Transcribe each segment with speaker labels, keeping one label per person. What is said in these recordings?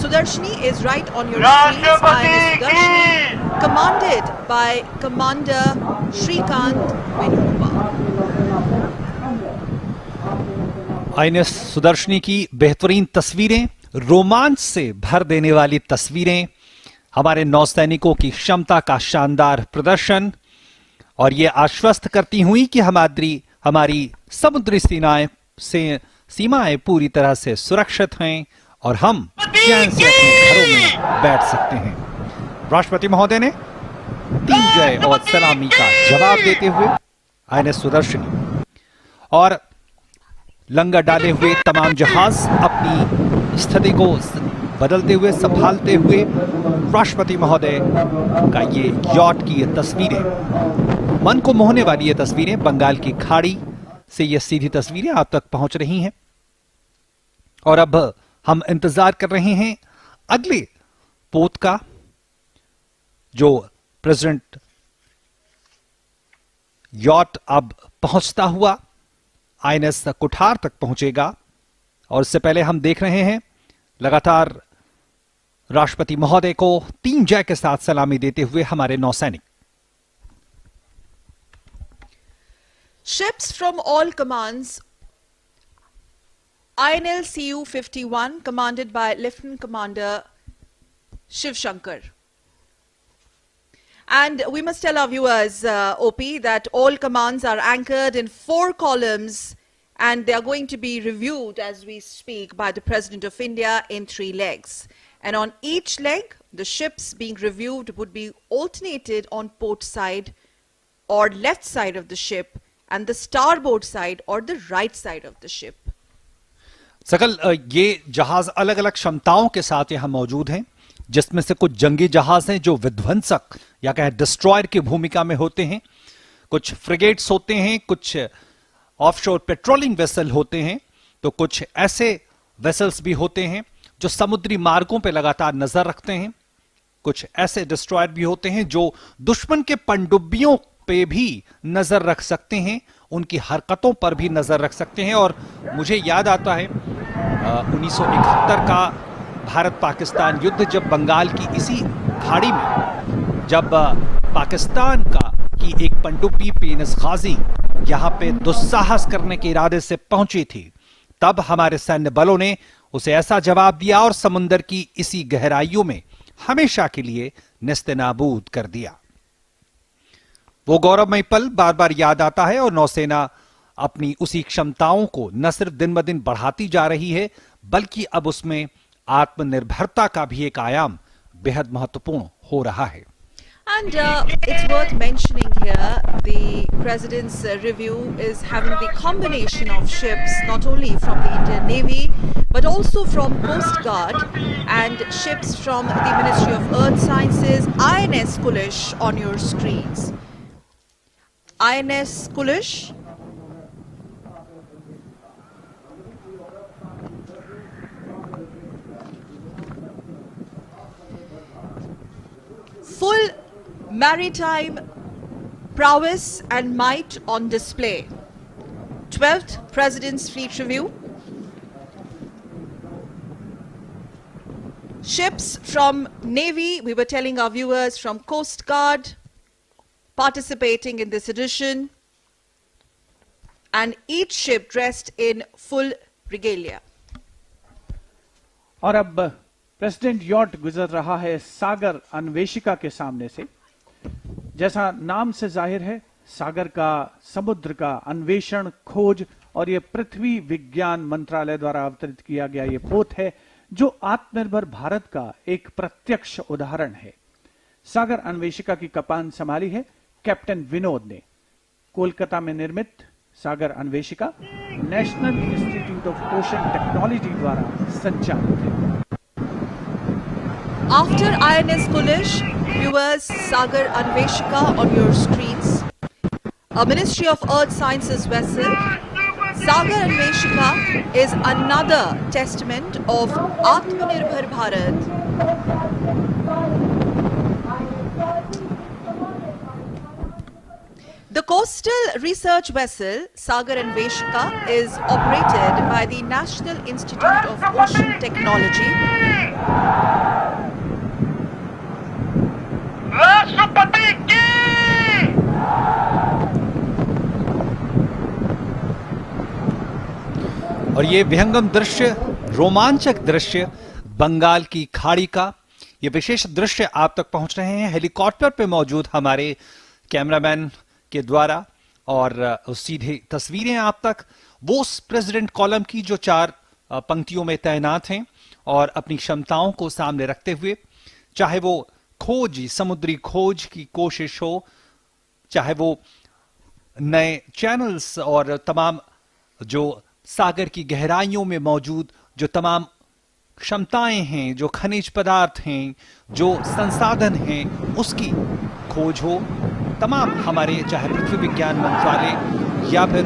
Speaker 1: Sudarshini is right on your screens. INS Sudarshini, commanded by Commander Shrikant Venugopal.
Speaker 2: INS Sudarshani की बेहतरीन तस्वीरें, रोमांच से भर देने वाली तस्वीरें, हमारे नौसैनिकों की क्षमता का शानदार प्रदर्शन और ये आश्वस्त करती हुई कि हमारी समुद्री सीमाएं पूरी तरह से सुरक्षित हैं और हम चैन से अपने घरों में बैठ सकते हैं। राष्ट्रपति महोदय ने 3 जय और सलामी का जवाब देते हुए INS सुदर्शनी और लंगर डाले हुए तमाम जहाज अपनी स्थिति को बदलते हुए, संभालते हुए, राष्ट्रपति महोदय का ये यॉट की ये तस्वीरें, मन को मोहने वाली ये तस्वीरें, बंगाल की खाड़ी से ये सीधी तस्वीरें आप तक पहुंच रही हैं और अब हम इंतजार कर रहे हैं अगले पोत का, जो प्रेसिडेंट यॉट अब पहुंचता हुआ INS कुठार तक पहुंचेगा और इससे पहले हम देख रहे हैं लगातार राष्ट्रपति महोदय को 3 जय के साथ सलामी देते हुए हमारे नौसैनिक।
Speaker 1: Ships from all commands. INL CU-51, commanded by Lieutenant Commander Shiv Shankar. And we must tell our viewers, OP, that all commands are anchored in 4 columns and they are going to be reviewed as we speak by the President of India in 3 legs. And on each leg, the ships being reviewed would be alternated on port side or left side of the ship and the starboard side or the right side of the ship.
Speaker 2: सकल ये जहाज अलग अलग क्षमताओं के साथ यहां मौजूद हैं, जिसमें से कुछ जंगी जहाज हैं जो विध्वंसक या कहें डिस्ट्रॉयर की भूमिका में होते हैं, कुछ फ्रिगेट्स होते हैं, कुछ ऑफशोर पेट्रोलिंग वेसल होते हैं, तो कुछ ऐसे वेसल्स भी होते हैं जो समुद्री मार्गों पर लगातार नजर रखते हैं, कुछ ऐसे डिस्ट्रॉयर भी होते हैं जो दुश्मन के पनडुब्बियों पे भी नजर रख सकते हैं, उनकी हरकतों पर भी नजर रख सकते हैं। और मुझे याद आता है 1971 का भारत पाकिस्तान युद्ध, जब बंगाल की इसी खाड़ी में जब पाकिस्तान की एक पनडुब्बी पेनस गाजी यहां पे दुस्साहस करने के इरादे से पहुंची थी, तब हमारे सैन्य बलों ने उसे ऐसा जवाब दिया और समुद्र की इसी गहराइयों में हमेशा के लिए नेस्तनाबूद कर दिया। वो गौरवमय पल बार बार याद आता है और नौसेना अपनी उसी क्षमताओं को न सिर्फ दिन ब दिन बढ़ाती जा रही है, बल्कि अब उसमें आत्मनिर्भरता का भी एक आयाम बेहद महत्वपूर्ण हो रहा है।
Speaker 1: And it's worth mentioning here, the President's review is having the combination of ships not only from the Indian Navy but also from Coast Guard and ships from the Ministry of Earth Sciences, INS Kulish on your screens. INS Kulish, full maritime prowess and might on display. 12th President's Fleet Review. Ships from Navy, we were telling our viewers, from Coast Guard participating in this edition, and each ship dressed in full regalia.
Speaker 3: और अब president yacht गुजर रहा है सागर अन्वेषिका के सामने से। जैसा नाम से जाहिर है, सागर का, समुद्र का अन्वेषण, खोज और ये पृथ्वी विज्ञान मंत्रालय द्वारा अवतरित किया गया ये पोत है जो आत्मनिर्भर भारत का एक प्रत्यक्ष उदाहरण है। सागर अन्वेषिका की कप्तान संभाली है कैप्टन विनोद ने। कोलकाता में निर्मित Sagar Anveshika national institute of ocean technology द्वारा संचालित है।
Speaker 1: After INS Kulish, viewers, Sagar Anveshika on your screens. A Ministry of Earth Sciences vessel, Sagar Anveshika is another testament of Atmanirbhar Bharat. The coastal research vessel Sagar Anveshika is operated by the National Institute of Ocean Technology
Speaker 2: ये विहंगम दृश्य, रोमांचक दृश्य बंगाल की खाड़ी का, ये विशेष दृश्य आप तक पहुंच रहे हैं हेलीकॉप्टर पे मौजूद हमारे कैमरामैन के द्वारा, और सीधे तस्वीरें आप तक वो प्रेसिडेंट कॉलम की जो 4 पंक्तियों में तैनात हैं और अपनी क्षमताओं को सामने रखते हुए, चाहे वो खोज, समुद्री खोज की कोशिश हो, चाहे वो नए चैनल्स और तमाम जो सागर की गहराइयों में मौजूद जो तमाम क्षमताएं हैं, जो खनिज पदार्थ हैं, जो संसाधन हैं, उसकी खोज हो, तमाम हमारे चाहे पृथ्वी विज्ञान मंत्रालय या फिर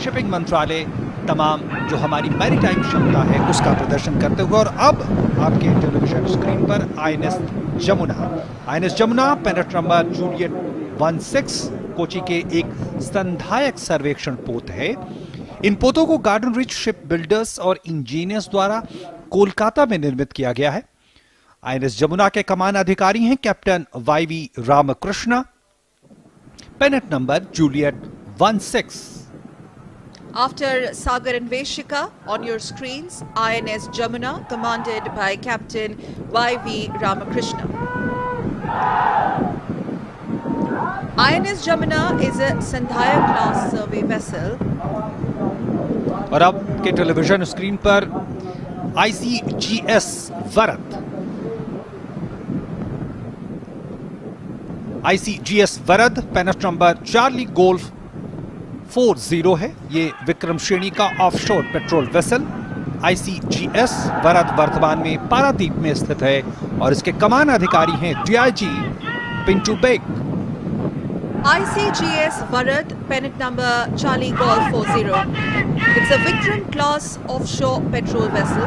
Speaker 2: शिपिंग मंत्रालय, तमाम जो हमारी मैरीटाइम क्षमता है उसका प्रदर्शन करते हुए। और अब आपके टेलीविजन स्क्रीन पर INS Jamuna पेनेट number Juliet 16 Kochi के एक संधायक सर्वेक्षण पोत है। इन पोतों को गार्डन रिच शिप बिल्डर्स और इंजीनियर्स द्वारा कोलकाता में निर्मित किया गया है। आईएनएस जमुना के कमान अधिकारी हैं captain YV Ramakrishna, पेनेट number Juliet 16।
Speaker 1: After Sagar and Veshika, on your screens, INS Jamuna, commanded by Captain Y.V. Ramakrishna. INS Jamuna is a Sandhaya class survey vessel.
Speaker 2: और अब के टेलीविजन स्क्रीन पर ICGS वरद, ICGS वरद पेनेट number Charlie golf 40 है। ये विक्रम श्रेणी का offshore patrol vessel ICGS वरद वर्तमान में पारादीप में स्थित है और इसके कमान अधिकारी हैं DIG Pintu Baig.
Speaker 1: ICGS Varad, pennant number Charlie Golf 40. It's a Vikram class offshore petrol vessel,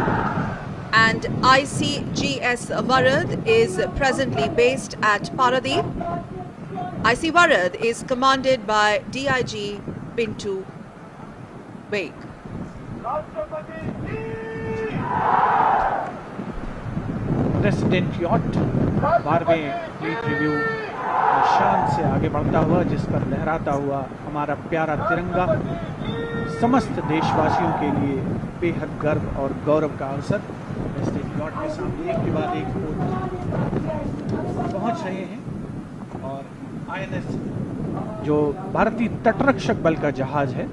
Speaker 1: and ICGS Varad is presently based at Paradeep. IC Varad is commanded by DIG Pintu Baig.
Speaker 3: President yacht 12वें fleet review शान से आगे बढ़ता हुआ, जिस पर लहराता हुआ हमारा प्यारा तिरंगा, समस्त देशवासियों के लिए बेहद गर्व और गौरव का अवसर। प्रेसिडेंट यॉट के सामने एक के बाद एक पहुंच रहे हैं और INS जो भारतीय तटरक्षक बल का जहाज है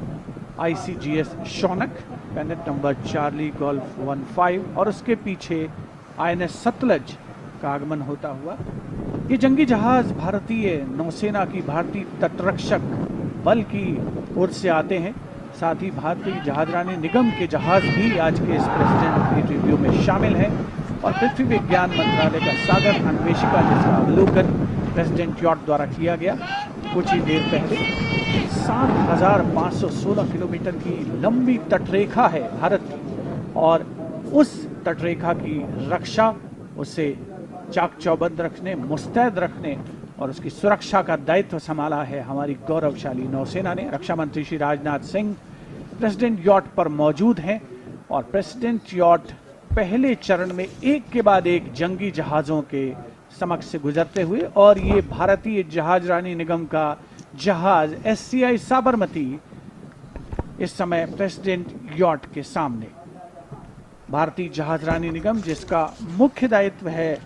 Speaker 3: ICGS Shaunak, पेनेट number Charlie golf 15, और उसके पीछे INS सतलज का आगमन होता हुआ। ये जंगी जहाज भारतीय नौसेना की, भारतीय तटरक्षक बल की ओर से आते हैं। साथ ही भारतीय जहाजरानी निगम के जहाज भी आज के इस प्रेसिडेंट फ्लीट रिव्यू में शामिल हैं और पृथ्वी विज्ञान मंत्रालय का सागर अन्वेषिका, जिसका अवलोकन प्रेसिडेंट यॉट द्वारा किया गया कुछ ही देर पहले। 7,516 किलोमीटर की लंबी तटरेखा है भारत की, और उस तटरेखा की रक्षा, उसे चाक चौबंद रखने, मुस्तैद रखने और उसकी सुरक्षा का दायित्व संभाला है हमारी गौरवशाली नौसेना ने। रक्षा मंत्री श्री राजनाथ सिंह प्रेसिडेंट यॉट पर मौजूद हैं और प्रेसिडेंट यॉट पहले चरण में एक के बाद एक जंगी जहाजों के समक्ष से गुजरते हुए, और ये भारतीय जहाजरानी निगम का जहाज SCI साबरमती इस समय प्रेसिडेंट यॉट के सामने। भारतीय जहाजरानी निगम, जिसका मुख्य दायित्व है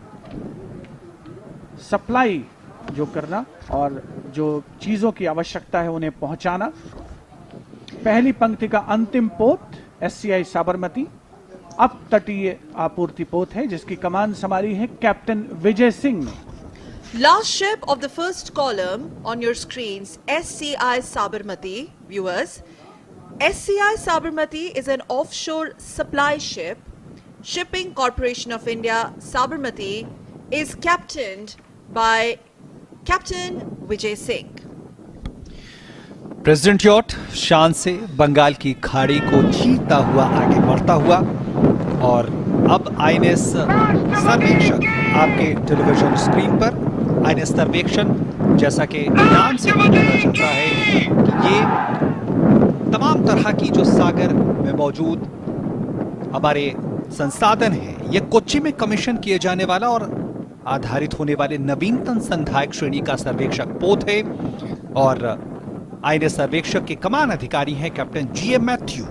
Speaker 3: सप्लाई जो करना और जो चीजों की आवश्यकता है उन्हें पहुंचाना। पहली पंक्ति का अंतिम पोत SCI साबरमती अब तटीय आपूर्ति पोत है, जिसकी कमान संभाली है कैप्टन विजय सिंह ने।
Speaker 1: Last ship of the first column on your screens, SCI Sabarmati, viewers. SCI Sabarmati is an offshore supply ship. Shipping Corporation of India, Sabarmati, is captained by Captain Vijay Singh.
Speaker 2: President yacht शान से बंगाल की खाड़ी को चीरता हुआ आगे बढ़ता हुआ, और अब INS सर्वेक्षण आपके टेलीविजन स्क्रीन पर। INS सर्वेक्षण, जैसा कि नाम से भी पता चलता है कि ये तमाम तरह की जो सागर में मौजूद हमारे संसाधन हैं, ये कोच्चि में कमीशन किए जाने वाला और आधारित होने वाले नवीनतम संधायक श्रेणी का सर्वेक्षक पोत है। और INS सर्वेक्षक के कमान अधिकारी हैं captain GM Matthew.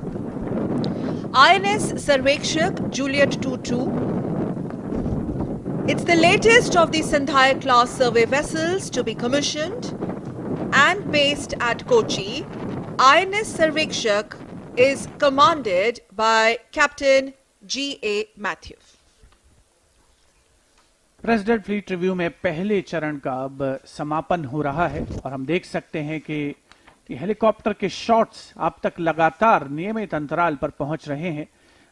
Speaker 1: INS Sarvekshak Juliet 22. It's the latest of the Sandhya class survey vessels to be commissioned and based at Kochi. INS Sarvekshak is commanded by Captain G.A. Matthew.
Speaker 3: President fleet review में पहले चरण का अब समापन हो रहा है और हम देख सकते हैं कि हेलीकॉप्टर के शॉट्स अब तक लगातार नियमित अंतराल पर पहुंच रहे हैं,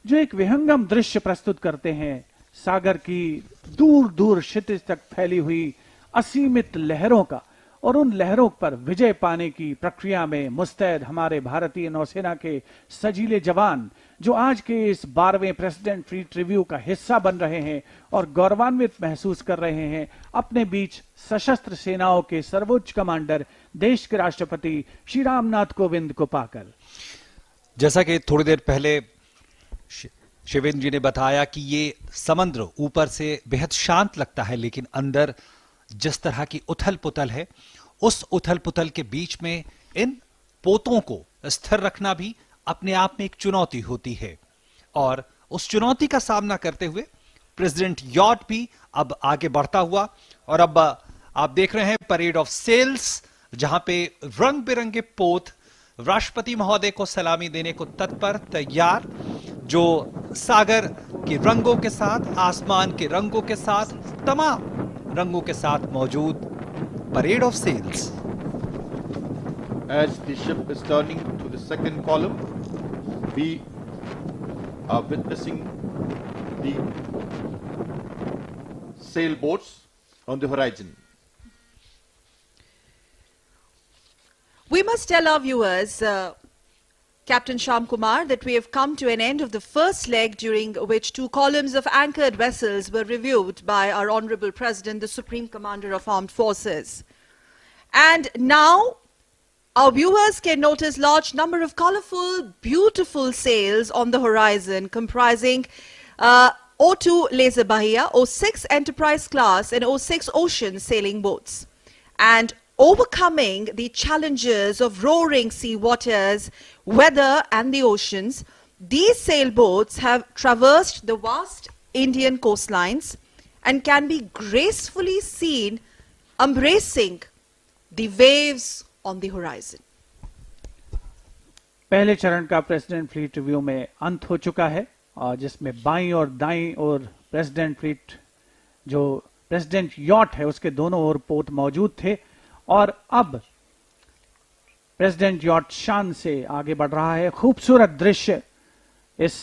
Speaker 3: जो एक विहंगम दृश्य प्रस्तुत करते हैं सागर की दूर दूर क्षितिज तक फैली हुई असीमित लहरों का, और उन लहरों पर विजय पाने की प्रक्रिया में मुस्तैद हमारे भारतीय नौसेना के सजीले जवान, जो आज के इस 12वें प्रेसिडेंट फ्लीट रिव्यू का हिस्सा बन रहे हैं और गौरवान्वित महसूस कर रहे हैं अपने बीच सशस्त्र सेनाओं के सर्वोच्च कमांडर देश के राष्ट्रपति श्री रामनाथ कोविंद को पाकर।
Speaker 2: जैसा कि थोड़ी देर पहले शिवेंद्र जी ने बताया कि ये समुद्र ऊपर से बेहद शांत लगता है, लेकिन अंदर जिस तरह की उथल पुथल है, उस उथल पुथल के बीच में इन पोतों को स्थिर रखना भी अपने आप में एक चुनौती होती है। और उस चुनौती का सामना करते हुए प्रेसिडेंट यॉट भी अब आगे बढ़ता हुआ, और अब आप देख रहे हैं परेड ऑफ सेल्स, जहां पे रंग बिरंगे पोत राष्ट्रपति महोदय को सलामी देने को तत्पर तैयार, जो सागर के रंगों के साथ, आसमान के रंगों के साथ, तमाम रंगों के साथ मौजूद parade of sails.
Speaker 4: As the ship is turning to the second column, we are witnessing the sailboats on the horizon.
Speaker 1: We must tell our viewers, Captain Shyam Kumar, that we have come to an end of the first leg, during which 2 columns of anchored vessels were reviewed by our Honorable President, the Supreme Commander of Armed Forces. And now our viewers can notice large number of colorful, beautiful sails on the horizon, comprising O2 Laser Bahia, O6 Enterprise class and O6 Ocean sailing boats. And overcoming the challenges of roaring sea waters, weather and the oceans, these sailboats have traversed the vast Indian coastlines and can be gracefully seen embracing the waves on the horizon.
Speaker 3: पहले चरण का president fleet review में अंत हो चुका है, और जिसमें बाईं और दाईं और प्रेसिडेंट फ्लीट, जो प्रेसिडेंट यॉट है, उसके दोनों ओर पोत मौजूद थे। और अब प्रेसिडेंट यॉट शान से आगे बढ़ रहा है। खूबसूरत दृश्य इस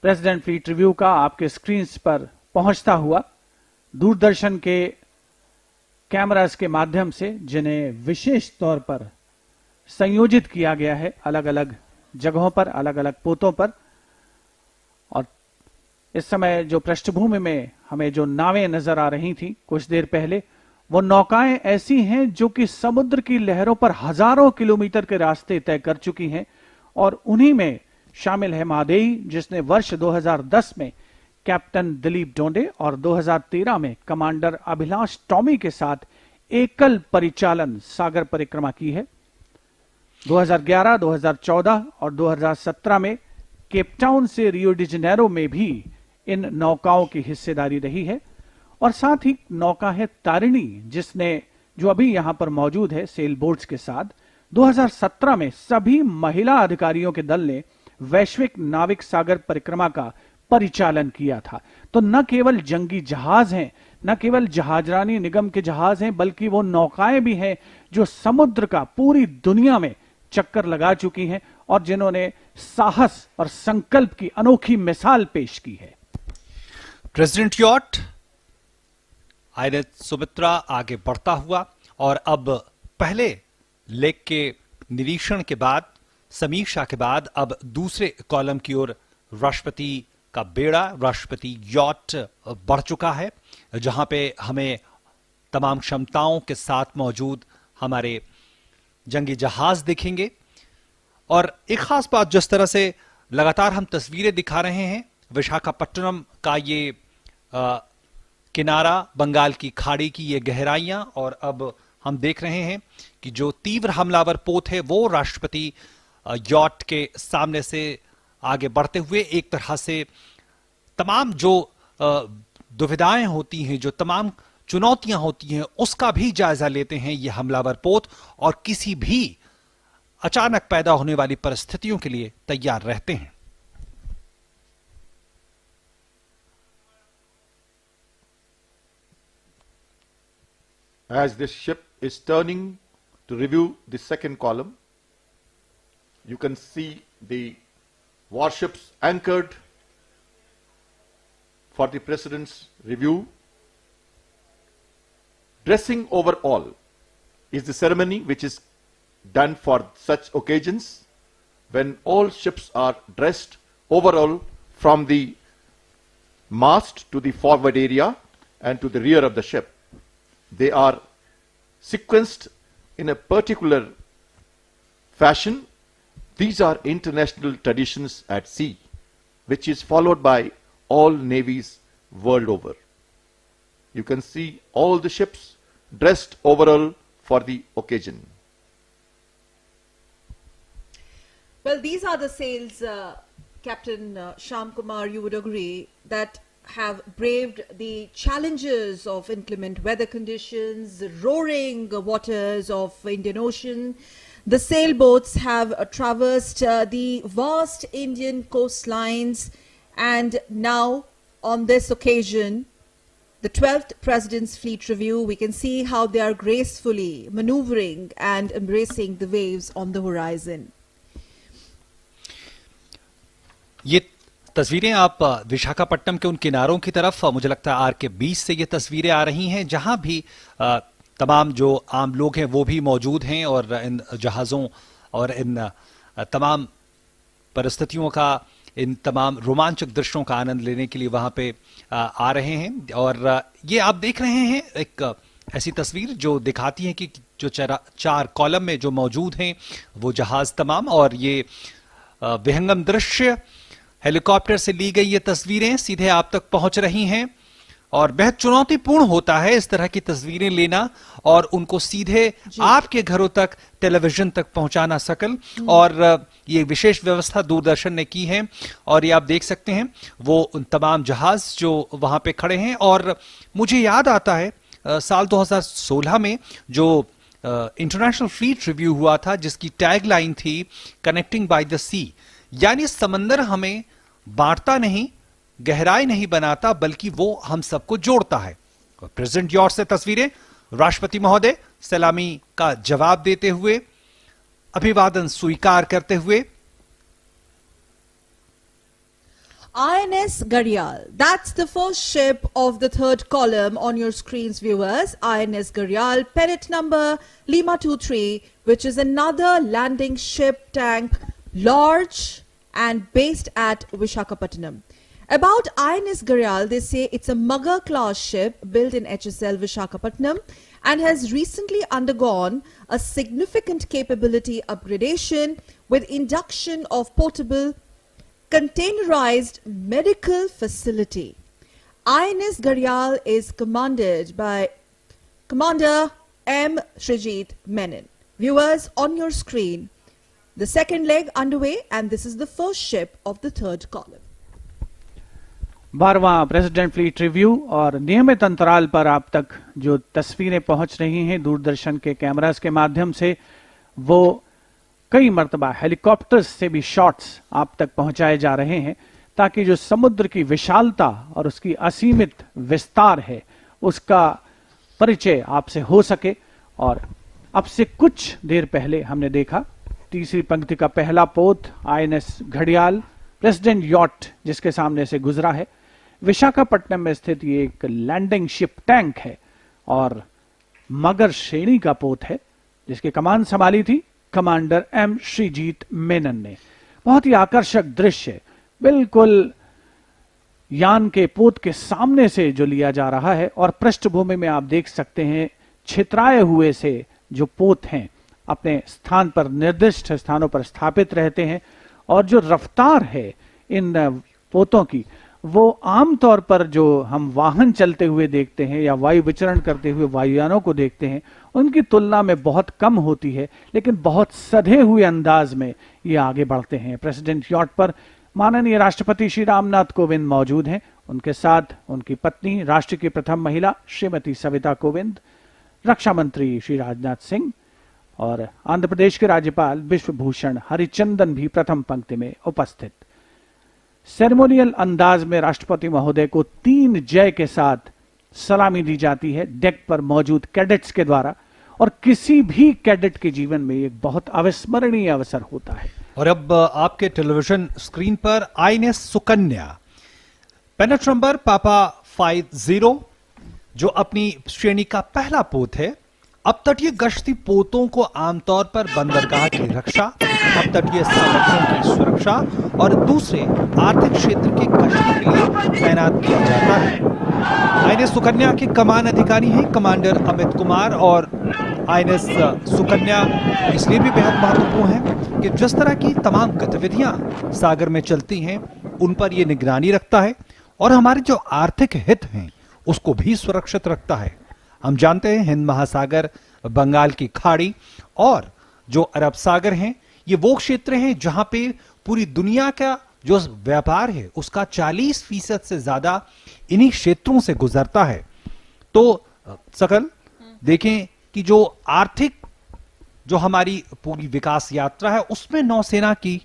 Speaker 3: प्रेसिडेंट फ्लीट रिव्यू का आपके स्क्रीन पर पहुंचता हुआ दूरदर्शन के कैमरास के माध्यम से, जिन्हें विशेष तौर पर संयोजित किया गया है अलग अलग जगहों पर, अलग अलग पोतों पर। और इस समय जो पृष्ठभूमि में हमें जो नावें नजर आ रही थी कुछ देर पहले, वो नौकाएं ऐसी हैं जो कि समुद्र की लहरों पर हजारों किलोमीटर के रास्ते तय कर चुकी हैं, और उन्हीं में शामिल है महादेई, जिसने वर्ष 2010 में कैप्टन दिलीप डोंडे और 2013 में कमांडर अभिलाष टॉमी के साथ एकल परिचालन सागर परिक्रमा की है। 2011, 2014 और 2017 में केपटाउन से रियो डी जेनेरो में भी इन नौकाओं की हिस्सेदारी रही है। और साथ ही नौका है तारिणी, जिसने, जो अभी यहां पर मौजूद है सेल बोट्स के साथ, 2017 में सभी महिला अधिकारियों के दल ने वैश्विक नाविक सागर परिक्रमा का परिचालन किया था। तो न केवल जंगी जहाज हैं, न केवल जहाजरानी निगम के जहाज हैं, बल्कि वो नौकाएं भी हैं जो समुद्र का पूरी दुनिया में चक्कर लगा चुकी हैं और जिन्होंने साहस और संकल्प की अनोखी मिसाल पेश की है।
Speaker 2: प्रेसिडेंट यॉट आईएनएस सुमित्रा आगे बढ़ता हुआ, और अब पहले लेग के निरीक्षण के बाद, समीक्षा के बाद, अब दूसरे कॉलम की ओर राष्ट्रपति का बेड़ा, राष्ट्रपति यॉट बढ़ चुका है, जहां पे हमें तमाम क्षमताओं के साथ मौजूद हमारे जंगी जहाज दिखेंगे। और एक खास बात, जिस तरह से लगातार हम तस्वीरें दिखा रहे हैं, विशाखापट्टनम का ये किनारा, बंगाल की खाड़ी की ये गहराइयां, और अब हम देख रहे हैं कि जो तीव्र हमलावर पोत है वो राष्ट्रपति यॉट के सामने से आगे बढ़ते हुए एक तरह से तमाम जो दुविधाएं होती हैं, जो तमाम चुनौतियां होती हैं, उसका भी जायजा लेते हैं ये हमलावर पोत, और किसी भी अचानक पैदा होने वाली परिस्थितियों के लिए तैयार रहते हैं।
Speaker 4: As this ship is turning to review the second column, you can see the warships anchored for the President's review. Dressing over all is the ceremony which is done for such occasions, when all ships are dressed overall from the mast to the forward area and to the rear of the ship. They are sequenced in a particular fashion. These are international traditions at sea, which is followed by all navies world over. You can see all the ships dressed overall for the occasion.
Speaker 1: Well, these are the sails, Captain Shyam Kumar, you would agree, that have braved the challenges of inclement weather conditions, the roaring waters of Indian Ocean. The sailboats have traversed the vast Indian coastlines, and now on this occasion, the 12th President's Fleet Review, we can see how they are gracefully maneuvering and embracing the waves on the horizon.
Speaker 2: ये तस्वीरें आप विशाखापट्टनम के उन किनारों की तरफ, मुझे लगता है आर के 20 से ये तस्वीरें आ रही हैं, जहां भी तमाम जो आम लोग हैं वो भी मौजूद हैं और इन जहाज़ों और इन तमाम परिस्थितियों का, इन तमाम रोमांचक दृश्यों का आनंद लेने के लिए वहां पे आ रहे हैं। और ये आप देख रहे हैं एक ऐसी तस्वीर जो दिखाती है कि जो चार कॉलम में जो मौजूद हैं वो जहाज तमाम, और ये विहंगम दृश्य हेलीकॉप्टर से ली गई ये तस्वीरें सीधे आप तक पहुंच रही हैं, और बेहद चुनौतीपूर्ण होता है इस तरह की तस्वीरें लेना और उनको सीधे आपके घरों तक, टेलीविजन तक पहुंचाना सकल। और ये विशेष व्यवस्था दूरदर्शन ने की है, और ये आप देख सकते हैं वो उन तमाम जहाज जो वहां पे खड़े हैं। और मुझे याद आता है साल 2016 में जो इंटरनेशनल फ्लीट रिव्यू हुआ था, जिसकी टैगलाइन थी कनेक्टिंग बाय द सी, यानी समंदर हमें बांटता नहीं, गहराई नहीं बनाता, बल्कि वो हम सबको जोड़ता है। प्रेसिडेंट यॉर्ट से तस्वीरें, राष्ट्रपति महोदय सलामी का जवाब देते हुए, अभिवादन स्वीकार करते हुए।
Speaker 1: INS Gharial, that's the first ship of the third column on your screens, viewers. INS Gharial, pennant number Lima 23, which is another landing ship tank, large and based at Visakhapatnam. About INS Gharial, they say it's a Mugger class ship built in HSL Visakhapatnam and has recently undergone a significant capability upgradation with induction of portable containerized medical facility. INS Gharial is commanded by Commander M. Srijit Menon. Viewers, on your screen, the second leg underway, and this is the first ship of the third column.
Speaker 3: 12वां president fleet review, और नियमित अंतराल पर आप तक जो तस्वीरें पहुंच रही हैं दूरदर्शन के कैमरास के माध्यम से, वो कई मर्तबा हेलीकॉप्टर्स से भी शॉट्स आप तक पहुंचाए जा रहे हैं, ताकि जो समुद्र की विशालता और उसकी असीमित विस्तार है उसका परिचय आपसे हो सके। और अब से कुछ देर पहले हमने देखा तीसरी पंक्ति का पहला पोत INS घड़ियाल प्रेसिडेंट यॉट जिसके सामने से गुजरा है। विशाखापट्टनम में स्थित ये एक लैंडिंग शिप टैंक है और मगर श्रेणी का पोत है, जिसकी कमान संभाली थी कमांडर M. श्रीजीत मेनन ने। बहुत ही आकर्षक दृश्य, बिल्कुल यान के पोत के सामने से जो लिया जा रहा है, और पृष्ठभूमि में आप देख सकते हैं छितराए हुए से जो पोत हैं अपने स्थान पर, निर्दिष्ट स्थानों पर स्थापित रहते हैं, और जो रफ्तार है इन पोतों की वो आमतौर पर जो हम वाहन चलते हुए देखते हैं या वायु विचरण करते हुए वायुयानों को देखते हैं उनकी तुलना में बहुत कम होती है, लेकिन बहुत सधे हुए अंदाज में ये आगे बढ़ते हैं। प्रेसिडेंट यॉट पर माननीय राष्ट्रपति श्री रामनाथ कोविंद मौजूद हैं। उनके साथ उनकी पत्नी, राष्ट्र की प्रथम महिला श्रीमती सविता कोविंद, रक्षा मंत्री श्री राजनाथ सिंह और आंध्र प्रदेश के राज्यपाल विश्वभूषण हरिचंदन भी प्रथम पंक्ति में उपस्थित। सेरेमोनियल अंदाज में राष्ट्रपति महोदय को 3 जय के साथ सलामी दी जाती है डेक पर मौजूद कैडेट्स के द्वारा, और किसी भी कैडेट के जीवन में एक बहुत अविस्मरणीय अवसर होता है।
Speaker 2: और अब आपके टेलीविजन स्क्रीन पर आईएनएस सुकन्या, पेनेट नंबर पापा 50, जो अपनी श्रेणी का पहला पोत है। अब तटीय गश्ती पोतों को आमतौर पर बंदरगाह की रक्षा, अब तटीय संरक्षण की सुरक्षा और दूसरे आर्थिक क्षेत्र की गश्ती के लिए तैनात किया जाता है। आईएनएस सुकन्या के कमान अधिकारी हैं कमांडर अमित कुमार, और आईएनएस सुकन्या इसलिए भी बेहद महत्वपूर्ण है कि जिस तरह की तमाम गतिविधियां सागर में चलती हैं उन पर यह निगरानी रखता है और हमारे जो आर्थिक हित हैं उसको भी सुरक्षित रखता है। हम जानते हैं हिंद महासागर, बंगाल की खाड़ी और जो अरब सागर हैं, ये वो क्षेत्र हैं जहां पे पूरी दुनिया का जो व्यापार है उसका 40% से ज्यादा इन्हीं क्षेत्रों से गुजरता है। तो सकल देखें कि जो आर्थिक जो हमारी पूरी विकास यात्रा है उसमें नौसेना की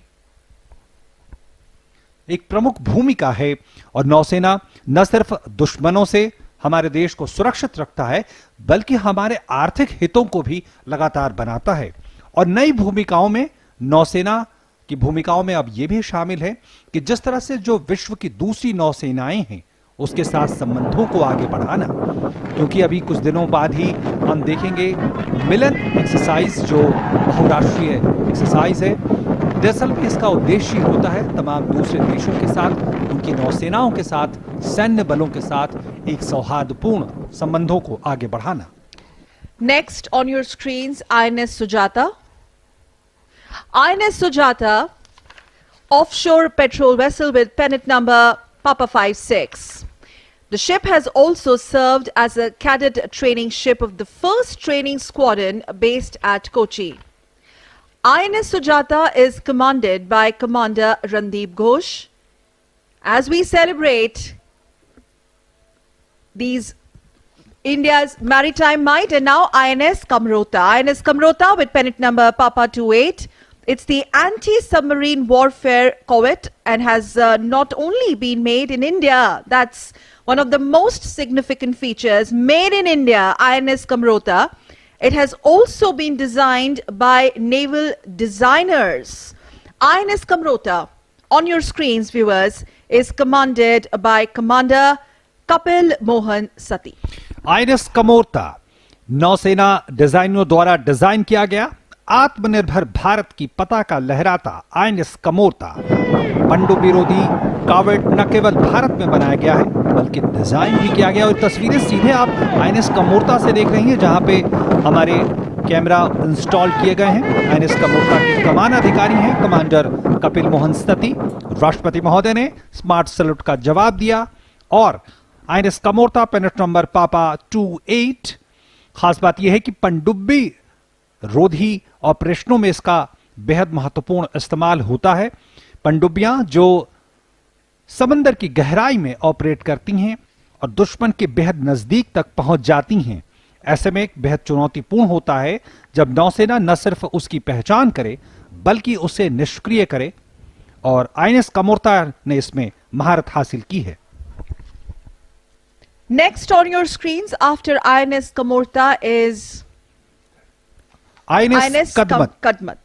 Speaker 2: एक प्रमुख भूमिका है, और नौसेना न सिर्फ दुश्मनों से हमारे देश को सुरक्षित रखता है बल्कि हमारे आर्थिक हितों को भी लगातार बनाता है। और नई भूमिकाओं में नौसेना की भूमिकाओं में अब यह भी शामिल है कि जिस तरह से जो विश्व की दूसरी नौसेनाएं हैं उसके साथ संबंधों को आगे बढ़ाना, क्योंकि अभी कुछ दिनों बाद ही हम देखेंगे मिलन एक्सरसाइज जो बहुराष्ट्रीय एक्सरसाइज है। दरअसल में इसका उद्देश्य होता है तमाम दूसरे देशों के साथ, उनकी नौसेनाओं के साथ, सैन्य बलों के साथ एक सौहार्दपूर्ण संबंधों को आगे बढ़ाना।
Speaker 1: Next on your screens, INS Sujata. INS Sujata, offshore patrol vessel with pennant number Papa 56. The ship has also served as a cadet training ship of the 1st Training Squadron based at Kochi. INS Sujata is commanded by Commander Randeep Ghosh. As we celebrate these India's maritime might, and now INS Kamrota. INS Kamrota with pennant number Papa 28. It's the anti-submarine warfare corvette and has not only been made in India, that's one of the most significant features, made in India, INS Kamrota. It has also been designed by naval designers. INS Kamrota, on your screens, viewers, is commanded by Commander Kapil Mohan Sati.
Speaker 2: INS Kamorta नौसेना डिजाइनरों द्वारा design किया गया आत्मनिर्भर भारत की पताका लहराता INS Kamorta पनडुब्बी रोधी कॉर्वेट न केवल भारत में बनाया गया है बल्कि डिजाइन भी किया गया। और तस्वीरें सीधे आप आईएनएस कमोरता से देख रही हैं जहां पे हमारे कैमरा इंस्टॉल किए गए हैं। आईएनएस कमोरता के कमान अधिकारी हैं कमांडर कपिल मोहन सती। राष्ट्रपति महोदय ने स्मार्ट सैल्यूट का जवाब दिया और आईएनएस कमोरता पेनेट नंबर पापा 28। खास बात यह है कि पनडुब्बी रोधी ऑपरेशनों में इसका बेहद महत्वपूर्ण इस्तेमाल होता है। पनडुब्बियां जो समंदर की गहराई में ऑपरेट करती हैं और दुश्मन के बेहद नजदीक तक पहुंच जाती हैं। ऐसे में एक बेहद चुनौतीपूर्ण होता है जब नौसेना न सिर्फ उसकी पहचान करे बल्कि उसे निष्क्रिय करे, और आईएनएस कमोरता ने इसमें महारत हासिल की है।
Speaker 1: Next on your screens after INS Kamorta is
Speaker 2: INS
Speaker 1: Kadmat.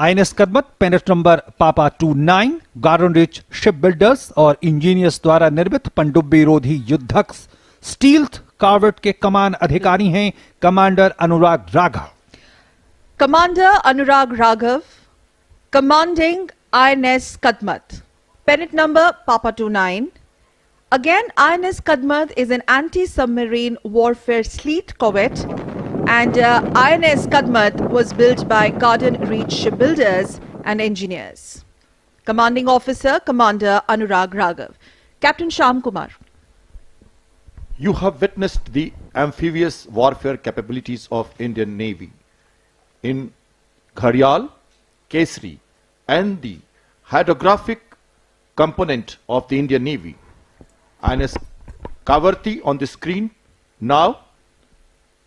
Speaker 2: INS Kadmat pennant number papa 29 Garden Reach ship builders और इंजीनियर्स द्वारा निर्मित पनडुब्बी रोधी युद्धक स्टील्थ कॉर्वेट के कमान अधिकारी हैं commander Anurag Raghav.
Speaker 1: Commander Anurag Raghav, commanding INS Kadmat, pennant number Papa 29. Again, INS Kadmat is an anti-submarine warfare sleet corvette, and INS Kadmat was built by Garden Reach Shipbuilders and Engineers. Commanding Officer, Commander Anurag Raghav. Captain Shyam Kumar.
Speaker 4: You have witnessed the amphibious warfare capabilities of Indian Navy in Gharial, Kesri and the hydrographic component of the Indian Navy. INS Kavarti on the screen. Now,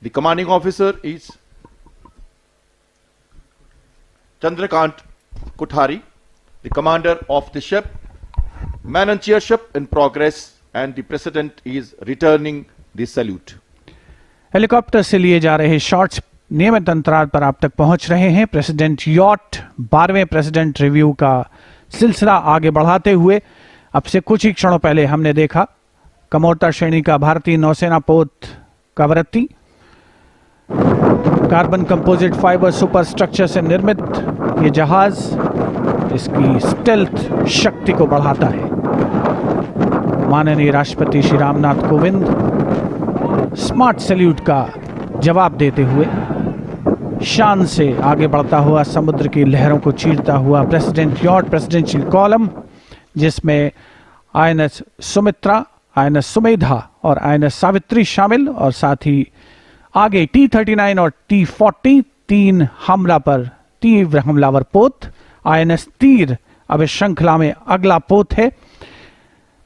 Speaker 4: the commanding officer is Chandrakant Kuthari, the commander of the ship. Man and chairship in progress, and the president is returning the salute.
Speaker 3: Helicopter से लिए जा रहे shots नियमित अंतराल पर आप तक पहुंच रहे हैं। प्रेसिडेंट यॉट 12वें प्रेसिडेंट रिव्यू का सिलसिला आगे बढ़ाते हुए अब से कुछ ही क्षणों पहले हमने देखा कमोरता श्रेणी का भारतीय नौसेना पोत Kavaratti carbon composite fibre super structure से निर्मित ये जहाज इसकी स्टेल्थ शक्ति को बढ़ाता है। माननीय राष्ट्रपति श्री रामनाथ कोविंद स्मार्ट सैल्यूट का जवाब देते हुए शान से आगे बढ़ता हुआ समुद्र की लहरों को चीरता हुआ प्रेसिडेंट यॉट प्रेसिडेंशियल कॉलम, जिसमें आईएनएस सुमित्रा, आईएनएस सुमेधा और आईएनएस सावित्री शामिल, और साथ ही आगे T-39 और T-40 तीन तीव्र हमलावर पोत। आईएनएस तीर अब इस श्रृंखला में अगला पोत है।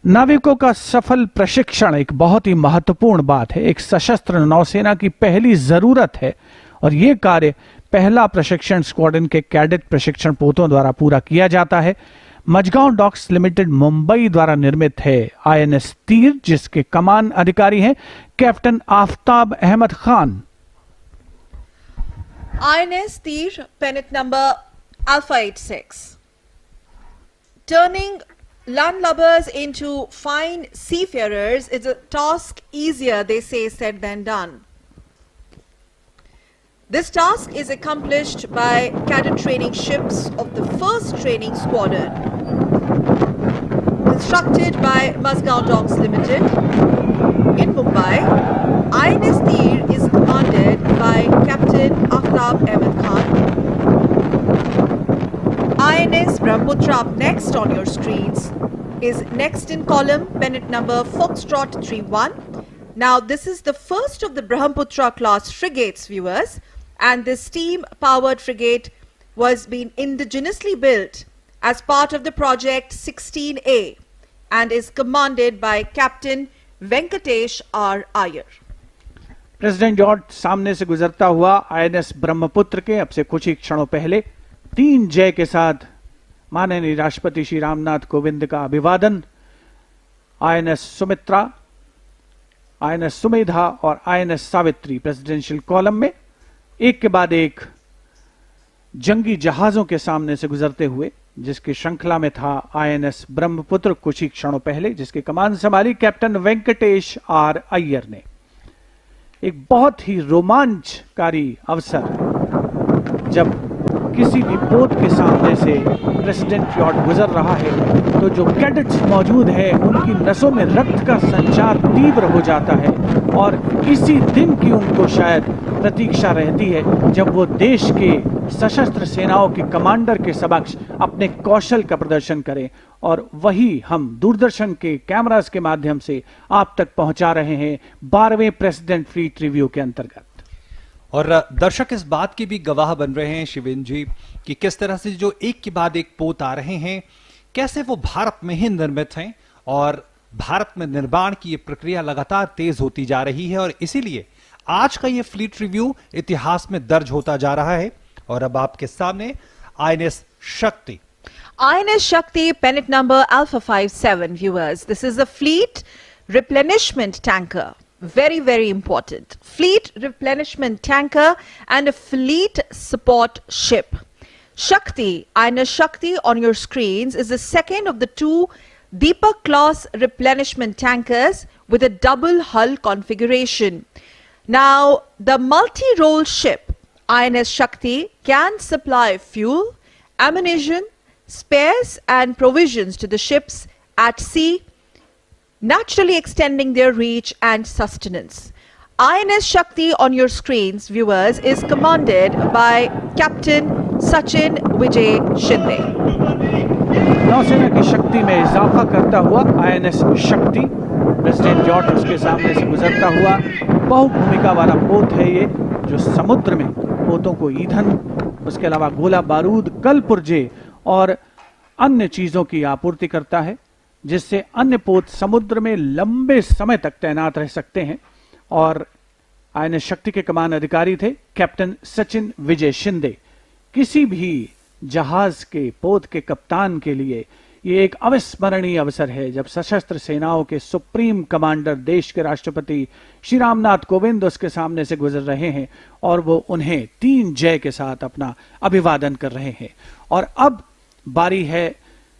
Speaker 3: नाविकों का सफल प्रशिक्षण एक बहुत ही महत्वपूर्ण बात है, एक सशस्त्र नौसेना की पहली जरूरत है, और यह कार्य पहला प्रशिक्षण स्क्वाड्रन के कैडेट प्रशिक्षण पोतों द्वारा पूरा किया जाता है। मझगांव डॉक्स लिमिटेड मुंबई द्वारा निर्मित है आईएनएस तीर, जिसके कमान अधिकारी हैं captain Aftab Ahmed Khan.
Speaker 1: INS Tir, pennant number Alpha 86. Turning landlubbers into fine seafarers is a task easier, they say, said than done. This task is accomplished by cadet training ships of the first training squadron, constructed by Mazgaon Docks Limited in Mumbai. INS Tir is commanded by Captain Aftab Ahmed Khan. INS Brahmaputra up next on your screens is next in column, pennant number Foxtrot 31. Now this is the first of the Brahmaputra class frigates, viewers, and this steam-powered frigate was being indigenously built as part of the project 16A and is commanded by Captain Venkatesh R. Iyer.
Speaker 3: President George सामने से गुजरता हुआ INS Brahmaputra के अब से कुछ ही क्षणों पहले 3 जय के साथ माननीय राष्ट्रपति श्री रामनाथ कोविंद का अभिवादन। आईएनएस सुमित्रा, आईएनएस सुमेधा और आईएनएस सावित्री प्रेसिडेंशियल कॉलम में एक के बाद एक जंगी जहाजों के सामने से गुजरते हुए, जिसकी श्रृंखला में था आईएनएस ब्रह्मपुत्र कुछ ही क्षणों पहले, जिसकी कमान संभाली कैप्टन वेंकटेश आर अय्यर ने। एक बहुत ही रोमांचकारी अवसर जब किसी भी पोत के सामने से प्रेसिडेंट यॉट गुजर रहा है तो जो कैडेट्स मौजूद हैं उनकी नसों में रक्त का संचार तीव्र हो जाता है, और इसी दिन की उनको शायद प्रतीक्षा रहती है जब वो देश के सशस्त्र सेनाओं के कमांडर के समक्ष अपने कौशल का प्रदर्शन करें, और वही हम दूरदर्शन के कैमरास के माध्यम से आप तक पहुंचा रहे हैं 12वें प्रेसिडेंट फ्लीट रिव्यू के अंतर्गत।
Speaker 2: और दर्शक इस बात की भी गवाह बन रहे हैं शिवेंद्र जी कि किस तरह से जो एक के बाद एक पोत आ रहे हैं, कैसे वो भारत में ही निर्मित हैं, और भारत में निर्माण की ये प्रक्रिया लगातार तेज होती जा रही है, और इसीलिए आज का ये फ्लीट रिव्यू इतिहास में दर्ज होता जा रहा है। और अब आपके सामने आईएनएस शक्ति।
Speaker 1: INS Shakti, pennant number Alpha 57, viewers. This is a fleet replenishment tanker. Very, very important. Fleet replenishment tanker and a fleet support ship. Shakti, INS Shakti on your screens is the second of the 2 Deepak class replenishment tankers with a double hull configuration. Now, the multi-role ship INS Shakti can supply fuel, ammunition, spares and provisions to the ships at sea, naturally extending their reach and sustenance. INS Shakti on your screens, viewers, is commanded by Captain Sachin Vijay Shinde.
Speaker 3: नौसेना की शक्ति में इजाफा करता हुआ INS शक्ति president George उसके सामने से गुजरता हुआ बहुभूमिका वाला पोत है ये, जो समुद्र में पोतों को ईंधन, उसके अलावा गोला बारूद, कल पुर्जे और अन्य चीजों की आपूर्ति करता है, जिससे अन्य पोत समुद्र में लंबे समय तक तैनात रह सकते हैं। और आईएनएस शक्ति के कमान अधिकारी थे कैप्टन सचिन विजय शिंदे। किसी भी जहाज के पोत के कप्तान के लिए ये एक अविस्मरणीय अवसर है जब सशस्त्र सेनाओं के सुप्रीम कमांडर देश के राष्ट्रपति श्री रामनाथ कोविंद उसके सामने से गुजर रहे हैं और वो उन्हें 3 जय के साथ अपना अभिवादन कर रहे हैं। और अब बारी है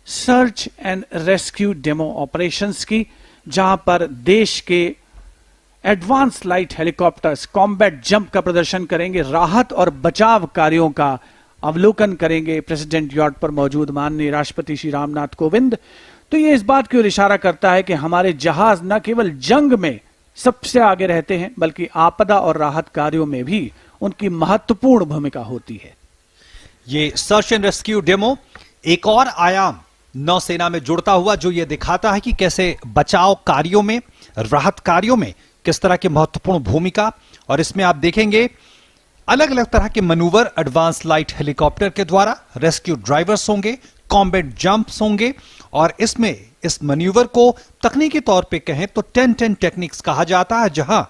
Speaker 3: search and rescue demo operations की, जहां पर देश के advance light helicopters combat jump का प्रदर्शन करेंगे, राहत और बचाव कार्यों का अवलोकन करेंगे प्रेसिडेंट यॉट पर मौजूद माननीय राष्ट्रपति श्री रामनाथ कोविंद। तो ये इस बात की ओर इशारा करता है कि हमारे जहाज न केवल जंग में सबसे आगे रहते हैं, बल्कि आपदा और राहत कार्यों में भी उनकी महत्वपूर्ण भूमिका होती है।
Speaker 2: ये सर्च एंड रेस्क्यू डेमो एक और आयाम नौसेना में जुड़ता हुआ, जो ये दिखाता है कि कैसे बचाव कार्यों में, राहत कार्यों में किस तरह की महत्वपूर्ण भूमिका। और इसमें आप देखेंगे अलग अलग तरह के मनूवर एडवांस लाइट हेलीकॉप्टर के द्वारा, रेस्क्यू ड्राइवर्स होंगे, कॉम्बैट जंप्स होंगे। और इसमें इस मैन्यूवर को तकनीकी तौर पे कहें तो 10-10 टेक्निक्स कहा जाता है, जहां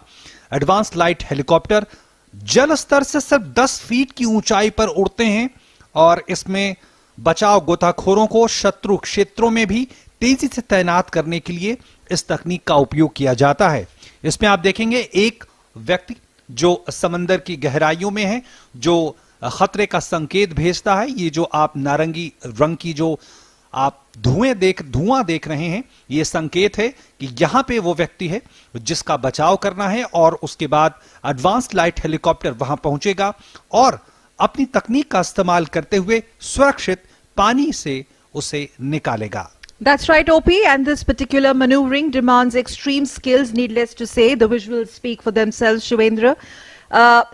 Speaker 2: एडवांस लाइट हेलीकॉप्टर जल स्तर से सिर्फ 10 फीट की ऊंचाई पर उड़ते हैं और इसमें बचाव गोताखोरों को शत्रु क्षेत्रों में भी तेजी से तैनात करने के लिए इस तकनीक का उपयोग किया जाता है। इसमें आप देखेंगे एक व्यक्ति जो समंदर की गहराइयों में है, जो खतरे का संकेत भेजता है। ये जो आप नारंगी रंग की जो आप धुआं देख रहे हैं, ये संकेत है कि यहां पे वो व्यक्ति है जिसका बचाव करना है। और उसके बाद एडवांस लाइट हेलीकॉप्टर वहां पहुंचेगा और अपनी तकनीक का इस्तेमाल करते हुए सुरक्षित पानी से उसे निकालेगा।
Speaker 1: That's right, OP, and this particular maneuvering demands extreme skills, needless to say. The visuals speak for themselves, Shivendra.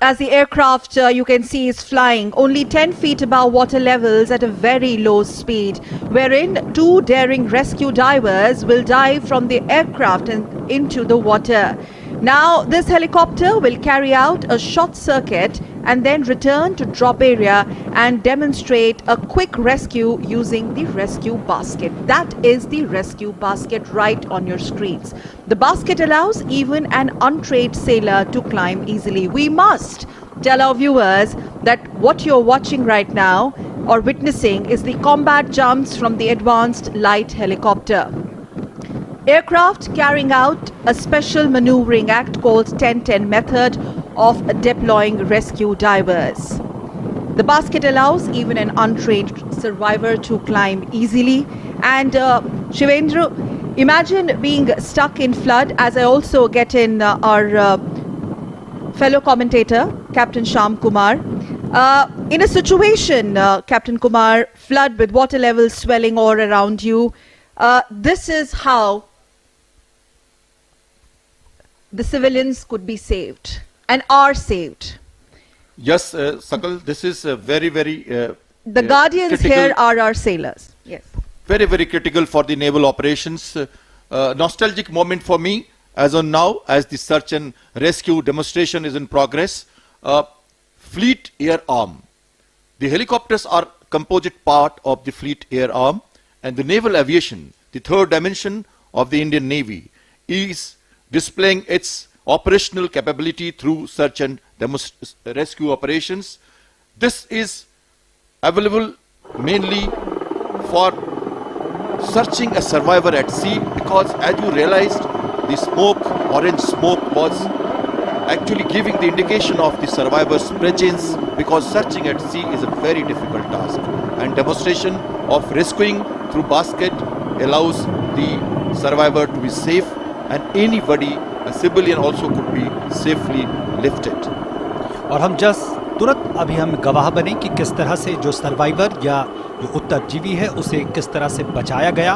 Speaker 1: As the aircraft, you can see, is flying only 10 feet above water levels at a very low speed, wherein 2 daring rescue divers will dive from the aircraft and into the water. Now, this helicopter will carry out a short circuit and then return to drop area and demonstrate a quick rescue using the rescue basket. That is the rescue basket right on your screens. The basket allows even an untrained sailor to climb easily. We must tell our viewers that what you're watching right now or witnessing is the combat jumps from the advanced light helicopter. Aircraft carrying out a special maneuvering act called 10-10 method of deploying rescue divers. The basket allows even an untrained survivor to climb easily. And Shivendra, imagine being stuck in flood, as I also get in our fellow commentator, Captain Sham Kumar. In a situation, Captain Kumar, flood with water levels swelling all around you, this is how the civilians could be saved and are saved.
Speaker 4: Yes, Sakal, this is very, very
Speaker 1: The guardians
Speaker 4: critical,
Speaker 1: here are our sailors. Yes.
Speaker 4: very, very critical for the naval operations. Nostalgic moment for me as on now, as the search and rescue demonstration is in progress. Fleet Air Arm. The helicopters are composite part of the Fleet Air Arm, and the naval aviation, the third dimension of the Indian Navy, is displaying its operational capability through search and rescue operations. This is available mainly for searching a survivor at sea, because as you realized, the smoke, orange smoke, was actually giving the indication of the survivor's presence, because searching at sea is a very difficult task, and demonstration of rescuing through basket allows the survivor to be safe, and anybody, a civilian also could be safely lifted.
Speaker 2: और हम तुरंत अभी हम गवाह बने कि किस तरह से जो सर्वाइवर या जो उत्तरजीवी है उसे किस तरह से बचाया गया।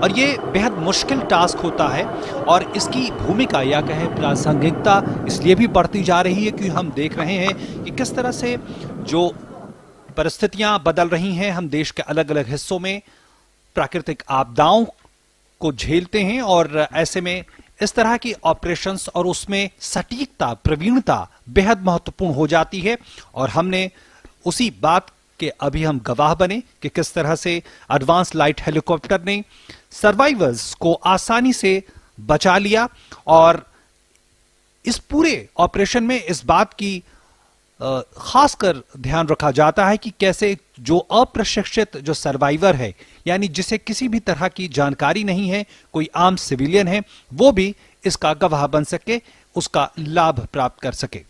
Speaker 2: और ये बेहद मुश्किल टास्क होता है और इसकी भूमिका या कहें प्रासंगिकता इसलिए भी बढ़ती जा रही है कि हम देख रहे हैं कि किस तरह से जो परिस्थितियां बदल रही हैं, हम देश के अलग अलग हिस्सों में प्राकृतिक आपदाओं को झेलते हैं और ऐसे में इस तरह की ऑपरेशंस और उसमें सटीकता, प्रवीणता बेहद महत्वपूर्ण हो जाती है। और हमने उसी बात कि अभी हम गवाह बने कि किस तरह से एडवांस लाइट हेलीकॉप्टर ने सर्वाइवर्स को आसानी से बचा लिया। और इस पूरे ऑपरेशन में इस बात की खासकर ध्यान रखा जाता है कि कैसे जो अप्रशिक्षित जो सर्वाइवर है, यानी जिसे किसी भी तरह की जानकारी नहीं है, कोई आम सिविलियन है, वो भी इसका गवाह बन सके, उसका लाभ प्राप्त कर सके।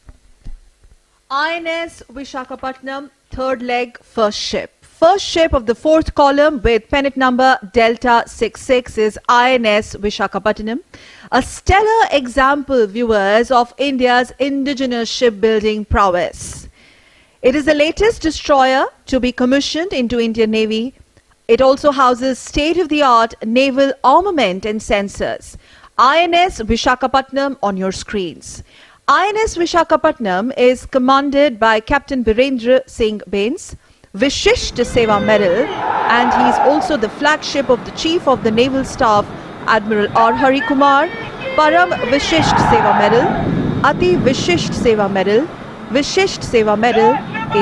Speaker 1: INS Visakhapatnam, third leg, first ship. First ship of the fourth column with pennant number Delta 66 is INS Visakhapatnam, a stellar example, viewers, of India's indigenous shipbuilding prowess. It is the latest destroyer to be commissioned into Indian Navy. It also houses state-of-the-art naval armament and sensors. INS Visakhapatnam on your screens. INS Visakhapatnam is commanded by Captain Birendra Singh Bains, Vishisht Seva Medal, and he is also the flagship of the Chief of the Naval Staff, Admiral R. Hari Kumar, Param Vishisht Seva Medal, Ati Vishisht Seva Medal, Vishisht Seva Medal,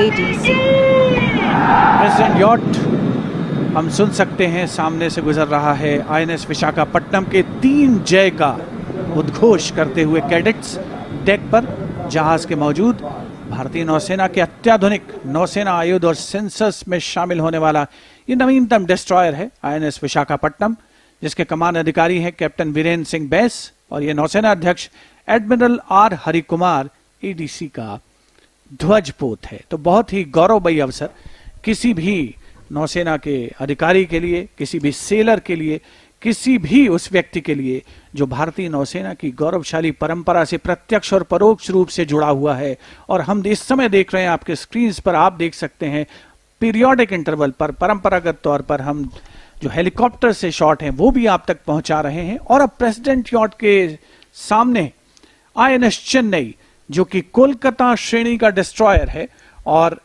Speaker 1: ADC.
Speaker 3: President yacht हम सुन सकते हैं सामने से गुजर रहा है। INS Visakhapatnam के 3 जय का उद्घोष करते हुए कैडेट्स डेक पर जहाज के मौजूद। भारतीय नौसेना के अत्याधुनिक नौसेना आयुध और सेंसर्स में शामिल होने वाला ये नवीनतम डिस्ट्रॉयर है INS विशाखापट्टनम, जिसके कमान अधिकारी हैं कैप्टन वीरेंद्र सिंह बैस और ये नौसेना अध्यक्ष admiral R Hari Kumar ADC का ध्वजपोत है। तो बहुत ही गौरवमयी अवसर किसी भी नौसेना के अधिकारी के लिए, किसी भी सेलर के लिए, किसी भी उस व्यक्ति के लिए जो भारतीय नौसेना की गौरवशाली परंपरा से प्रत्यक्ष और परोक्ष रूप से जुड़ा हुआ है। और हम इस समय देख रहे हैं, आपके स्क्रीन पर आप देख सकते हैं, पीरियोडिक इंटरवल पर परंपरागत तौर पर हम जो हेलीकॉप्टर से शॉट हैं वो भी आप तक पहुंचा रहे हैं। और अब प्रेसिडेंट यॉट के सामने INS चेन्नई, जो कि कोलकाता श्रेणी का डिस्ट्रॉयर है और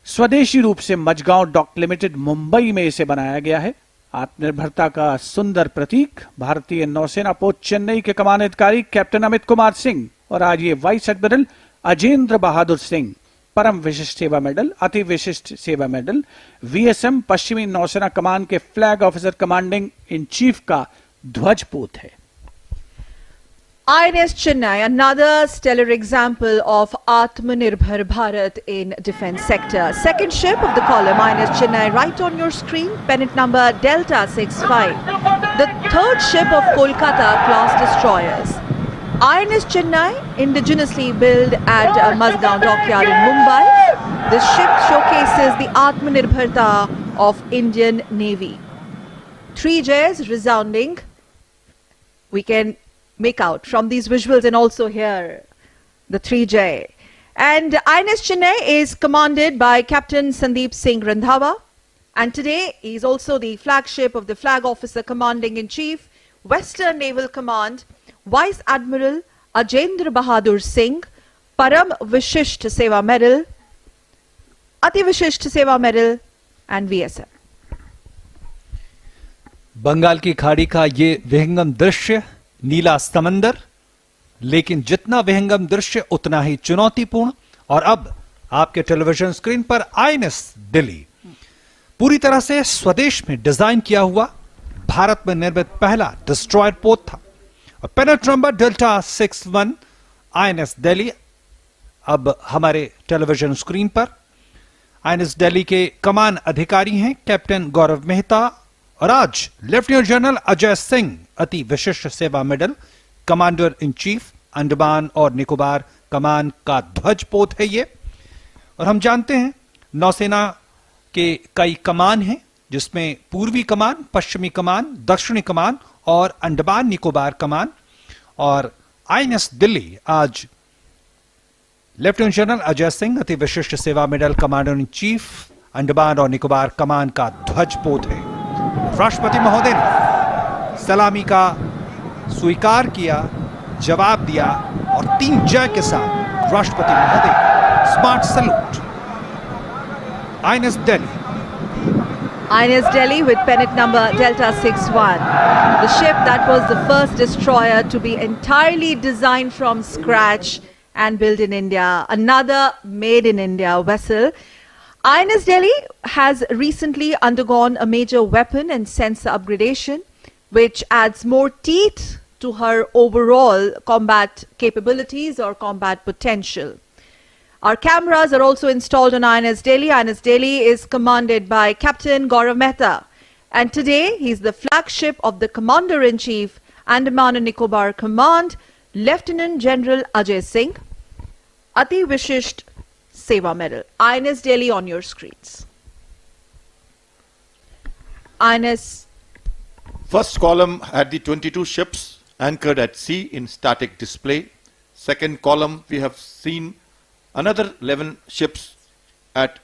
Speaker 3: स्वदेशी रूप से मजगांव डॉक लिमिटेड मुंबई में इसे बनाया गया है। आत्मनिर्भरता का सुंदर प्रतीक। भारतीय नौसेना पोत चेन्नई के कमान अधिकारी कैप्टन अमित कुमार सिंह और आज ये वाइस एडमिरल अजेंद्र बहादुर सिंह, परम विशिष्ट सेवा मेडल, अति विशिष्ट सेवा मेडल, VSM पश्चिमी नौसेना कमान के flag officer commanding in chief का ध्वजपोत है।
Speaker 1: INS Chennai, another stellar example of Atmanirbhar Bharat in defense sector. Second ship of the column, INS Chennai, right on your screen, pennant number Delta 65. The third ship of Kolkata class destroyers. INS Chennai, indigenously built at Mazgaon Dockyard in Mumbai. This ship showcases the Atmanirbharta of Indian Navy. 3 Js resounding. We can make out from these visuals and also here the 3J. And INS Chennai is commanded by Captain Sandeep Singh Randhawa, and today he is also the flagship of the Flag Officer Commanding in Chief, Western Naval Command, Vice Admiral Ajendra Bahadur Singh, Param Vishisht Seva Medal, Ati Vishisht Seva Medal, and VSM.
Speaker 2: Bengal की खाड़ी का ये विहंगम दृश्य, नीला समंदर, लेकिन जितना विहंगम दृश्य उतना ही चुनौतीपूर्ण। और अब आपके टेलीविजन स्क्रीन पर INS दिल्ली, पूरी तरह से स्वदेश में डिजाइन किया हुआ भारत में निर्मित पहला डिस्ट्रॉयर पोत था। और पेनेट नंबर डेल्टा 61 INS दिल्ली अब हमारे टेलीविजन स्क्रीन पर। INS दिल्ली के कमान अधिकारी हैं कैप्टन गौरव मेहता और आज लेफ्टिनेंट जनरल अजय सिंह, अति विशिष्ट सेवा medal, commander in chief Andaman और निकोबार कमान का ध्वजपोत है ये। और हम जानते हैं नौसेना के कई कमान हैं, जिसमें पूर्वी कमान, पश्चिमी कमान, दक्षिणी कमान और अंडमान निकोबार कमान। और INS दिल्ली आज लेफ्टिनेंट जनरल अजय सिंह, अति विशिष्ट सेवा medal, commander in chief Andaman और निकोबार कमान का ध्वजपोत है। राष्ट्रपति महोदय ने सलामी का स्वीकार किया, जवाब दिया और 3 जय के साथ राष्ट्रपति महोदय smart salute. INS Delhi.
Speaker 1: INS Delhi with pennant number Delta 61. The ship that was the first destroyer to be entirely designed from scratch and built in India. Another made in India vessel. INS Delhi has recently undergone a major weapon and sensor upgradation, which adds more teeth to her overall combat capabilities or combat potential. Our cameras are also installed on INS Delhi. INS Delhi is commanded by Captain Gaurav Mehta, and today he's the flagship of the Commander-in-Chief, Andaman and Nicobar Command, Lieutenant General Ajay Singh, Ati Vishisht Seva Medal. INS Delhi on your screens. INS.
Speaker 4: First column had the 22 ships anchored at sea in static display. Second column, we have seen another 11 ships at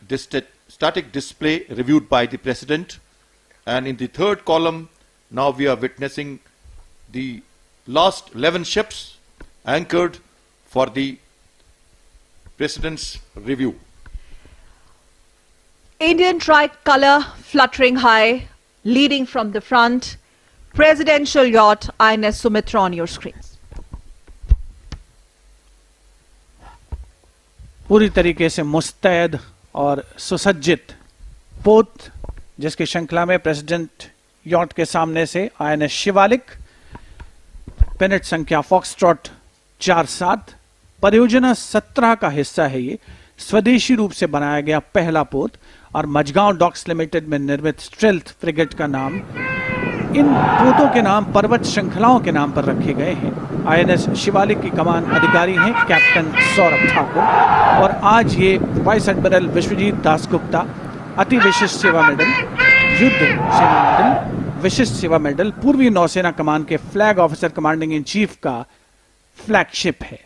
Speaker 4: static display reviewed by the President. And in the third column, now we are witnessing the last 11 ships anchored for the President's review.
Speaker 1: Indian tricolour fluttering high, leading from the front. Presidential yacht INS Sumitra on your screens.
Speaker 3: पूरी तरीके से मुस्तैद और सुसज्जित पोत जिसकी श्रृंखला में प्रेसिडेंट यॉट के सामने से INS शिवालिक, पेनेट संख्या फॉक्सट्रॉट 47, परियोजना 17 का हिस्सा है। ये स्वदेशी रूप से बनाया गया पहला पोत और मझगांव डॉक्स लिमिटेड में निर्मित स्ट्रेल्थ फ्रिगेट का नाम, इन पोतों के नाम पर्वत श्रृंखलाओं के नाम पर रखे गए हैं। INS शिवालिक की कमान अधिकारी हैं कैप्टन सौरभ ठाकुर और आज ये वाइस एडमिरल विश्वजीत दासगुप्ता अति विशिष्ट सेवा मेडल, युद्ध सेवा मेडल, विशिष्ट सेवा मेडल, पूर्वी नौसेना कमान के flag officer commanding in chief का फ्लैगशिप है।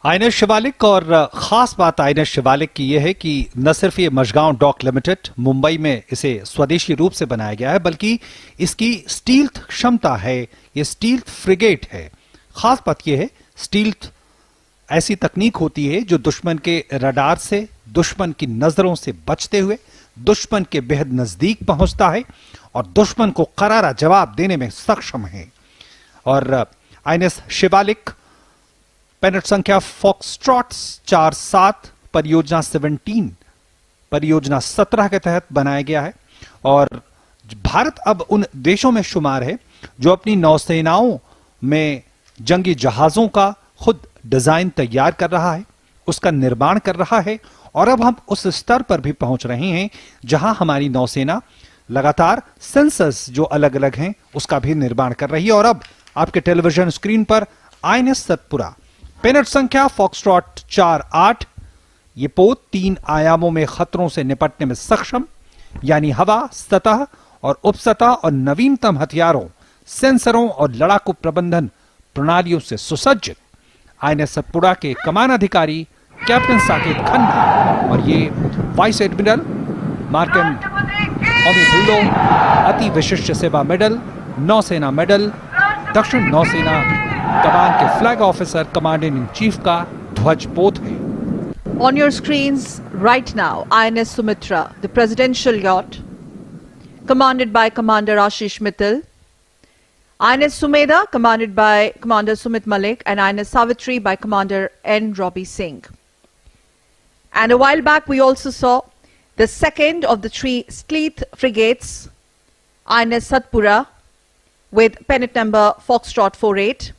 Speaker 2: INS शिवालिक, और खास बात INS शिवालिक की यह है कि न सिर्फ ये मझगांव डॉक लिमिटेड मुंबई में इसे स्वदेशी रूप से बनाया गया है, बल्कि इसकी स्टील्थ क्षमता है, ये स्टील्थ फ्रिगेट है। खास बात यह है, स्टील्थ ऐसी तकनीक होती है जो दुश्मन के रडार से, दुश्मन की नजरों से बचते हुए दुश्मन के बेहद नजदीक पहुंचता है और दुश्मन को करारा जवाब देने में सक्षम है। और INS शिवालिक पेनेट संख्या फॉक्सट्रॉट 47, परियोजना 17, परियोजना 17 के तहत बनाया गया है। और भारत अब उन देशों में शुमार है जो अपनी नौसेनाओं में जंगी जहाजों का खुद डिजाइन तैयार कर रहा है, उसका निर्माण कर रहा है। और अब हम उस स्तर पर भी पहुंच रहे हैं जहां हमारी नौसेना लगातार सेंसर्स जो अलग अलग हैं उसका भी निर्माण कर रही है। और अब आपके टेलीविजन स्क्रीन पर INS सतपुरा, पेनेट संख्या फॉक्सट्रॉट 48, ये पोत 3 आयामों में खतरों से निपटने में सक्षम, यानी हवा, सतह और उपसतह और नवीनतम हथियारों, सेंसरों और लड़ाकू प्रबंधन प्रणालियों से सुसज्जित INS सतपुरा के कमान अधिकारी कैप्टन साकेत खन्ना और ये वाइस एडमिरल मार्केंड ओमिधुलो अति विशिष्ट सेवा मेडल, नौसेना मेडल, दक्षिण नौसेना कमान के flag officer commanding in chief का ध्वज पोत है।
Speaker 1: On your screens right now, INS Sumitra, the presidential yacht, commanded by Commander Ashish Mittal, INS Sumedha, commanded by Commander Sumit Malik, and INS Savitri by Commander N. Robbie Singh. And a while back, we also saw the second of the 3 stealth frigates, INS Satpura, with pennant number Foxtrot 48.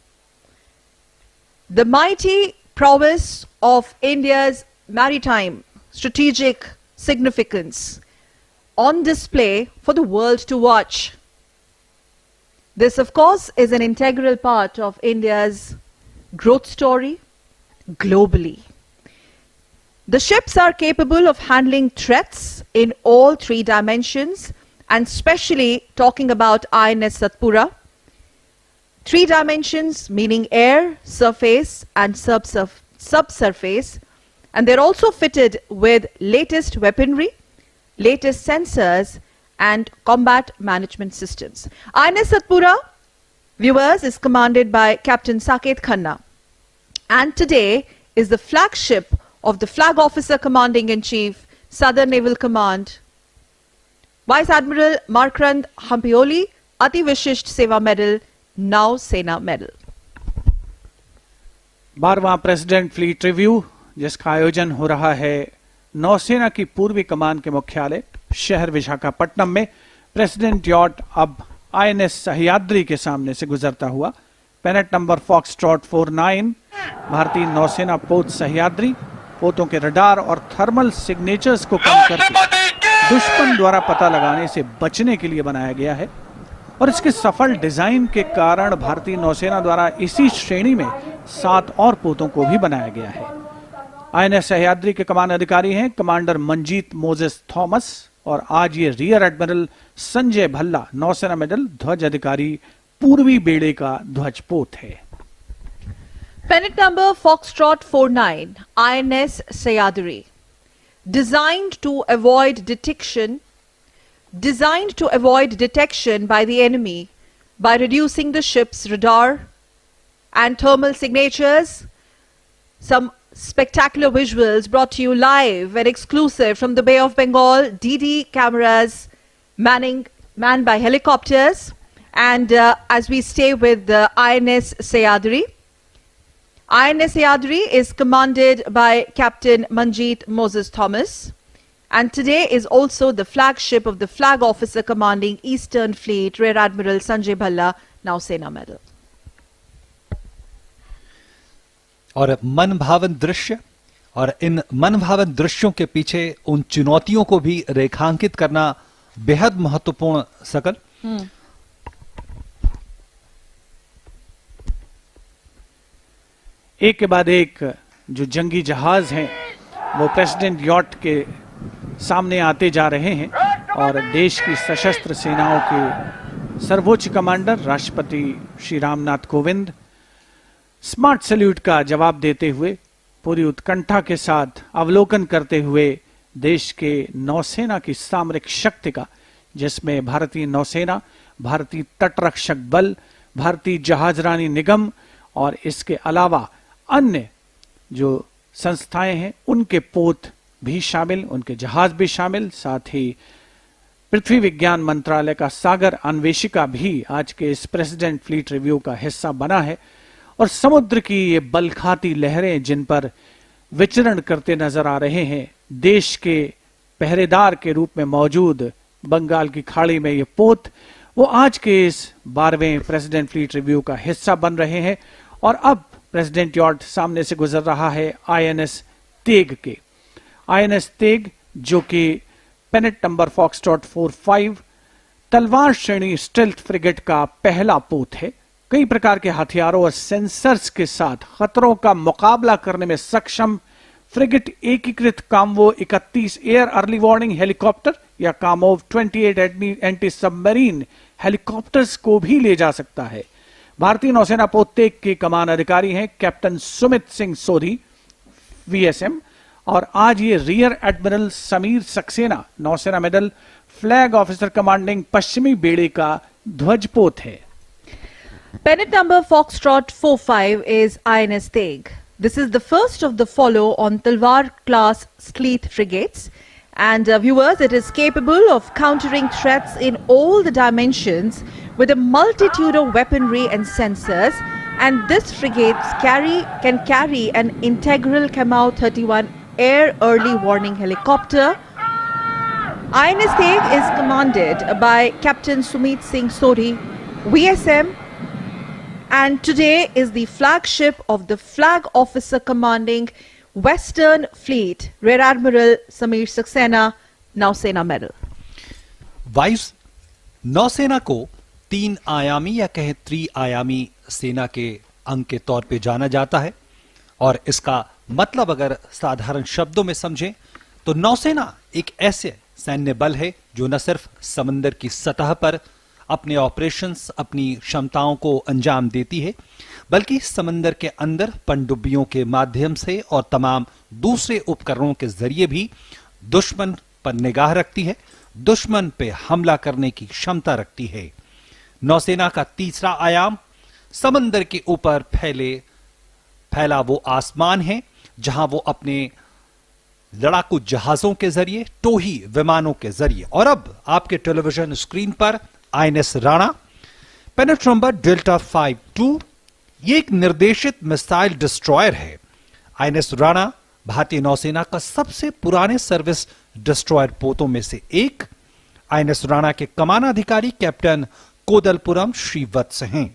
Speaker 1: The mighty prowess of India's maritime strategic significance on display for the world to watch. This, of course, is an integral part of India's growth story globally. The ships are capable of handling threats in all 3 dimensions, and especially talking about INS Satpura. 3 dimensions meaning air, surface and subsurface, and they're also fitted with latest weaponry, latest sensors and combat management systems. INS Satpura, viewers, is commanded by Captain Saket Khanna, and today is the flagship of the Flag Officer Commanding in Chief, Southern Naval Command, Vice Admiral Markrand Hampioli, Ati Vishisht Seva Medal, Now Sena Medal.
Speaker 3: 12वां president fleet review जिसका आयोजन हो रहा है नौसेना की पूर्वी कमान के मुख्यालय शहर विशाखापट्टनम में प्रेसिडेंट यॉट अब आईएनएस सह्याद्री के सामने से गुजरता हुआ पेनेट नंबर फॉक्सट्रॉट 49 भारतीय नौसेना पोत सह्याद्री पोतों के रडार और थर्मल सिग्नेचर्स को कम करके दुश्मन द्वारा पता लगाने से बचने के लिए बनाया गया है और इसके सफल डिजाइन के कारण भारतीय नौसेना द्वारा इसी श्रेणी में 7 और पोतों को भी बनाया गया है। आईएनएस सह्याद्री के कमान अधिकारी हैं कमांडर मंजीत मोजेस थॉमस और आज ये रियर एडमिरल संजय भल्ला नौसेना मेडल ध्वज अधिकारी पूर्वी बेड़े का ध्वजपोत है।
Speaker 1: Pennant number Foxtrot 49, INS Sayadri. Designed to avoid detection by the enemy by reducing the ship's radar and thermal signatures. Some spectacular visuals brought to you live and exclusive from the Bay of Bengal. DD cameras manned by helicopters. And as we stay with the INS Sayadri, INS Sayadri is commanded by Captain Manjeet Moses Thomas, and today is also the flagship of the Flag Officer commanding Eastern Fleet, Rear Admiral Sanjay Bhalla, now Sena Medal.
Speaker 2: और मनभावन दृश्य और इन मनभावन दृश्यों के पीछे उन चुनौतियों को भी रेखांकित करना बेहद महत्वपूर्ण सकल।
Speaker 3: एक के बाद एक जो जंगी जहाज हैं वो प्रेसिडेंट यॉट के सामने आते जा रहे हैं और देश की सशस्त्र सेनाओं के सर्वोच्च कमांडर राष्ट्रपति श्री रामनाथ कोविंद स्मार्ट सैल्यूट का जवाब देते हुए पूरी उत्कंठा के साथ अवलोकन करते हुए देश के नौसेना की सामरिक शक्ति का, जिसमें भारतीय नौसेना, भारतीय तटरक्षक बल, भारतीय जहाजरानी निगम और इसके अलावा अन्य जो संस्थाएं हैं उनके पोत भी शामिल, उनके जहाज भी शामिल, साथ ही पृथ्वी विज्ञान मंत्रालय का सागर अन्वेषिका भी आज के इस प्रेसिडेंट फ्लीट रिव्यू का हिस्सा बना है और समुद्र की ये बलखाती लहरें जिन पर विचरण करते नजर आ रहे हैं, देश के पहरेदार के रूप में मौजूद बंगाल की खाड़ी में ये पोत, वो आज के इस 12वें प्रेसिडेंट फ्लीट रिव्यू का हिस्सा बन रहे हैं। और अब प्रेसिडेंट यॉट सामने से गुजर रहा है आईएनएस तेग के। आईएनएस तेग जो कि पेनेट नंबर फॉक्सट्रॉट 45 तलवार श्रेणी स्टेल्थ फ्रिगेट का पहला पोत है। कई प्रकार के हथियारों और सेंसर्स के साथ खतरों का मुकाबला करने में सक्षम फ्रिगेट एकीकृत कामवो 31 एयर अर्ली वार्निंग हेलीकॉप्टर या कामोव 28 एंटी सबमरीन हेलीकॉप्टर्स को भी ले जा सकता है। भारतीय नौसेना पोत तेग के कमान अधिकारी हैं कैप्टन सुमित सिंह सोधी VSM और आज ये रियर एडमिरल समीर सक्सेना नौसेना मेडल फ्लैग ऑफिसर कमांडिंग पश्चिमी बेड़े का ध्वजपोत है।
Speaker 1: Pennant number Foxtrot 45 is INS Teg. This is the first of the follow on Talwar class Sleeth frigates. And viewers, it is capable of countering threats in all the dimensions with a multitude of weaponry and sensors. And this frigate can carry an integral Kamau 31 air early warning helicopter. INS Teg is commanded by Captain Sumit Singh Sodhi, VSM, and today is the flagship of the Flag Officer commanding Western Fleet, Rear Admiral Samir Saxena, now Sena Medal.
Speaker 2: वायुस नौसेना को 3 आयामी या कहें त्रि-आयामी सेना के अंग के तौर पे जाना जाता है और इसका मतलब अगर साधारण शब्दों में समझें तो नौसेना एक ऐसे सैन्य बल है जो न सिर्फ समंदर की सतह पर अपने ऑपरेशंस, अपनी क्षमताओं को अंजाम देती है, बल्कि समंदर के अंदर पनडुब्बियों के माध्यम से और तमाम दूसरे उपकरणों के जरिए भी दुश्मन पर निगाह रखती है, दुश्मन पे हमला करने की क्षमता रखती है। नौसेना का तीसरा आयाम समंदर के ऊपर फैला वो आसमान है जहां वो अपने लड़ाकू जहाजों के जरिए, टोही विमानों के जरिए और अब आपके टेलीविजन स्क्रीन पर आईएनएस राणा पेनेट नंबर डेल्टा 52, ये एक निर्देशित मिसाइल डिस्ट्रॉयर है। आईएनएस राणा भारतीय नौसेना का सबसे पुराने सर्विस डिस्ट्रॉयर पोतों में से एक आईएनएस राणा के कमानाधिकारी कैप्टन कोदलपुरम श्रीवत्स हैं।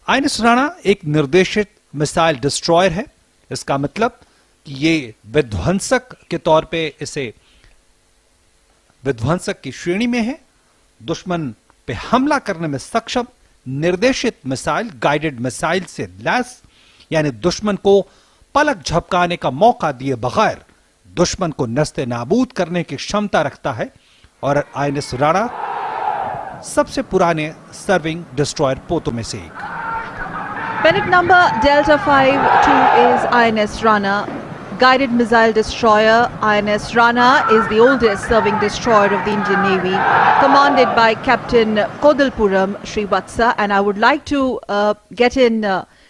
Speaker 2: आईएनएस राणा एक निर्देशित मिसाइल डिस्ट्रॉयर है। इसका मतलब कि ये विध्वंसक के तौर पे इसे विध्वंसक की श्रेणी में है। दुश्मन पे हमला करने में सक्षम निर्देशित मिसाइल, गाइडेड मिसाइल से लैस, यानी दुश्मन को पलक झपकाने का मौका दिए बगैर दुश्मन को नस्ते नाबूद करने की क्षमता रखता है। और आईएनएस राणा सबसे पुराने सर्विंग डिस्ट्रॉयर पोतों में से एक।
Speaker 1: Bennett number Delta 52 is INS Rana, guided missile destroyer. INS Rana is the oldest serving destroyer of the Indian Navy, commanded by Captain Kodalpuram Srivatsa. And I would like to get in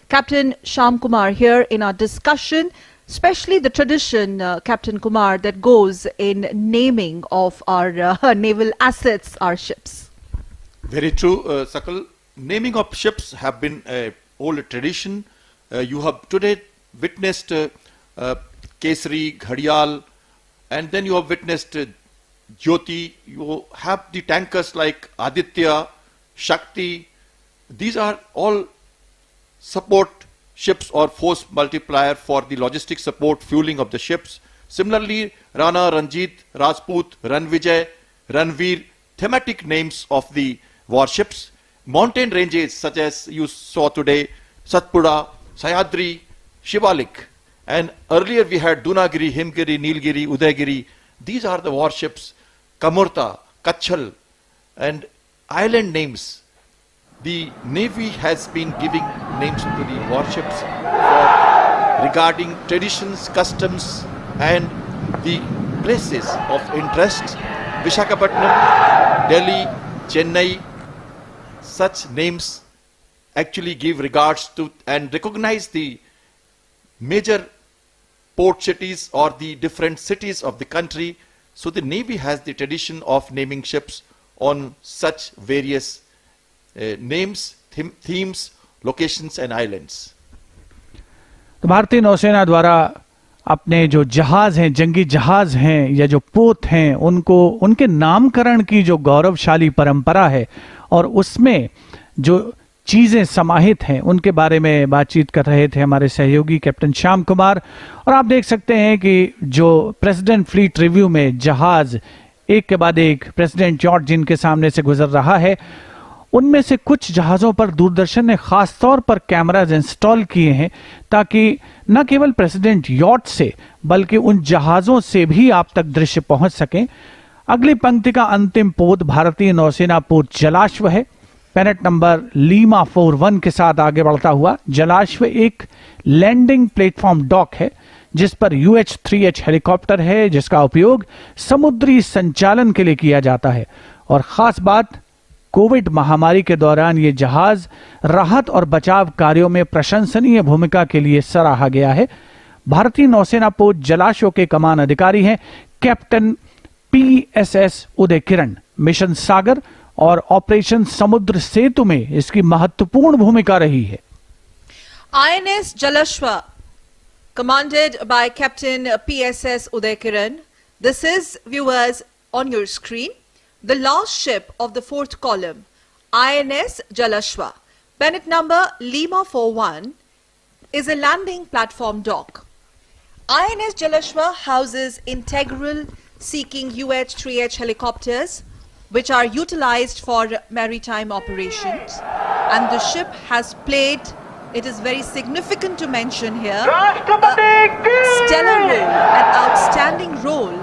Speaker 1: Captain Shyam Kumar here in our discussion, especially the tradition, Captain Kumar, that goes in naming of our naval assets, our ships.
Speaker 4: Very true, Sakal. Naming of ships have been a old tradition. You have today witnessed Kesari, Ghadial, and then you have witnessed Jyoti. You have the tankers like Aditya, Shakti. These are all support ships or force multiplier for the logistic support, fueling of the ships. Similarly, Rana, Ranjit, Rajput, Ranvijay, Ranveer, thematic names of the warships. Mountain ranges such as you saw today, Satpura, Sayadri, Shivalik, and earlier we had Dunagiri, Himgiri, Nilgiri, Udaygiri. These are the warships. Kamurta, Kachal, and island names. The Navy has been giving names to the warships for regarding traditions, customs, and the places of interest. Visakhapatnam, Delhi, Chennai, such names actually give regards to and recognize the major port cities or the different cities of the country. So the Navy has the tradition of naming ships on such various names, themes, locations and islands.
Speaker 3: तो भारतीय नौसेना द्वारा अपने जो जहाज हैं, जंगी जहाज हैं या जो पोत हैं, उनको उनके नामकरण की जो गौरवशाली परंपरा है और उसमें जो चीजें समाहित हैं उनके बारे में बातचीत कर रहे थे हमारे सहयोगी कैप्टन श्याम कुमार। और आप देख सकते हैं कि जो प्रेसिडेंट फ्लीट रिव्यू में जहाज एक के बाद एक प्रेसिडेंट यॉट जिनके सामने से गुजर रहा है, उनमें से कुछ जहाजों पर दूरदर्शन ने खास तौर पर कैमराज इंस्टॉल किए हैं ताकि न केवल प्रेसिडेंट यॉट से बल्कि उन जहाजों से भी आप तक दृश्य पहुंच सकें। अगली पंक्ति का अंतिम पोत भारतीय नौसेना पोत जलाश्व है। पेनेट नंबर लीमा 41 के साथ आगे बढ़ता हुआ जलाश्व एक लैंडिंग प्लेटफॉर्म डॉक है जिस पर UH-3H हेलीकॉप्टर है जिसका उपयोग समुद्री संचालन के लिए किया जाता है। और खास बात, कोविड महामारी के दौरान ये जहाज राहत और बचाव कार्यों में प्रशंसनीय भूमिका के लिए सराहा गया है। भारतीय नौसेना पोत जलाश्व के कमान अधिकारी हैं कैप्टन PSS उदय किरण। मिशन सागर और ऑपरेशन समुद्र सेतु में इसकी महत्वपूर्ण भूमिका रही है।
Speaker 1: INS Jalashwa, commanded by Captain PSS Uday Kiran. This is, viewers, on your screen, the last ship of the fourth column, INS Jalashwa. Bennett number Lima 41 is a landing platform dock. INS Jalashwa houses integral seeking UH-3H helicopters which are utilized for maritime operations, and the ship has played, it is very significant to mention here, a stellar role, an outstanding role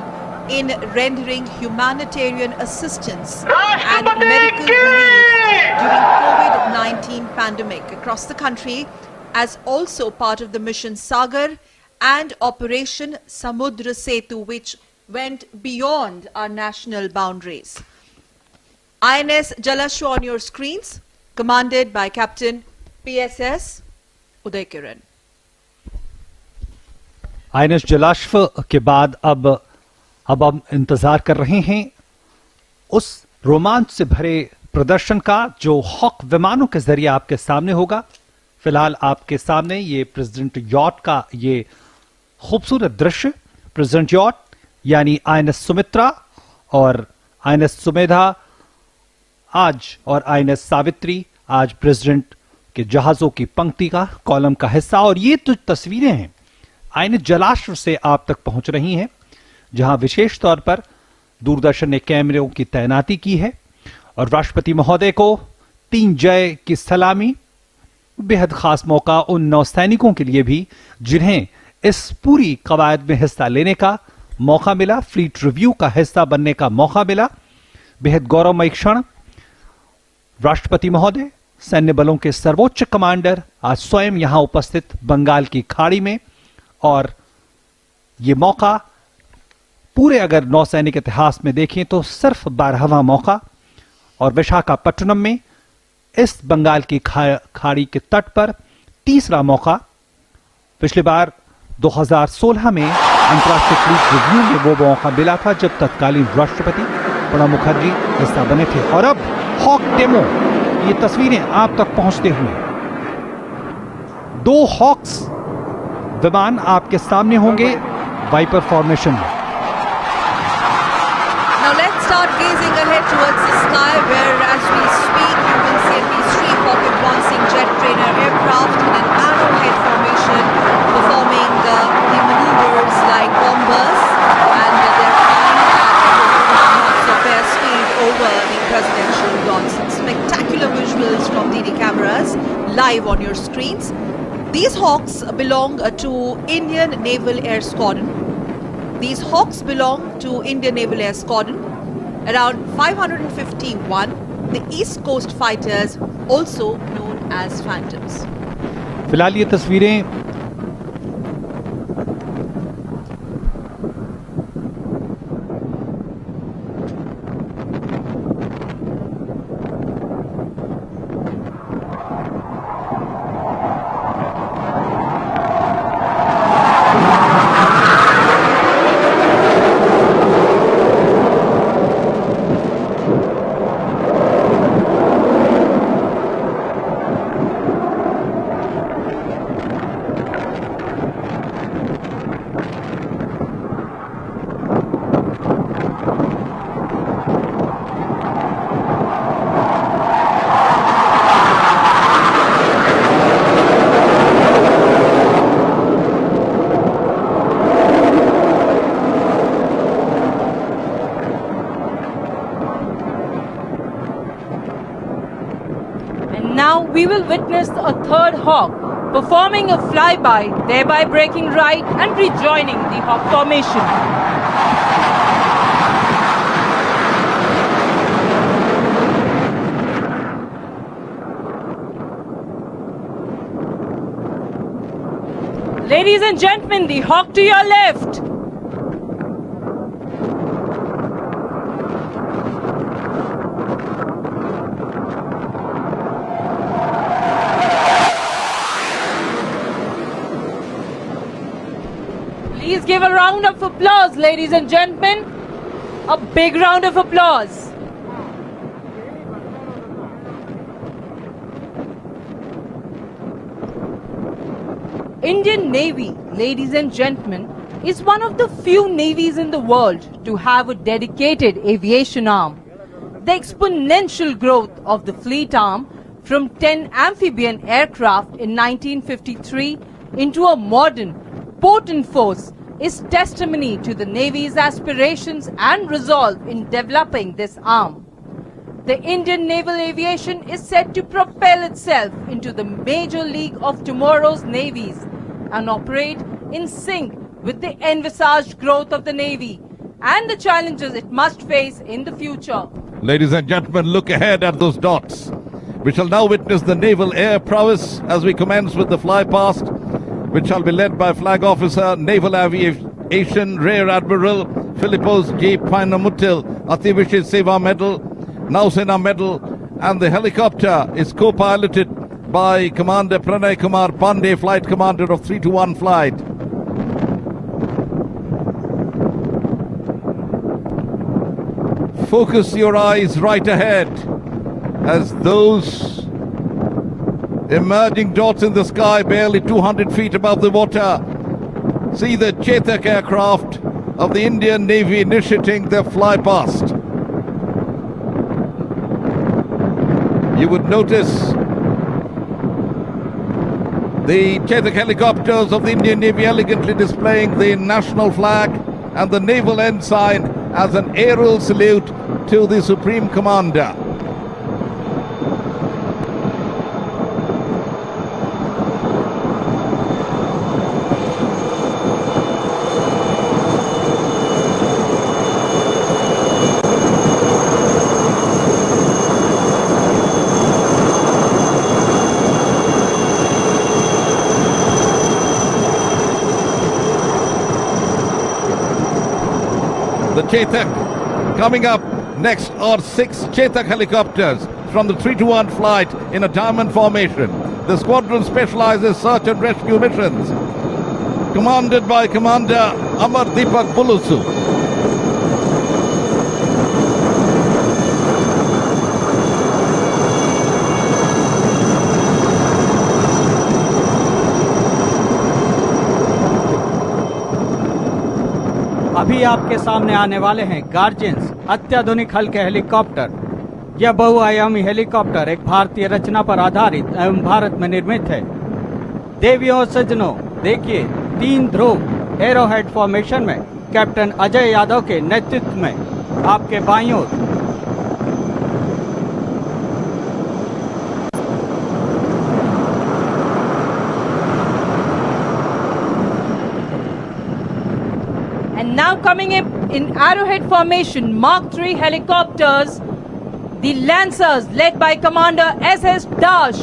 Speaker 1: in rendering humanitarian assistance and medical relief during COVID-19 pandemic across the country, as also part of the mission Sagar and Operation Samudra Setu, which went beyond our national boundaries. INS Jalashwa on your screens, commanded by Captain PSS Uday Kiran.
Speaker 2: INS Jalashwa के बाद अब हम इंतजार कर रहे हैं उस रोमांच से भरे प्रदर्शन का जो हॉक विमानों के जरिए आपके सामने होगा। फिलहाल आपके सामने ये प्रेसिडेंट यॉट का ये खूबसूरत दृश्य। प्रेसिडेंट यॉट यानी आईएनएस सुमित्रा और आईएनएस सुमेधा आज और आईएनएस सावित्री आज प्रेसिडेंट के जहाजों की पंक्ति का कॉलम का हिस्सा। और ये तो तस्वीरें हैं आईएनएस जलाश्व से आप तक पहुंच रही हैं, जहां विशेष तौर पर दूरदर्शन ने कैमरों की तैनाती की है और राष्ट्रपति महोदय को 3 जय की सलामी। बेहद खास मौका उन नौसैनिकों के लिए भी जिन्हें इस पूरी कवायद में हिस्सा लेने का मौका मिला, फ्लीट रिव्यू का हिस्सा बनने का मौका मिला। बेहद गौरवमय क्षण। राष्ट्रपति महोदय, सैन्य बलों के सर्वोच्च कमांडर आज स्वयं यहां उपस्थित बंगाल की खाड़ी में, और यह मौका पूरे अगर नौसैनिक इतिहास में देखें तो सिर्फ 12वां मौका। और विशाखापट्टनम में इस बंगाल की खाड़ी के तट पर 3रा मौका। पिछली बार 2016 में अंतर्राष्ट्रीय फ्लीट रिव्यू में वो मौका मिला था जब तत्कालीन राष्ट्रपति प्रणब मुखर्जी हिस्सा बने थे। और अब हॉक डेमो, ये तस्वीरें आप तक पहुंचते हुए 2 हॉक्स विमान आपके सामने होंगे वाइपर फॉर्मेशन में।
Speaker 1: Now let's start gazing ahead towards the sky, where as we speak you will see at least 3 Hawk advancing jet trainer aircraft in an arrowhead formation performing the maneuvers like bombers, and they're flying at knots of air speed over the presidential yacht. Some spectacular visuals from DD cameras live on your screens. These Hawks belong to Indian Naval Air Squadron. These Hawks belong to Indian Naval Air Squadron, around 551, the East Coast fighters, also known as Phantoms.
Speaker 2: फिलहाल ये तस्वीरें
Speaker 5: Now we will witness a 3rd Hawk performing a flyby, thereby breaking right and rejoining the Hawk formation. Ladies and gentlemen, the Hawk to your left. Please give a round of applause, ladies and gentlemen. A big round of applause. Indian Navy, ladies and gentlemen, is one of the few navies in the world to have a dedicated aviation arm. The exponential growth of the fleet arm from 10 amphibian aircraft in 1953 into a modern, potent force is testimony to the Navy's aspirations and resolve in developing this arm. The Indian naval aviation is set to propel itself into the major league of tomorrow's navies and operate in sync with the envisaged growth of the Navy and the challenges it must face in the future.
Speaker 6: Ladies and gentlemen, look ahead at those dots. We shall now witness the naval air prowess as we commence with the fly past, which shall be led by Flag Officer, Naval Aviation, Rear Admiral Philippos J. Painamutil, Ativishi Seva Medal, Nausena Medal, and the helicopter is co-piloted by Commander Pranay Kumar Pandey, Flight Commander of 321 Flight. Focus your eyes right ahead as those emerging dots in the sky barely 200 feet above the water see the Chetak aircraft of the Indian Navy initiating their fly past. You would notice the Chetak helicopters of the Indian Navy elegantly displaying the national flag and the naval ensign as an aerial salute to the Supreme Commander. The Chetak. Coming up next are 6 Chetak helicopters from the 3-1 flight in a diamond formation. The squadron specializes search and rescue missions, commanded by Commander Amar Deepak Bulusu.
Speaker 7: अभी आपके सामने आने वाले हैं guardians अत्याधुनिक हल्के helicopter. यह बहुआयामी हेलीकॉप्टर एक भारतीय रचना पर आधारित एवं भारत में निर्मित है। देवियों और सज्जनों, देखिए 3 ध्रुव एरोहेड फॉर्मेशन में कैप्टन अजय यादव के नेतृत्व में आपके बाईं ओर
Speaker 5: And now coming up in arrowhead formation, Mark III helicopters, the Lancers led by Commander S.S. Dash.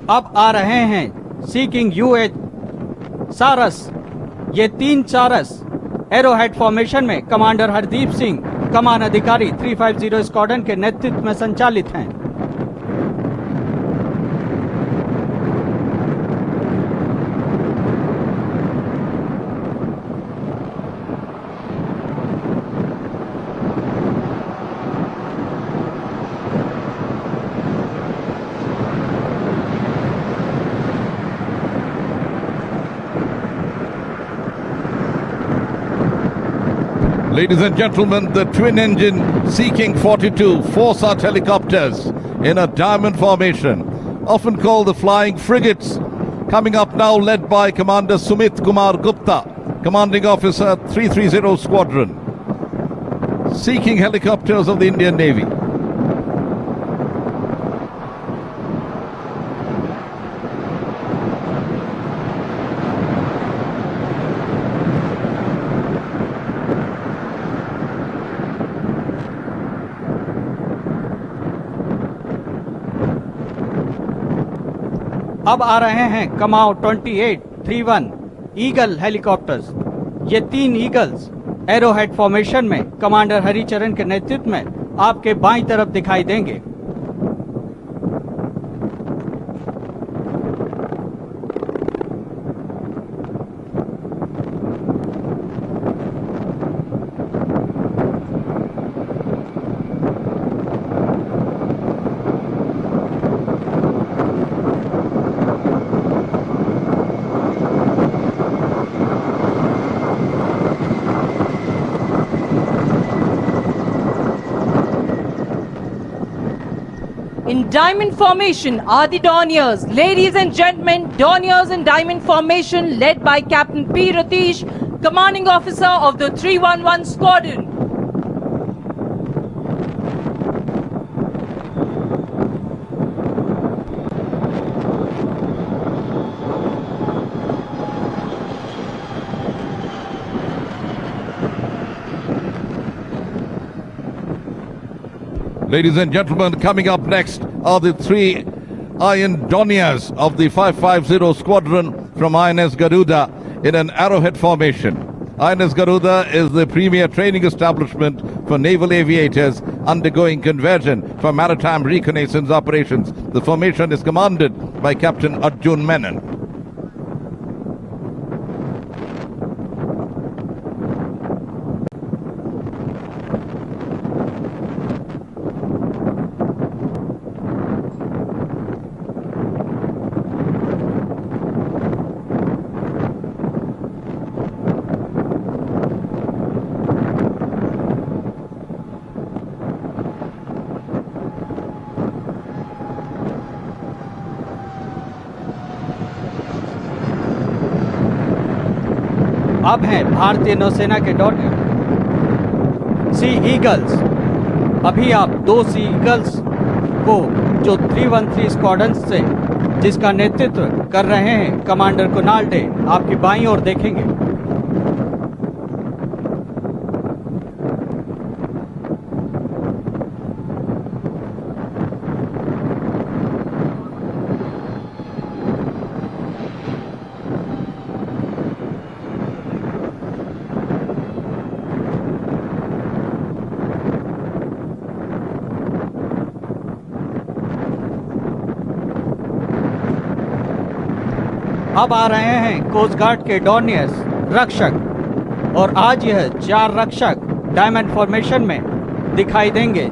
Speaker 7: अब आ रहे हैं सीकिंग यूएच सारस। ये 3 सारस एरोहेड फॉर्मेशन में कमांडर हरदीप सिंह, कमान अधिकारी 350 स्क्वाड्रन के नेतृत्व में संचालित हैं।
Speaker 6: Ladies and gentlemen, the twin-engine Sea-King 42 4-such helicopters in a diamond formation, often called the flying frigates, coming up now led by Commander Sumit Kumar Gupta, Commanding Officer 330 Squadron. Sea-King helicopters of the Indian Navy.
Speaker 7: अब आ रहे हैं कमाओ 2831 eagle helicopters. ये 3 eagles arrowhead formation में commander Haricharan के नेतृत्व में आपके बाईं तरफ दिखाई देंगे।
Speaker 5: In diamond formation are the Dorniers. Ladies and gentlemen, Dorniers in diamond formation led by Captain P. Ratish, Commanding Officer of the 311 Squadron.
Speaker 6: Ladies and gentlemen, coming up next are the 3 Iron Dorniers of the 550 Squadron from INS Garuda in an arrowhead formation. INS Garuda is the premier training establishment for naval aviators undergoing conversion for maritime reconnaissance operations. The formation is commanded by Captain Arjun Menon.
Speaker 7: अब हैं भारतीय नौसेना के daughter सी eagles. अभी आप 2 सी eagles को जो 313 squadron से जिसका नेतृत्व कर रहे हैं कमांडर कुणाल डे, आपकी बाईं ओर देखेंगे। अब आ रहे हैं कोस्ट गार्ड के डॉर्नियर्स रक्षक, और आज यह 4 रक्षक डायमंड फॉर्मेशन में दिखाई देंगे,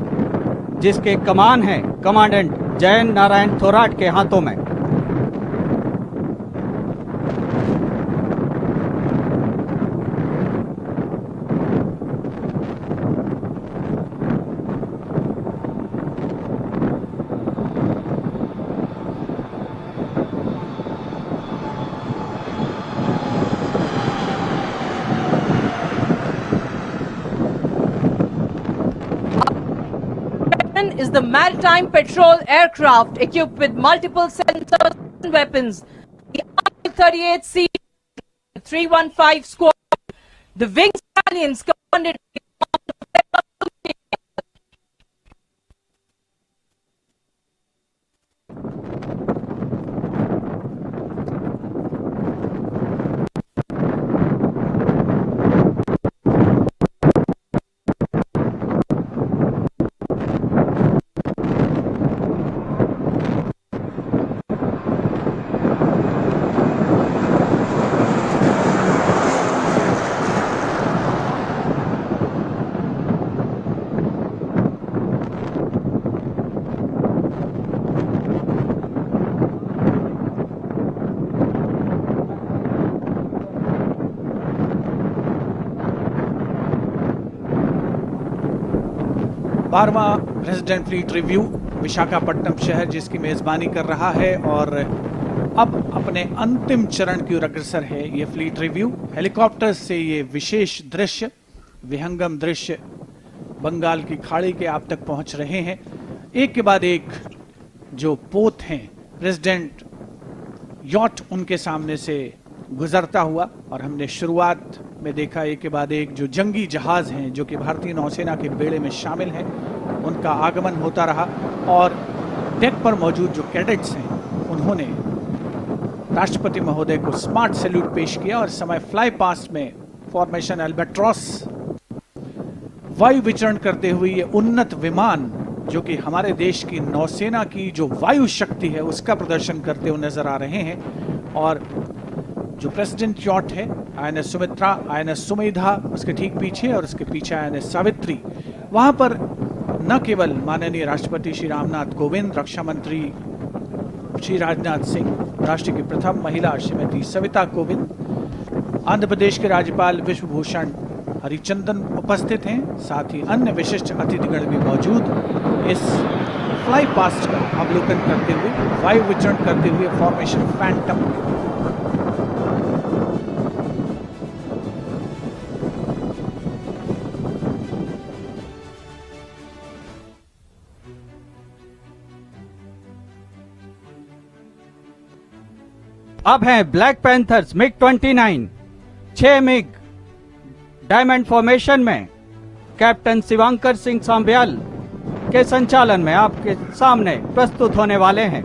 Speaker 7: जिसके कमान है कमांडेंट जयंत नारायण थोराट के हाथों में।
Speaker 5: Is the maritime patrol aircraft equipped with multiple sensors and weapons. The I-38C 315 squad, the wing battalions commanded
Speaker 3: बारहवां प्रेसिडेंट फ्लीट रिव्यू विशाखापट्टनम शहर जिसकी मेजबानी कर रहा है, और अब अपने अंतिम चरण की ओर अग्रसर है ये फ्लीट रिव्यू। हेलीकॉप्टर से ये विशेष दृश्य, विहंगम दृश्य बंगाल की खाड़ी के आप तक पहुंच रहे हैं। एक के बाद एक जो पोत हैं प्रेसिडेंट यॉट उनके सामने से गुजरता हुआ, और हमने शुरुआत में देखा एक के बाद एक जो जंगी जहाज हैं जो कि भारतीय नौसेना के बेड़े में शामिल हैं, उनका आगमन होता रहा। और डेक पर मौजूद जो कैडेट्स हैं उन्होंने राष्ट्रपति महोदय को स्मार्ट सैल्यूट पेश किया, और समय फ्लाई पास्ट में फॉर्मेशन अल्बाट्रॉस वायु विचरण करते हुए ये उन्नत विमान जो कि हमारे देश की नौसेना की जो वायु शक्ति है उसका प्रदर्शन करते हुए नजर आ रहे हैं। और जो प्रेसिडेंट यॉट है INS सुमित्रा, INS सुमेधा उसके ठीक पीछे, और उसके पीछे INS सावित्री, वहां पर न केवल माननीय राष्ट्रपति श्री रामनाथ कोविंद, रक्षा मंत्री श्री राजनाथ सिंह, राष्ट्र की प्रथम महिला श्रीमती सविता कोविंद, आंध्र प्रदेश के राज्यपाल विश्वभूषण हरिचंदन उपस्थित हैं, साथ ही अन्य विशिष्ट अतिथिगण भी मौजूद इस फ्लाई पास्ट का अवलोकन करते हुए, वायु विचरण करते हुए फॉर्मेशन फैंटम।
Speaker 7: अब हैं black panthers MiG 29, 6 MiG diamond formation में कैप्टन शिवांकर सिंह सांब्याल के संचालन में आपके सामने प्रस्तुत होने वाले हैं।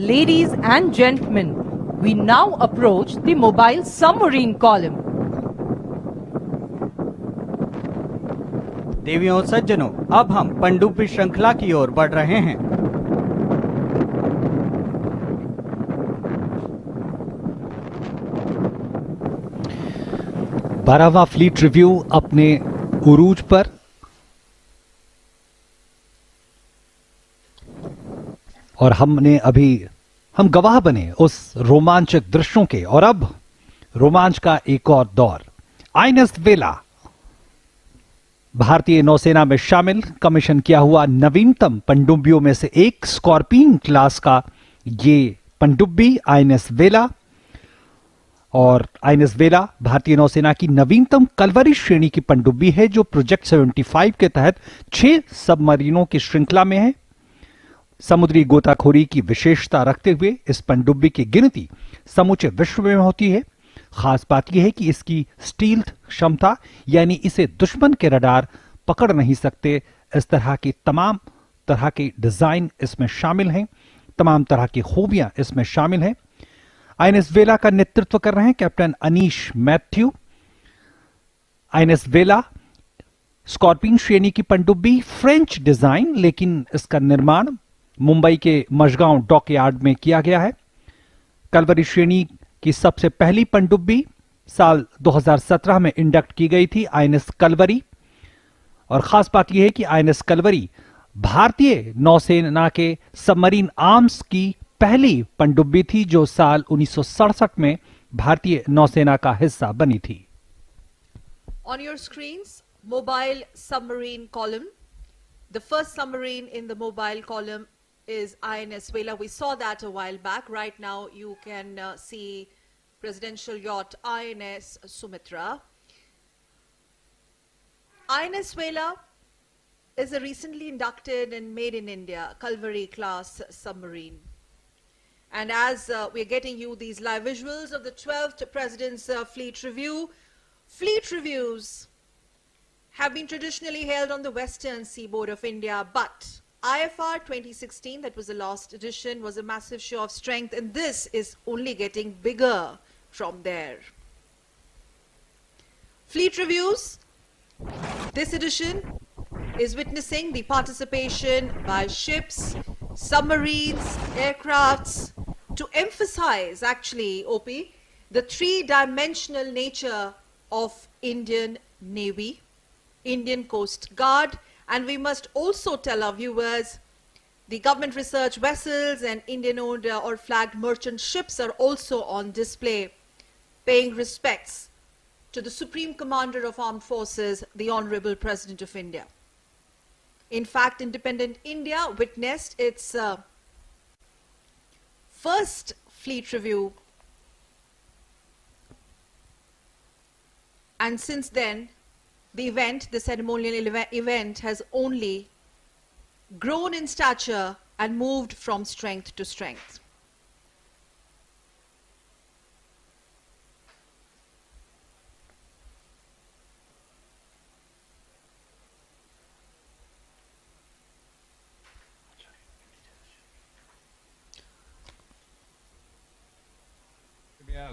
Speaker 5: Ladies and gentlemen, we now approach the mobile submarine column.
Speaker 7: देवियों और सज्जनों, अब हम पनडुब्बी श्रृंखला की ओर बढ़ रहे हैं।
Speaker 2: बारहवां फ्लीट रिव्यू अपने उरूज पर। और हम गवाह बने उस रोमांचक दृश्यों के, और अब रोमांच का एक और दौर। आईएनएस वेला भारतीय नौसेना में शामिल कमीशन किया हुआ नवीनतम पनडुब्बियों में से एक स्कॉर्पियन क्लास का ये पनडुब्बी आईएनएस वेला। और आईएनएस वेला भारतीय नौसेना की नवीनतम कलवरी श्रेणी की पनडुब्बी है, जो प्रोजेक्ट 75 के तहत 6 सबमरीनों की श्रृंखला में है। समुद्री गोताखोरी की विशेषता रखते हुए इस पनडुब्बी की गिनती समूचे विश्व में होती है। खास बात यह है कि इसकी स्टील्थ क्षमता, यानी इसे दुश्मन के रडार पकड़ नहीं सकते, इस तरह की तमाम तरह के डिजाइन इसमें शामिल हैं, तमाम तरह की खूबियां इसमें शामिल हैं। आईएनएस वेला का नेतृत्व कर रहे हैं कैप्टन अनीश मैथ्यू। आईएनएस वेला स्कॉर्पियन श्रेणी की पनडुब्बी, फ्रेंच डिजाइन, लेकिन इसका निर्माण मुंबई के मशगांव डॉकयार्ड में किया गया है। कलवरी श्रेणी की सबसे पहली पनडुब्बी साल 2017 में इंडक्ट की गई थी, आईएनएस कलवरी। और खास बात यह है कि आईएनएस कलवरी भारतीय नौसेना के सबमरीन आर्म्स की पहली पनडुब्बी थी, जो साल 1967 में भारतीय नौसेना का हिस्सा बनी थी।
Speaker 1: On your screens, mobile submarine column. The first submarine in the mobile column is INS Vela. We saw that a while back. Right now you can see presidential yacht INS Sumitra. INS Vela is a recently inducted and made in India Kalvari class submarine. And as we're getting you these live visuals of the 12th President's Fleet Review, fleet reviews have been traditionally held on the western seaboard of India, but IFR 2016, that was the last edition, was a massive show of strength, and this is only getting bigger from there. Fleet reviews, this edition is witnessing the participation by ships, submarines, aircrafts, to emphasize actually, OP, the three-dimensional nature of Indian Navy, Indian Coast Guard, and we must also tell our viewers the government research vessels and Indian-owned or flagged merchant ships are also on display, paying respects to the Supreme Commander of Armed Forces, the Honorable President of India. In fact, independent India witnessed its first fleet review, and since then the ceremonial event has only grown in stature and moved from strength to strength.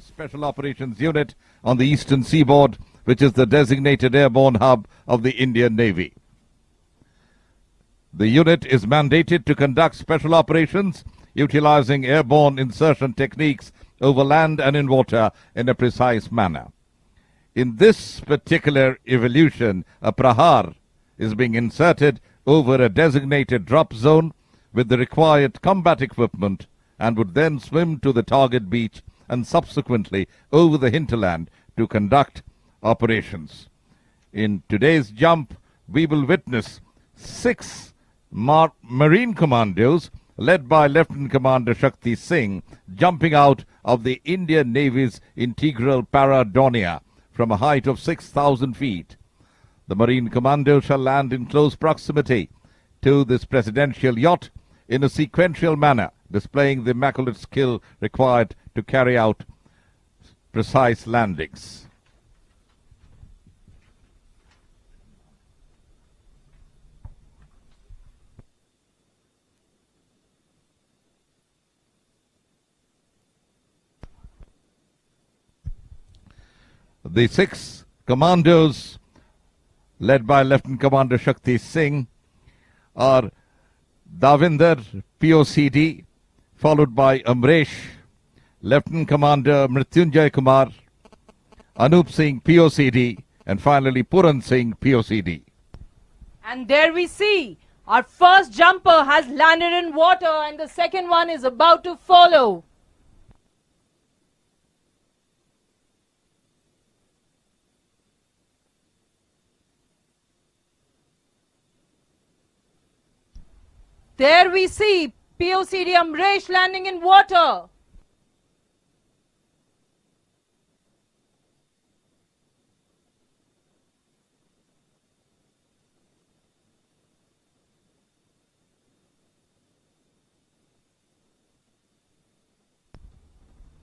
Speaker 6: Special Operations Unit on the Eastern Seaboard, which is the designated airborne hub of the Indian Navy. The unit is mandated to conduct special operations utilizing airborne insertion techniques over land and in water in a precise manner. In this particular evolution, a prahar is being inserted over a designated drop zone with the required combat equipment and would then swim to the target beach and subsequently over the hinterland to conduct operations. In today's jump, we will witness 6 Marine Commandos led by Lieutenant Commander Shakti Singh jumping out of the Indian Navy's integral Paradonia from a height of 6,000 feet. The Marine Commando shall land in close proximity to this presidential yacht in a sequential manner, displaying the immaculate skill required to carry out precise landings. The 6 commandos, led by Lieutenant Commander Shakti Singh, are Davinder, POCD, followed by Amresh, Lieutenant Commander Mrityunjay Kumar, Anup Singh, POCD, and finally Puran Singh, POCD.
Speaker 5: And there we see our first jumper has landed in water and the second one is about to follow. There we see POCD Amresh landing in water.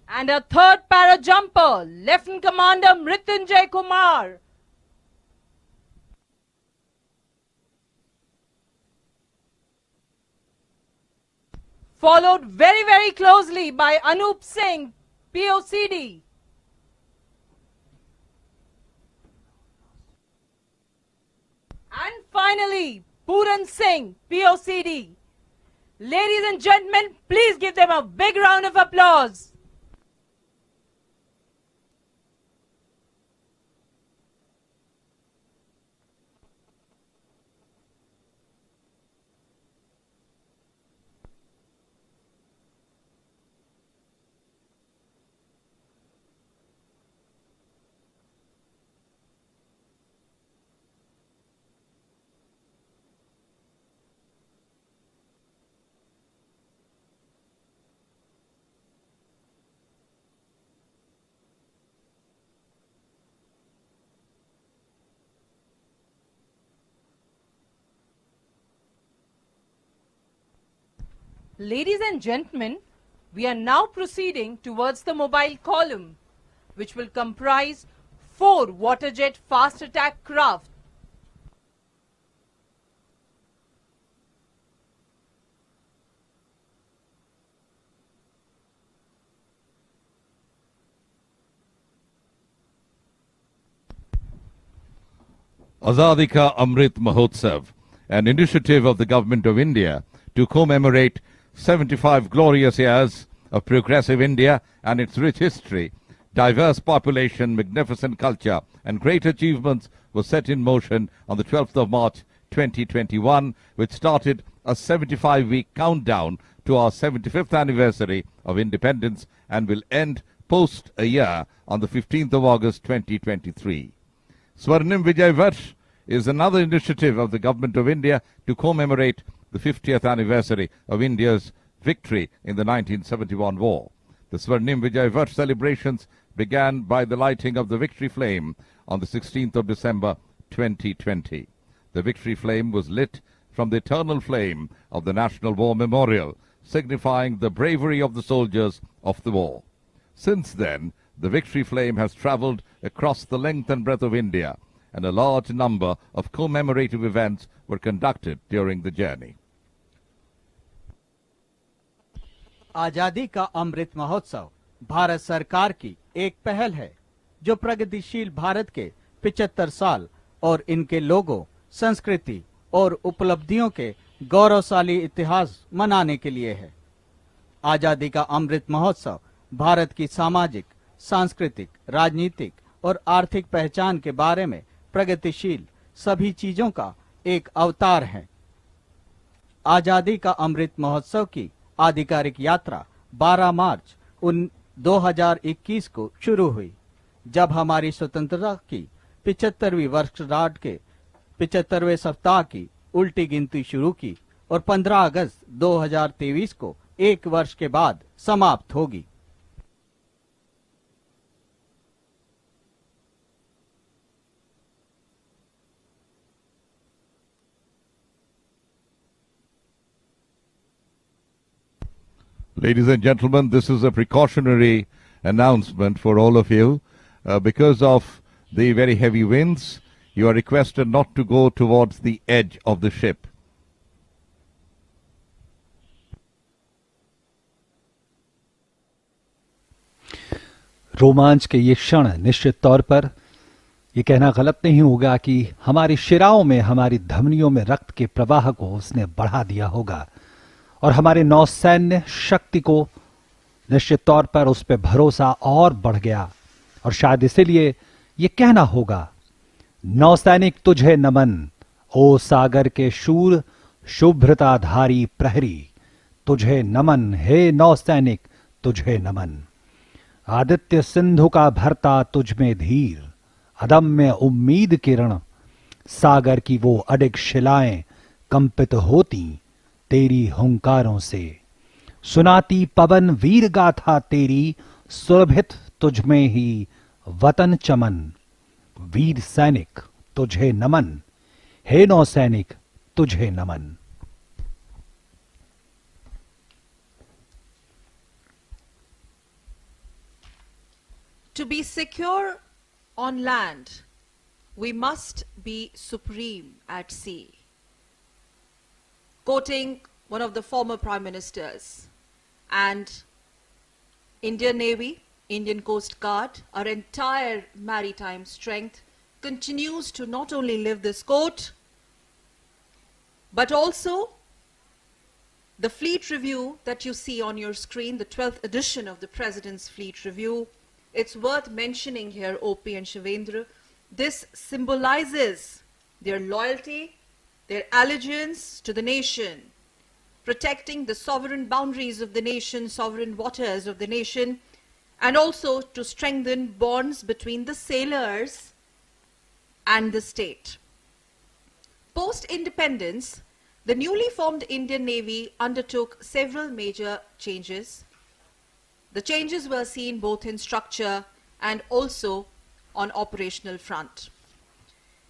Speaker 5: And a third para jumper, Lieutenant Commander Mrityunjay Kumar. Followed very, very closely by Anup Singh, POCD. And finally, Puran Singh, POCD. Ladies and gentlemen, please give them a big round of applause. Ladies and gentlemen, we are now proceeding towards the mobile column, which will comprise 4 waterjet fast attack craft.
Speaker 6: Azadi Ka Amrit Mahotsav, an initiative of the Government of India to commemorate 75 glorious years of progressive India and its rich history, diverse population, magnificent culture and great achievements was set in motion on the 12th of March 2021, which started a 75-week countdown to our 75th anniversary of independence and will end post a year on the 15th of August 2023. Swarnim Vijay Varsh is another initiative of the Government of India to commemorate the 50th anniversary of India's victory in the 1971 war. The Swarnim Vijay Varsh celebrations began by the lighting of the victory flame on the 16th of December 2020. The victory flame was lit from the eternal flame of the National War Memorial, signifying the bravery of the soldiers of the war. Since then, the victory flame has travelled across the length and breadth of India, and a large number of commemorative events were conducted during the journey.
Speaker 7: आजादी का अमृत महोत्सव भारत सरकार की एक पहल है जो प्रगतिशील भारत के 75 साल और इनके लोगों, संस्कृति और उपलब्धियों के गौरवशाली इतिहास मनाने के लिए है। आजादी का अमृत महोत्सव भारत की सामाजिक, सांस्कृतिक, राजनीतिक और आर्थिक पहचान के बारे में प्रगतिशील सभी चीजों का एक अवतार है। आजादी का अमृत महोत्सव की आधिकारिक यात्रा 12 मार्च 2021 को शुरू हुई, जब हमारी स्वतंत्रता की 75वीं वर्षगांठ के 75वें सप्ताह की उल्टी गिनती शुरू की और 15 अगस्त 2023 को एक वर्ष के बाद समाप्त होगी।
Speaker 6: Ladies and gentlemen, this is a precautionary announcement for all of you. Because of the very heavy winds, you are requested not to go towards the edge of the ship.
Speaker 2: रोमांच के ये क्षण निश्चित तौर पर ये कहना गलत नहीं होगा कि हमारी शिराओं में, हमारी धमनियों में रक्त के प्रवाह को उसने बढ़ा दिया होगा और हमारे नौसैन्य शक्ति को निश्चित तौर पर उस पर भरोसा और बढ़ गया। और शायद इसीलिए ये कहना होगा, नौसैनिक तुझे नमन, ओ सागर के शूर शुभ्रताधारी प्रहरी, तुझे नमन, हे नौसैनिक तुझे नमन। आदित्य सिंधु का भरता तुझ में धीर, अदम्य उम्मीद किरण, सागर की वो अडिग शिलाएं कंपित होती तेरी हुंकारों से। सुनाती पवन वीर गाथा तेरी, सुरभित तुझ में ही वतन चमन। वीर सैनिक तुझे नमन, हे नौसैनिक तुझे नमन।
Speaker 1: To be secure on land, we must be supreme at sea. Quoting one of the former prime ministers, and Indian Navy, Indian Coast Guard, our entire maritime strength continues to not only live this quote, but also the fleet review that you see on your screen, the 12th edition of the President's Fleet Review. It's worth mentioning here, OP and Shivendra, this symbolizes their loyalty, their allegiance to the nation, protecting the sovereign boundaries of the nation, sovereign waters of the nation, and also to strengthen bonds between the sailors and the state. Post-independence, the newly formed Indian Navy undertook several major changes. The changes were seen both in structure and also on operational front.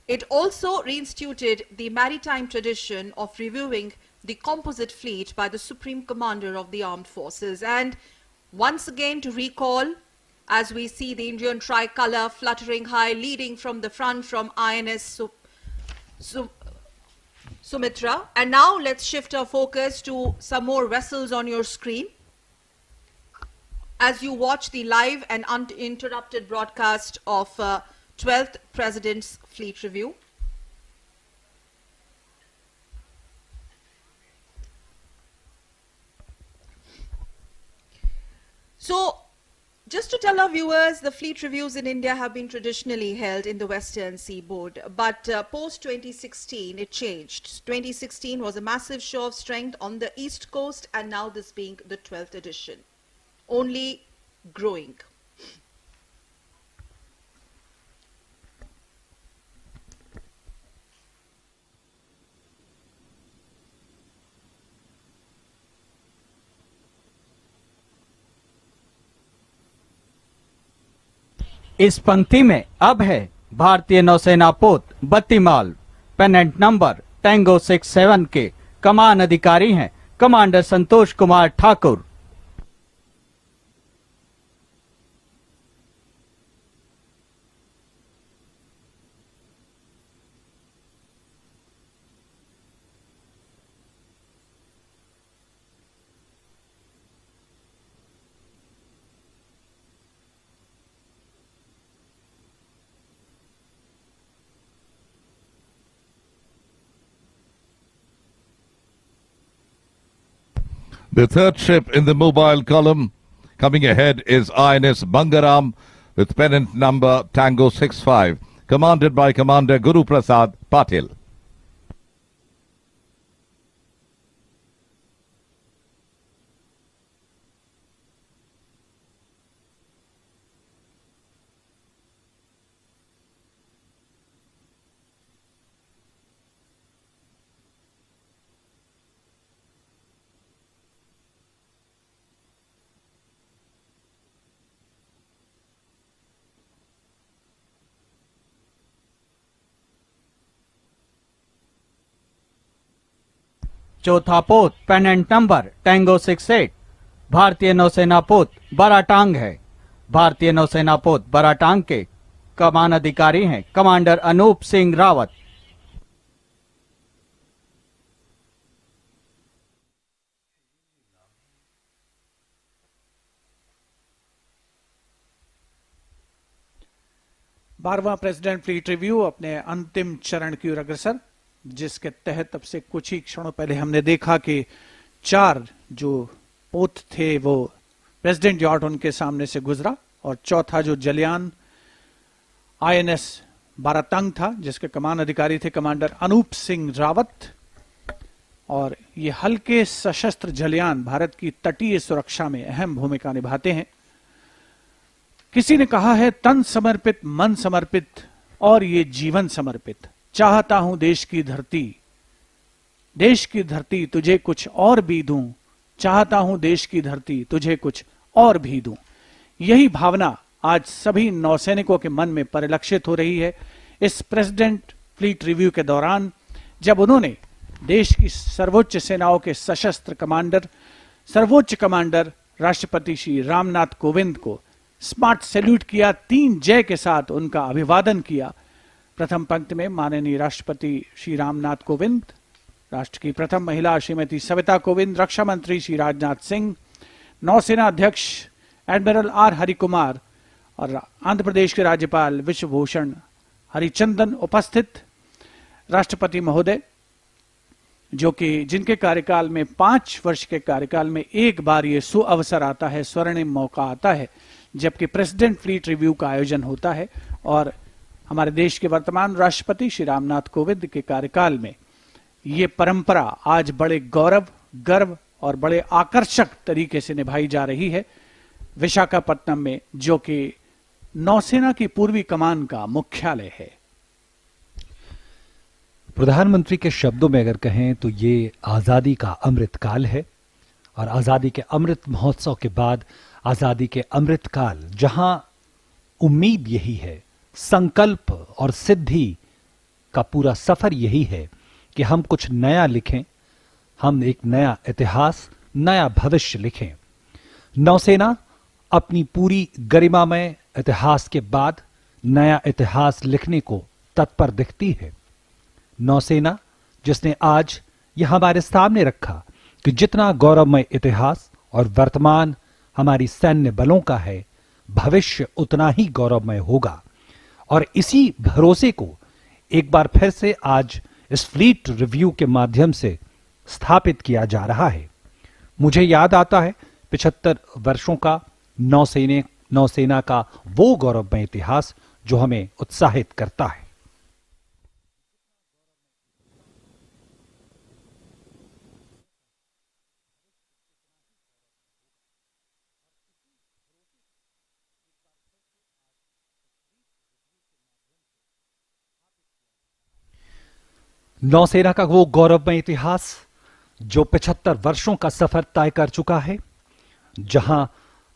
Speaker 1: It also reinstituted the maritime tradition of reviewing the composite fleet by the Supreme Commander of the Armed Forces. And once again to recall, as we see the Indian tricolour fluttering high, leading from the front from INS Sumitra. And now let's shift our focus to some more vessels on your screen as you watch the live and uninterrupted broadcast of 12th President's Fleet Review. So, just to tell our viewers, the fleet reviews in India have been traditionally held in the Western Seaboard, but post-2016 it changed. 2016 was a massive show of strength on the East Coast, and now this being the 12th edition. Only growing.
Speaker 7: इस पंक्ति में अब है भारतीय नौसेना पोत बत्तीमाल pennant number tango 67 के कमान अधिकारी हैं commander Santosh Kumar Thakur.
Speaker 6: The third ship in the mobile column coming ahead is INS Bangaram with pennant number Tango 65, commanded by Commander Guru Prasad Patil.
Speaker 7: चौथा पोत पेनेंट नंबर टैंगो 68 भारतीय नौसेना पोत बराटांग है। भारतीय नौसेना पोत बराटांग के कमान अधिकारी हैं कमांडर अनूप सिंह रावत।
Speaker 3: 12वां प्रेसिडेंट फ्लीट रिव्यू अपने अंतिम चरण की ओर अग्रसर, जिसके तहत अब से कुछ ही क्षणों पहले हमने देखा कि 4 जो पोत थे वो प्रेसिडेंट यॉट उनके सामने से गुजरा, और चौथा जो जलियान INS भारत तक था, जिसके कमान अधिकारी थे कमांडर अनूप सिंह रावत। और ये हल्के सशस्त्र जलियान भारत की तटीय सुरक्षा में अहम भूमिका निभाते हैं। किसी ने कहा है, तन समर्पित, मन समर्पित और ये जीवन समर्पित। चाहता हूं देश की धरती तुझे कुछ और भी दूं, चाहता हूं देश की धरती तुझे कुछ और भी दूं। यही भावना आज सभी नौसैनिकों के मन में परिलक्षित हो रही है इस प्रेसिडेंट फ्लीट रिव्यू के दौरान, जब उन्होंने देश की सर्वोच्च सेनाओं के सशस्त्र कमांडर, सर्वोच्च कमांडर राष्ट्रपति श्री रामनाथ कोविंद को स्मार्ट सैल्यूट किया, 3 जय के साथ उनका अभिवादन किया। प्रथम पंक्ति में माननीय राष्ट्रपति श्री रामनाथ कोविंद, राष्ट्र की प्रथम महिला श्रीमती सविता कोविंद, रक्षा मंत्री श्री राजनाथ सिंह, नौसेना अध्यक्ष एडमिरल R हरिकुमार और आंध्र प्रदेश के राज्यपाल विश्वभूषण हरिचंदन उपस्थित। राष्ट्रपति महोदय, जो कि जिनके कार्यकाल में 5 वर्ष के कार्यकाल में एक बार ये सुअवसर आता है, स्वर्णिम मौका आता है, जबकि प्रेसिडेंट फ्लीट रिव्यू का आयोजन होता है। और हमारे देश के वर्तमान राष्ट्रपति श्री रामनाथ कोविंद के कार्यकाल में ये परंपरा आज बड़े गौरव, गर्व और बड़े आकर्षक तरीके से निभाई जा रही है विशाखापट्टनम में, जो कि नौसेना की पूर्वी कमान का मुख्यालय है।
Speaker 2: प्रधानमंत्री के शब्दों में अगर कहें तो ये आजादी का अमृत काल है, और आजादी के अमृत महोत्सव के बाद आजादी के अमृत काल, जहां उम्मीद यही है, संकल्प और सिद्धि का पूरा सफर यही है कि हम कुछ नया लिखें, हम एक नया इतिहास, नया भविष्य लिखें। नौसेना अपनी पूरी गरिमामय इतिहास के बाद नया इतिहास लिखने को तत्पर दिखती है। नौसेना जिसने आज यह हमारे सामने रखा कि जितना गौरवमय इतिहास और वर्तमान हमारी सैन्य बलों का है, भविष्य उतना ही गौरवमय होगा। और इसी भरोसे को एक बार फिर से आज इस फ्लीट रिव्यू के माध्यम से स्थापित किया जा रहा है। मुझे याद आता है 75 वर्षों का नौसेना का वो गौरवमय इतिहास जो हमें उत्साहित करता है। नौसेना का वो गौरवमय इतिहास जो 75 वर्षों का सफर तय कर चुका है, जहां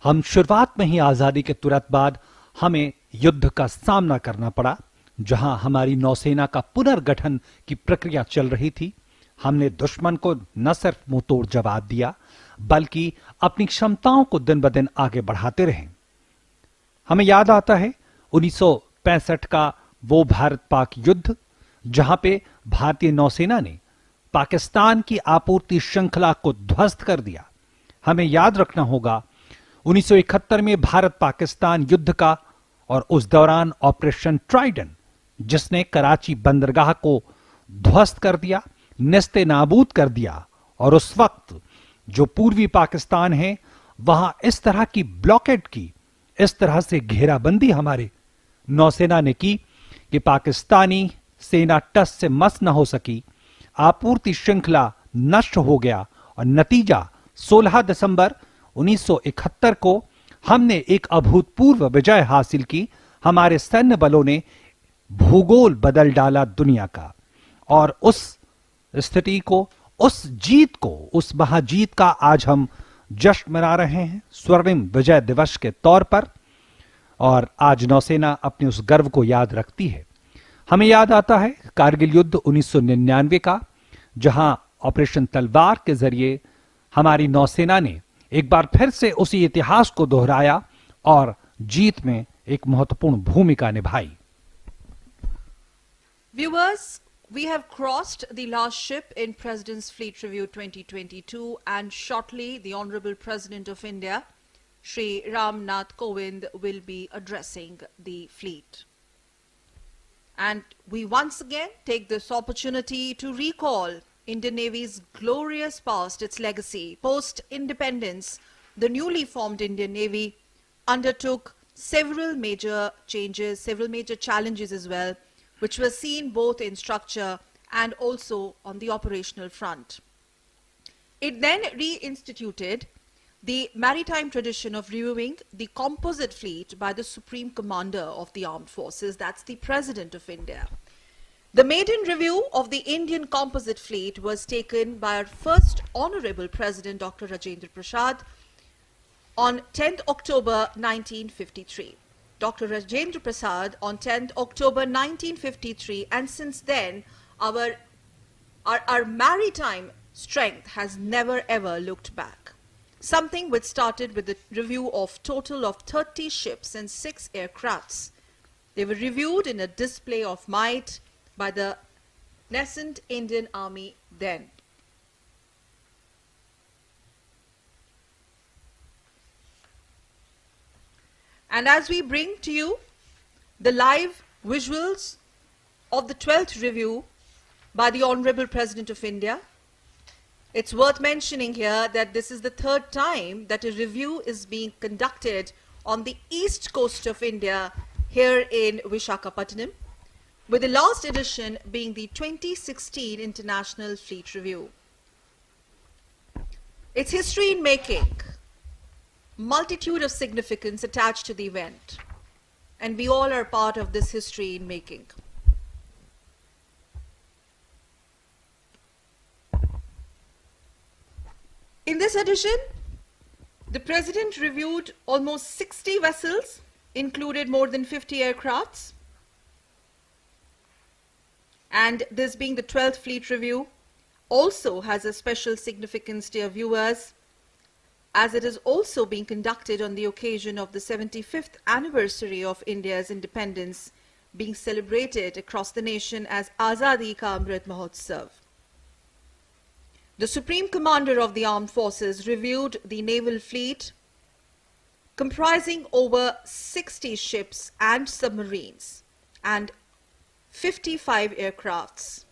Speaker 2: हम शुरुआत में ही आजादी के तुरंत बाद हमें युद्ध का सामना करना पड़ा, जहां हमारी नौसेना का पुनर्गठन की प्रक्रिया चल रही थी। हमने दुश्मन को न सिर्फ मुंहतोड़ जवाब दिया, बल्कि अपनी क्षमताओं को दिन ब दिन आगे बढ़ाते रहे। हमें याद आता है 1965 का वो भारत पाक युद्ध, जहां पे भारतीय नौसेना ने पाकिस्तान की आपूर्ति श्रृंखला को ध्वस्त कर दिया। हमें याद रखना होगा 1971 में भारत पाकिस्तान युद्ध का, और उस दौरान ऑपरेशन ट्राइडेंट, जिसने कराची बंदरगाह को ध्वस्त कर दिया, नेस्ते नाबूद कर दिया। और उस वक्त जो पूर्वी पाकिस्तान है, वहां इस तरह की ब्लॉकेड की, इस तरह से घेराबंदी हमारे नौसेना ने की कि पाकिस्तानी सेना टस से मस न हो सकी, आपूर्ति श्रृंखला नष्ट हो गया, और नतीजा 16 दिसंबर 1971 को हमने एक अभूतपूर्व विजय हासिल की। हमारे सैन्य बलों ने भूगोल बदल डाला दुनिया का, और उस स्थिति को, उस जीत को, उस महाजीत का आज हम जश्न मना रहे हैं स्वर्णिम विजय दिवस के तौर पर। और आज नौसेना अपने उस गर्व को याद रखती है। हमें याद आता है कारगिल युद्ध 1999 का, जहां ऑपरेशन तलवार के जरिए हमारी नौसेना ने एक बार फिर से उसी इतिहास को दोहराया और जीत में एक महत्वपूर्ण भूमिका निभाई।
Speaker 1: Viewers, we have crossed the last ship in President's Fleet Review 2022, and shortly the Honorable President of India, Shri Ram Nath Kovind, will be addressing the fleet. And we once again take this opportunity to recall Indian Navy's glorious past, its legacy. Post-independence, the newly formed Indian Navy undertook several major changes, several major challenges as well, which were seen both in structure and also on the operational front. It then reinstituted the maritime tradition of reviewing the composite fleet by the Supreme Commander of the Armed Forces, that's the President of India. The maiden review of the Indian composite fleet was taken by our first Honorable President, Dr. Rajendra Prasad, on 10th October 1953. Dr. Rajendra Prasad on 10th October 1953, and since then our maritime strength has never ever looked back. Something which started with the review of total of 30 ships and 6 aircrafts. They were reviewed in a display of might by the nascent Indian Army then. And as we bring to you the live visuals of the 12th review by the Honorable President of India, it's worth mentioning here that this is the third time that a review is being conducted on the east coast of India here in Visakhapatnam, with the last edition being the 2016 International Fleet Review. It's history in making. Multitude of significance attached to the event, and we all are part of this history in making. In this edition, the President reviewed almost 60 vessels, included more than 50 aircrafts, and this being the 12th Fleet Review also has a special significance, dear viewers, as it is also being conducted on the occasion of the 75th anniversary of India's independence, being celebrated across the nation as Azadi Ka Amrit Mahotsav. The Supreme Commander of the Armed Forces reviewed the naval fleet, comprising over 60 ships and submarines and 55 aircrafts.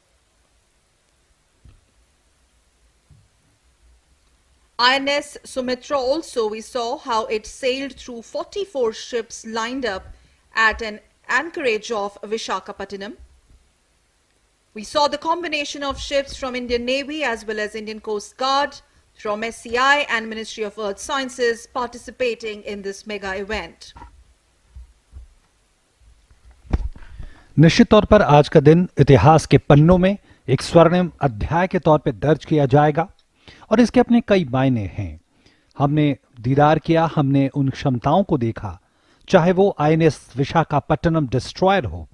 Speaker 1: INS Sumitra also, we saw how it sailed through 44 ships lined up at an anchorage of Visakhapatnam. We saw the combination of ships from Indian Navy as well as Indian Coast Guard, from SCI and Ministry of Earth Sciences participating in this mega event.
Speaker 2: निश्चित तौर पर आज का दिन इतिहास के पन्नों में एक स्वर्णिम अध्याय के तौर पर दर्ज किया जाएगा और इसके अपने कई मायने हैं। हमने दीदार किया, हमने उन क्षमताओं को देखा, चाहे वो आईएनएस विशाखापट्टनम डिस्ट्रॉयर हो,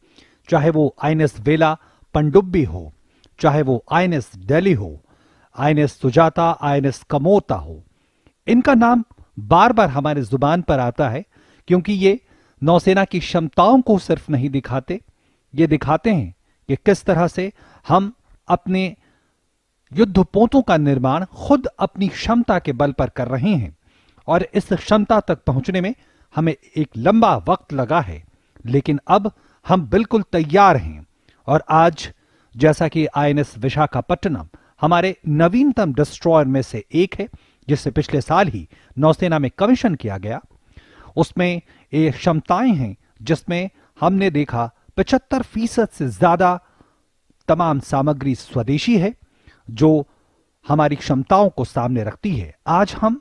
Speaker 2: चाहे वो आईएनएस वेला पनडुब्बी हो, चाहे वो आईएनएस दिल्ली हो, आईएनएस सुजाता, आईएनएस कमोता हो। इनका नाम बार बार हमारे जुबान पर आता है क्योंकि ये नौसेना की क्षमताओं को सिर्फ नहीं दिखाते, ये दिखाते हैं कि किस तरह से हम अपने युद्धपोतों का निर्माण खुद अपनी क्षमता के बल पर कर रहे हैं और इस क्षमता तक पहुंचने में हमें एक लंबा वक्त लगा है, लेकिन अब हम बिल्कुल तैयार हैं। और आज जैसा कि आईएनएस विशाखापट्टनम हमारे नवीनतम डिस्ट्रॉयर में से एक है, जिसे पिछले साल ही नौसेना में कमीशन किया गया, उसमें ये क्षमताएं हैं जिसमें हमने देखा 75% से ज्यादा तमाम सामग्री स्वदेशी है, जो हमारी क्षमताओं को सामने रखती है। आज हम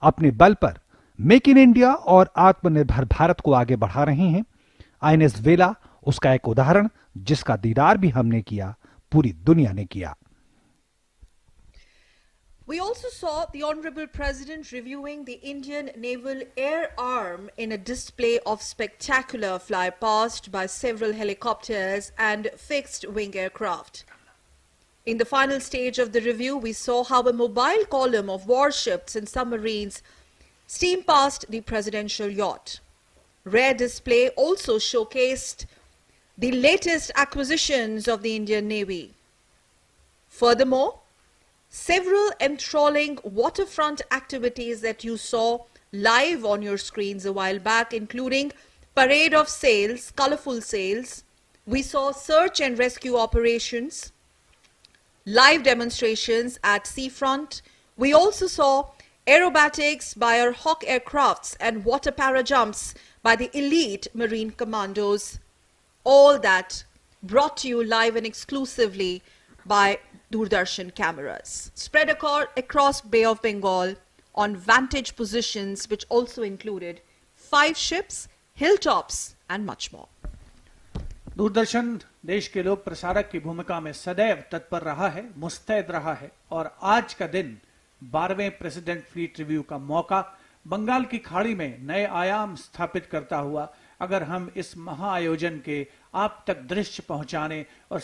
Speaker 2: अपने बल पर मेक इन इंडिया और आत्मनिर्भर भारत को आगे बढ़ा रहे हैं। आईएनएस वेला उसका एक उदाहरण, जिसका दीदार भी हमने किया, पूरी दुनिया ने किया।
Speaker 1: We also saw the Honorable President reviewing the Indian Naval Air Arm in a display of spectacular fly-past by several helicopters and fixed-wing aircraft. In the final stage of the review, we saw how a mobile column of warships and submarines steamed past the presidential yacht. Rare display also showcased the latest acquisitions of the Indian Navy. Furthermore, several enthralling waterfront activities that you saw live on your screens a while back, including parade of sails, colorful sails, We saw search and rescue operations, live demonstrations at seafront. We also saw aerobatics by our Hawk aircrafts and water para jumps by the elite marine commandos. All that brought to you live and exclusively by Doordarshan cameras, spread across Bay of Bengal on vantage positions, which also included 5 ships, hilltops and much more.
Speaker 3: Doordarshan देश के लोक प्रसारक की भूमिका में सदैव तत्पर रहा है, मुस्तैद रहा है और आज का दिन 12वें प्रेसिडेंट फ्लीट रिव्यू का मौका बंगाल की खाड़ी में नए आयाम स्थापित करता हुआ अगर हम इस महाआयोजन के आप तक दृश्य पहुंचाने और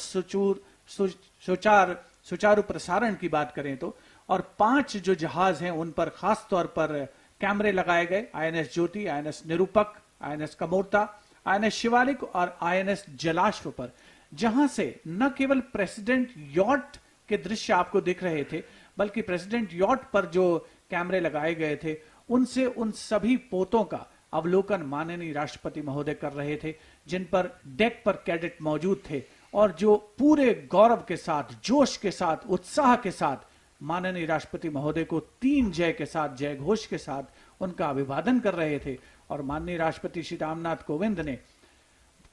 Speaker 3: सुचारू प्रसारण की बात करें तो, और 5 जो जहाज हैं उन पर खास तौर पर कैमरे लगाए गए, INS Jyoti, INS Nirupak, INS Kamorta, INS Shivalik और आईएनएस जलाश्व पर, जहां से न केवल प्रेसिडेंट यॉट के दृश्य आपको दिख रहे थे, बल्कि प्रेसिडेंट यॉट पर जो कैमरे लगाए गए थे उनसे उन सभी पोतों का अवलोकन माननीय राष्ट्रपति महोदय कर रहे थे, जिन पर डेक पर कैडेट मौजूद थे और जो पूरे गौरव के साथ, जोश के साथ, उत्साह के साथ माननीय राष्ट्रपति महोदय को 3 जय के साथ, जय घोष के साथ उनका अभिवादन कर रहे थे। और माननीय राष्ट्रपति श्री रामनाथ कोविंद ने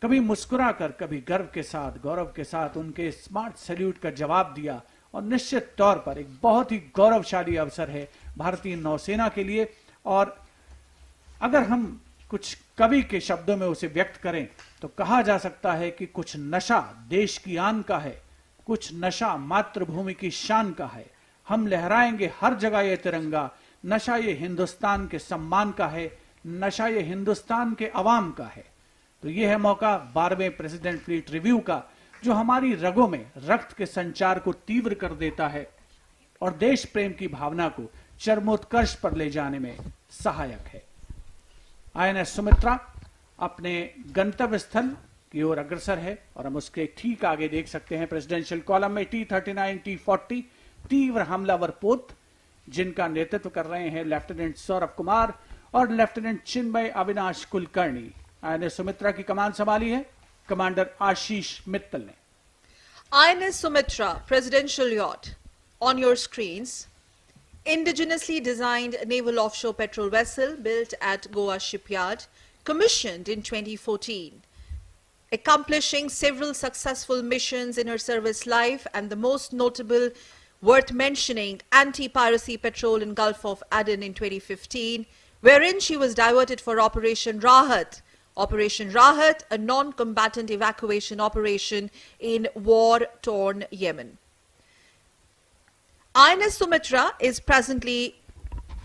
Speaker 3: कभी मुस्कुराकर, कभी गर्व के साथ, गौरव के साथ उनके स्मार्ट सैल्यूट का जवाब दिया और निश्चित तौर पर एक बहुत ही गौरवशाली अवसर है भारतीय नौसेना के लिए। और अगर हम कुछ कवि के शब्दों में उसे व्यक्त करें तो कहा जा सकता है कि कुछ नशा देश की आन का है, कुछ नशा मातृभूमि की शान का है। हम लहराएंगे हर जगह ये तिरंगा, नशा ये हिंदुस्तान के सम्मान का है, नशा ये हिंदुस्तान के अवाम का है। तो ये है मौका 12वें प्रेसिडेंट फ्लीट रिव्यू का, जो हमारी रगों में रक्त के संचार को तीव्र कर देता है और देश प्रेम की भावना को चरमोत्कर्ष पर ले जाने में सहायक है। आईएनएस सुमित्रा अपने गंतव्य स्थल की ओर अग्रसर है और हम उसके ठीक आगे देख सकते हैं प्रेसिडेंशियल कॉलम में T-39, T-40 तीव्र हमलावर पोत, जिनका नेतृत्व कर रहे हैं लेफ्टिनेंट सौरभ कुमार और लेफ्टिनेंट चिन्मय अविनाश कुलकर्णी। आईएनएस सुमित्रा की कमान संभाली है कमांडर आशीष मित्तल ने।
Speaker 1: INS Sumitra, presidential yacht, on your screens, indigenously designed naval offshore petrol vessel built at Goa shipyard, commissioned in 2014, accomplishing several successful missions in her service life, and the most notable worth mentioning anti-piracy patrol in Gulf of Aden in 2015, wherein she was diverted for Operation Rahat. Operation Rahat, a non-combatant evacuation operation in war-torn Yemen. INS Sumitra is presently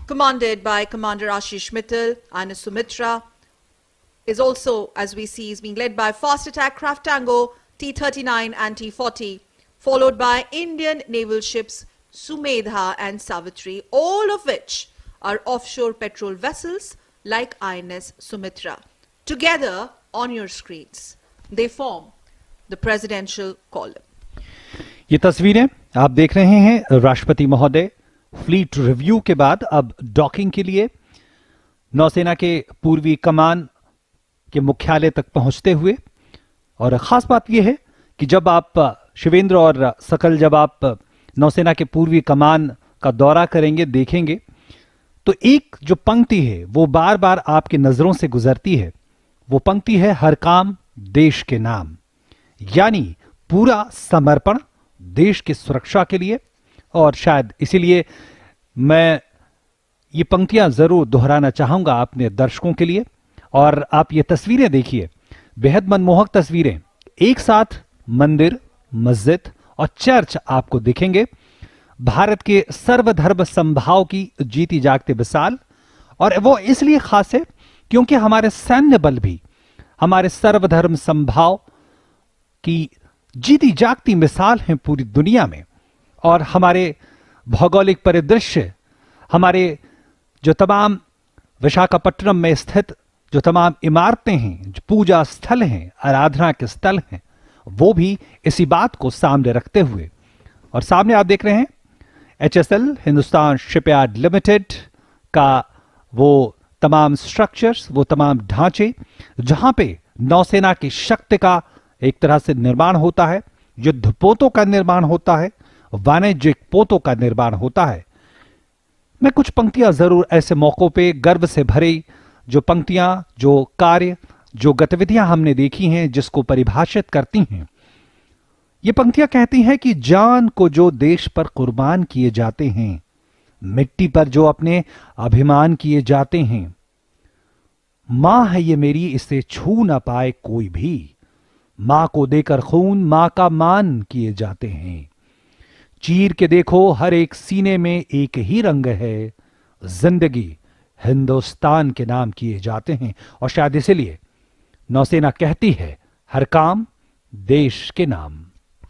Speaker 1: commanded by Commander Ashish Mittal. INS Sumitra is also, as we see, is being led by fast attack craft Tango, T-39 and T-40, followed by Indian naval ships Sumedha and Savitri, all of which are offshore petrol vessels like INS Sumitra. Together on your screens, they form the presidential column.
Speaker 2: ये तस्वीरें आप देख रहे हैं राष्ट्रपति महोदय fleet review के बाद अब डॉकिंग के लिए नौसेना के पूर्वी कमान के मुख्यालय तक पहुंचते हुए। और खास बात यह है कि जब आप शिवेंद्र और सकल, जब आप नौसेना के पूर्वी कमान का दौरा करेंगे, देखेंगे, तो एक जो पंक्ति है वो बार बार आपकी नजरों से गुजरती है। वो पंक्ति है, हर काम देश के नाम, यानी पूरा समर्पण देश की सुरक्षा के लिए। और शायद इसीलिए मैं ये पंक्तियां जरूर दोहराना चाहूंगा अपने दर्शकों के लिए। और आप ये तस्वीरें देखिए, बेहद मनमोहक तस्वीरें। एक साथ मंदिर, मस्जिद और चर्च आपको दिखेंगे, भारत के सर्वधर्म समभाव की जीती जागती मिसाल। और वो इसलिए खास है क्योंकि हमारे सैन्य बल भी हमारे सर्वधर्म समभाव की जीती जागती मिसाल हैं पूरी दुनिया में। और हमारे भौगोलिक परिदृश्य, हमारे जो तमाम विशाखापट्टनम में स्थित जो तमाम इमारतें हैं, जो पूजा स्थल हैं, आराधना के स्थल हैं, वो भी इसी बात को सामने रखते हुए। और सामने आप देख रहे हैं HSL हिंदुस्तान शिपयार्ड लिमिटेड का वो तमाम स्ट्रक्चर्स, वो तमाम ढांचे, जहां पे नौसेना की शक्ति का एक तरह से निर्माण होता है, युद्धपोतों का निर्माण होता है, वाणिज्यिक पोतों का निर्माण होता है। मैं कुछ पंक्तियां जरूर ऐसे मौकों पे गर्व से भरी, जो पंक्तियां, जो कार्य, जो गतिविधियां हमने देखी हैं, जिसको परिभाषित करती हैं। ये पंक्तियां कहती हैं कि जान को जो देश पर कुर्बान किए जाते हैं, मिट्टी पर जो अपने अभिमान किए जाते हैं, मां है ये मेरी, इसे छू ना पाए कोई भी। मां को देकर खून मां का मान किए जाते हैं। चीर के देखो हर एक सीने में एक ही रंग है, जिंदगी हिंदुस्तान के नाम किए जाते हैं। और शायद इसीलिए नौसेना कहती है, हर काम देश के नाम।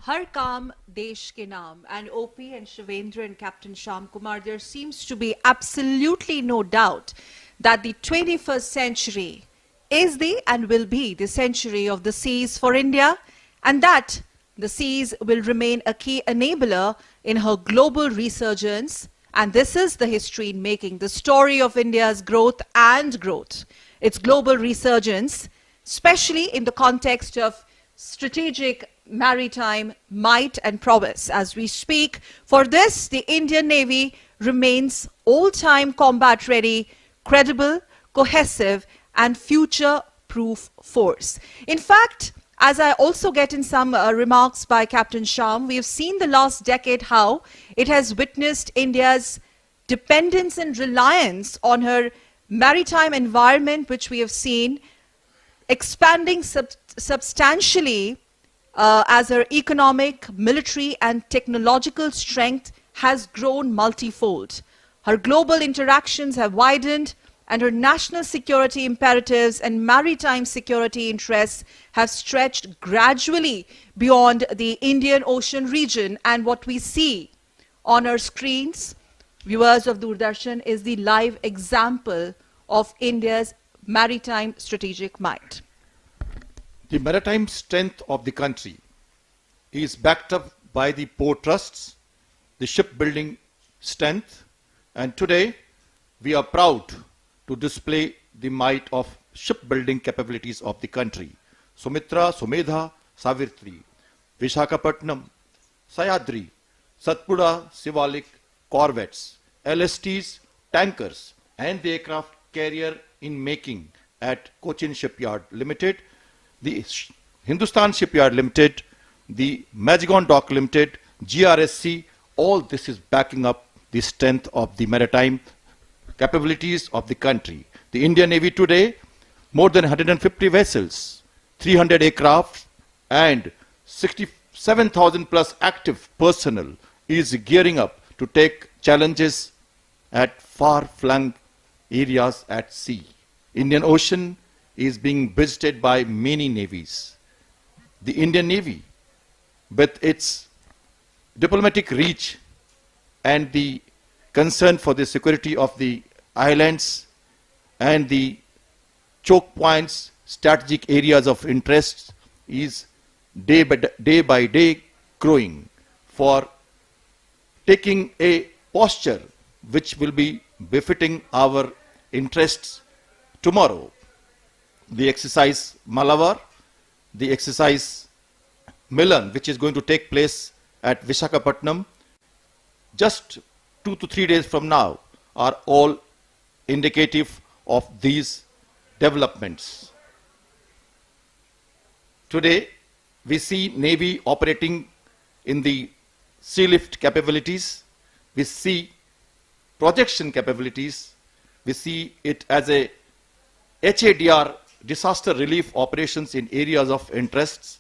Speaker 1: Har Kaam Desh Ke Naam. And OP and Shivendra and Captain Sham Kumar, there seems to be absolutely no doubt that the 21st century is the and will be the century of the seas for India, and that the seas will remain a key enabler in her global resurgence. And this is the history in making, the story of India's growth and growth, its global resurgence, especially in the context of strategic maritime might and prowess. As we speak, for this, the Indian Navy remains all-time combat ready, credible, cohesive, and future-proof force. In fact, as I also get in some remarks by Captain Sham, we have seen the last decade how it has witnessed India's dependence and reliance on her maritime environment, which we have seen expanding substantially as her economic, military and technological strength has grown multifold. Her global interactions have widened, and her national security imperatives and maritime security interests have stretched gradually beyond the Indian Ocean region. And what we see on our screens, viewers of Doordarshan, is the live example of India's maritime strategic might.
Speaker 4: The maritime strength of the country is backed up by the port trusts, the shipbuilding strength, and today we are proud to display the might of shipbuilding capabilities of the country. Sumitra, Sumedha, Savitri, Visakhapatnam, Sayadri, Satpura, Shivalik, corvettes, LSTs, tankers, and the aircraft carrier in making at Cochin Shipyard Limited, the Hindustan Shipyard Limited, the Mazagon Dock Limited, GRSC, all this is backing up the strength of the maritime capabilities of the country. The Indian Navy today, more than 150 vessels, 300 aircraft, and 67,000 plus active personnel is gearing up to take challenges at far-flung areas at sea. Indian Ocean is being visited by many navies. The Indian Navy, with its diplomatic reach and the concern for the security of the islands and the choke points, strategic areas of interest, is day by day growing for taking a posture which will be befitting our interests tomorrow. The exercise Malabar, the exercise Milan, which is going to take place at Visakhapatnam just 2 to 3 days from now, are all indicative of these developments. Today, we see Navy operating in the sea lift capabilities, we see projection capabilities, we see it as a HADR, disaster relief operations in areas of interests,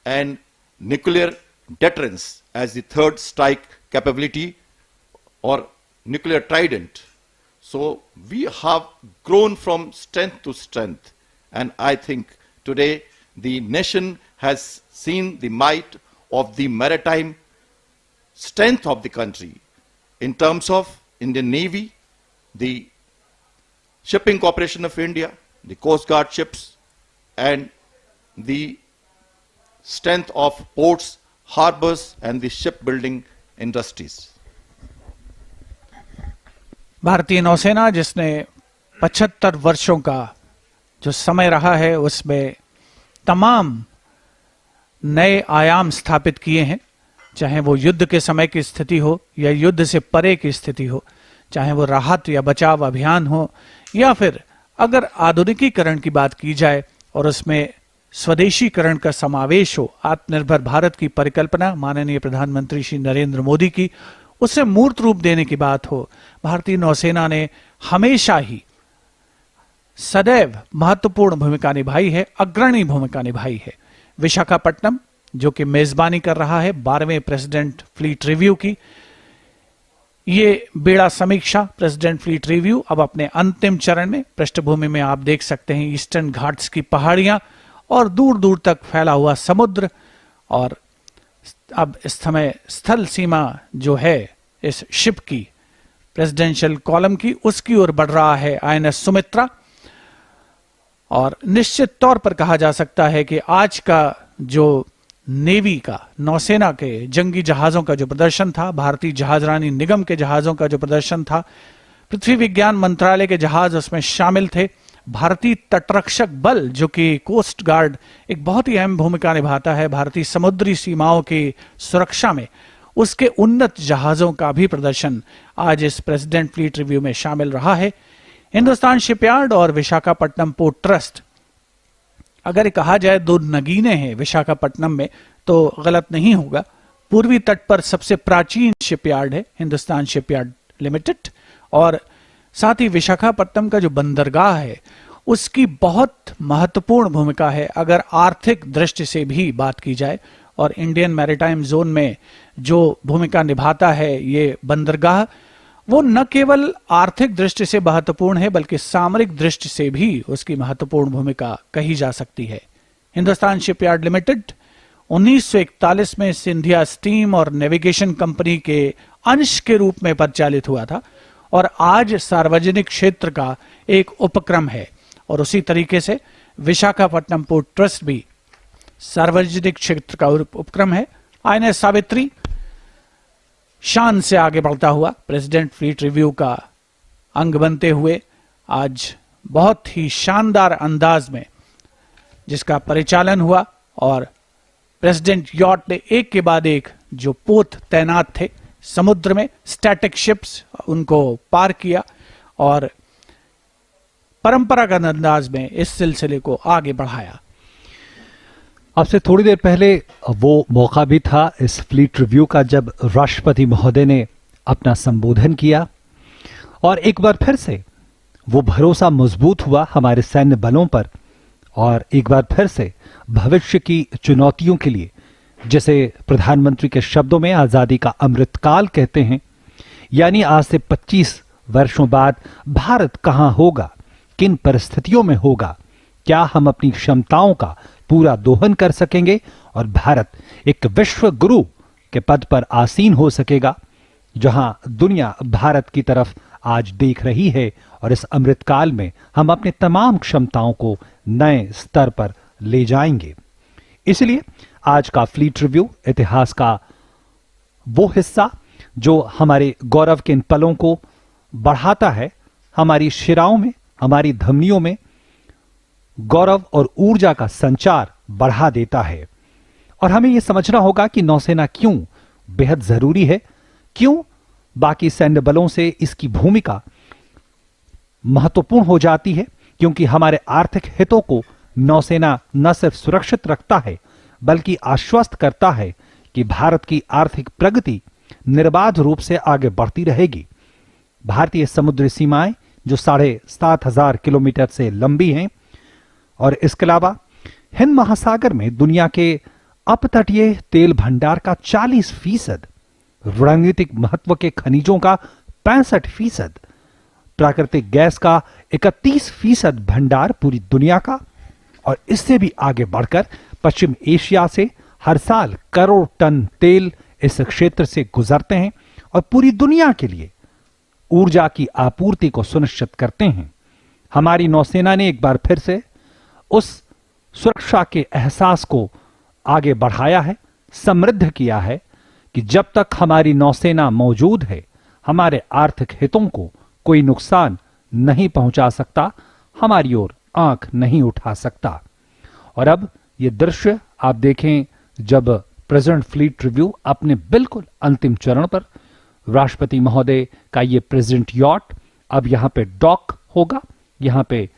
Speaker 4: and nuclear deterrence as the third strike capability or nuclear trident. So we have grown from strength to strength, and I think today the nation has seen the might of the maritime strength of the country in terms of Indian Navy, the Shipping Corporation of India, the Coast Guard ships, and the strength of ports, harbors, and the shipbuilding industries.
Speaker 3: भारतीय नौसेना, जिसने 75 वर्षों का जो समय रहा है, उसमें तमाम नए आयाम स्थापित किए हैं, चाहे वो युद्ध के समय की स्थिति हो या युद्ध से परे की स्थिति हो, चाहे वो राहत या बचाव अभियान हो, या फिर अगर आधुनिकीकरण की बात की जाए और उसमें स्वदेशीकरण का समावेश हो, आत्मनिर्भर भारत की परिकल्पना माननीय प्रधानमंत्री श्री नरेंद्र मोदी की, उसे मूर्त रूप देने की बात हो, भारतीय नौसेना ने हमेशा ही सदैव महत्वपूर्ण भूमिका निभाई है, अग्रणी भूमिका निभाई है। विशाखापट्टनम जो कि मेजबानी कर रहा है 12वें प्रेसिडेंट फ्लीट रिव्यू की, ये बेड़ा समीक्षा प्रेसिडेंट फ्लीट रिव्यू अब अपने अंतिम चरण में। पृष्ठभूमि में आप देख सकते हैं ईस्टर्न घाट्स की पहाड़ियां और दूर दूर तक फैला हुआ समुद्र, और अब इस समय स्थल सीमा जो है इस शिप की, प्रेसिडेंशियल कॉलम की, उसकी ओर बढ़ रहा है आईएनएस सुमित्रा। और निश्चित तौर पर कहा जा सकता है कि आज का जो नेवी का, नौसेना के जंगी जहाजों का जो प्रदर्शन था, भारतीय जहाजरानी निगम के जहाजों का जो प्रदर्शन था, पृथ्वी विज्ञान मंत्रालय के जहाज उसमें शामिल थे, भारतीय तटरक्षक बल जो कि कोस्ट गार्ड एक बहुत ही अहम भूमिका निभाता है भारतीय समुद्री सीमाओं की सुरक्षा में, उसके उन्नत जहाजों का भी प्रदर्शन आज इस प्रेसिडेंट फ्लीट रिव्यू में शामिल रहा है। हिंदुस्तान शिपयार्ड और विशाखापट्टनम पोर्ट ट्रस्ट, अगर कहा जाए दो नगीने हैं विशाखापट्टनम में तो गलत नहीं होगा। पूर्वी तट पर सबसे प्राचीन शिपयार्ड है हिंदुस्तान शिपयार्ड लिमिटेड, और साथ ही विशाखापट्टनम का जो बंदरगाह है उसकी बहुत महत्वपूर्ण भूमिका है अगर आर्थिक दृष्टि से भी बात की जाए। और इंडियन मैरीटाइम जोन में जो भूमिका निभाता है ये बंदरगाह, वो न केवल आर्थिक दृष्टि से महत्वपूर्ण है बल्कि सामरिक दृष्टि से भी उसकी महत्वपूर्ण भूमिका कही जा सकती है। हिंदुस्तान शिपयार्ड लिमिटेड 1941 में सिंधिया स्टीम और नेविगेशन कंपनी के अंश के रूप में परिचालित हुआ था और आज सार्वजनिक क्षेत्र का एक उपक्रम है। और उसी तरीके से विशाखापट्टनम पोर्ट ट्रस्ट भी सार्वजनिक क्षेत्र का उपक्रम है। आईएनएस सावित्री शान से आगे बढ़ता हुआ प्रेसिडेंट फ्लीट रिव्यू का अंग बनते हुए आज बहुत ही शानदार अंदाज में जिसका परिचालन हुआ, और प्रेसिडेंट यॉट ने एक के बाद एक जो पोत तैनात थे समुद्र में, स्टैटिक शिप्स, उनको पार किया और परंपरागत अंदाज में इस सिलसिले को आगे बढ़ाया।
Speaker 2: अब से थोड़ी देर पहले वो मौका भी था इस फ्लीट रिव्यू का जब राष्ट्रपति महोदय ने अपना संबोधन किया और एक बार फिर से वो भरोसा मजबूत हुआ हमारे सैन्य बलों पर, और एक बार फिर से भविष्य की चुनौतियों के लिए, जैसे प्रधानमंत्री के शब्दों में आजादी का अमृतकाल कहते हैं, यानी आज से 25 वर्षों बाद भारत कहां होगा, किन परिस्थितियों में होगा, क्या हम अपनी क्षमताओं का पूरा दोहन कर सकेंगे और भारत एक विश्व गुरु के पद पर आसीन हो सकेगा, जहां दुनिया भारत की तरफ आज देख रही है। और इस अमृतकाल में हम अपने तमाम क्षमताओं को नए स्तर पर ले जाएंगे। इसलिए आज का फ्लीट रिव्यू इतिहास का वो हिस्सा जो हमारे गौरव के इन पलों को बढ़ाता है, हमारी शिराओं में, हमारी धमनियों में गौरव और ऊर्जा का संचार बढ़ा देता है। और हमें यह समझना होगा कि नौसेना क्यों बेहद जरूरी है, क्यों बाकी सैन्य बलों से इसकी भूमिका महत्वपूर्ण हो जाती है, क्योंकि हमारे आर्थिक हितों को नौसेना न सिर्फ सुरक्षित रखता है बल्कि आश्वस्त करता है कि भारत की आर्थिक प्रगति निर्बाध रूप से आगे बढ़ती रहेगी। भारतीय समुद्री सीमाएं जो 7,500 किलोमीटर से लंबी हैं, और इसके अलावा हिंद महासागर में दुनिया के अपतटीय तेल भंडार का 40%, रणनीतिक महत्व के खनिजों का 65%, प्राकृतिक गैस का 31% भंडार पूरी दुनिया का, और इससे भी आगे बढ़कर पश्चिम एशिया से हर साल करोड़ टन तेल इस क्षेत्र से गुजरते हैं और पूरी दुनिया के लिए ऊर्जा की आपूर्ति को सुनिश्चित करते हैं। हमारी नौसेना ने एक बार फिर से उस सुरक्षा के एहसास को आगे बढ़ाया है, समृद्ध किया है कि जब तक हमारी नौसेना मौजूद है हमारे आर्थिक हितों को कोई नुकसान नहीं पहुंचा सकता, हमारी ओर आंख नहीं उठा सकता। और अब ये दृश्य आप देखें जब प्रेजेंट फ्लीट रिव्यू अपने बिल्कुल अंतिम चरण पर, राष्ट्रपति महोदय का ये प्रेजेंट यॉट अब यहां पे डॉक होगा यहां पे,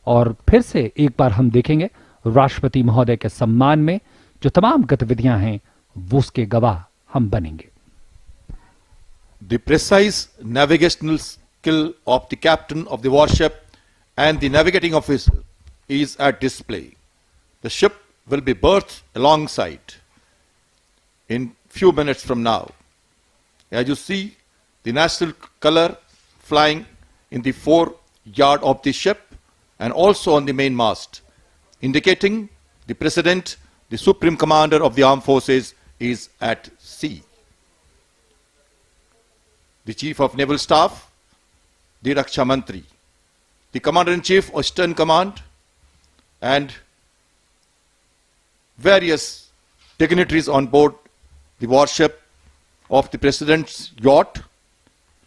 Speaker 2: और फिर से एक बार हम देखेंगे राष्ट्रपति महोदय के सम्मान में जो तमाम गतिविधियां हैं वो उसके गवाह हम बनेंगे।
Speaker 4: The precise navigational skill of the captain of the warship and the navigating officer is at display. The ship will be berthed alongside in few minutes from now. As you see, the national color flying in the foreyard of the ship and also on the mainmast, indicating the President, the Supreme Commander of the Armed Forces, is at sea. The Chief of Naval Staff, the Raksha Mantri, the Commander-in-Chief of Eastern Command, and various dignitaries on board the warship of the President's yacht,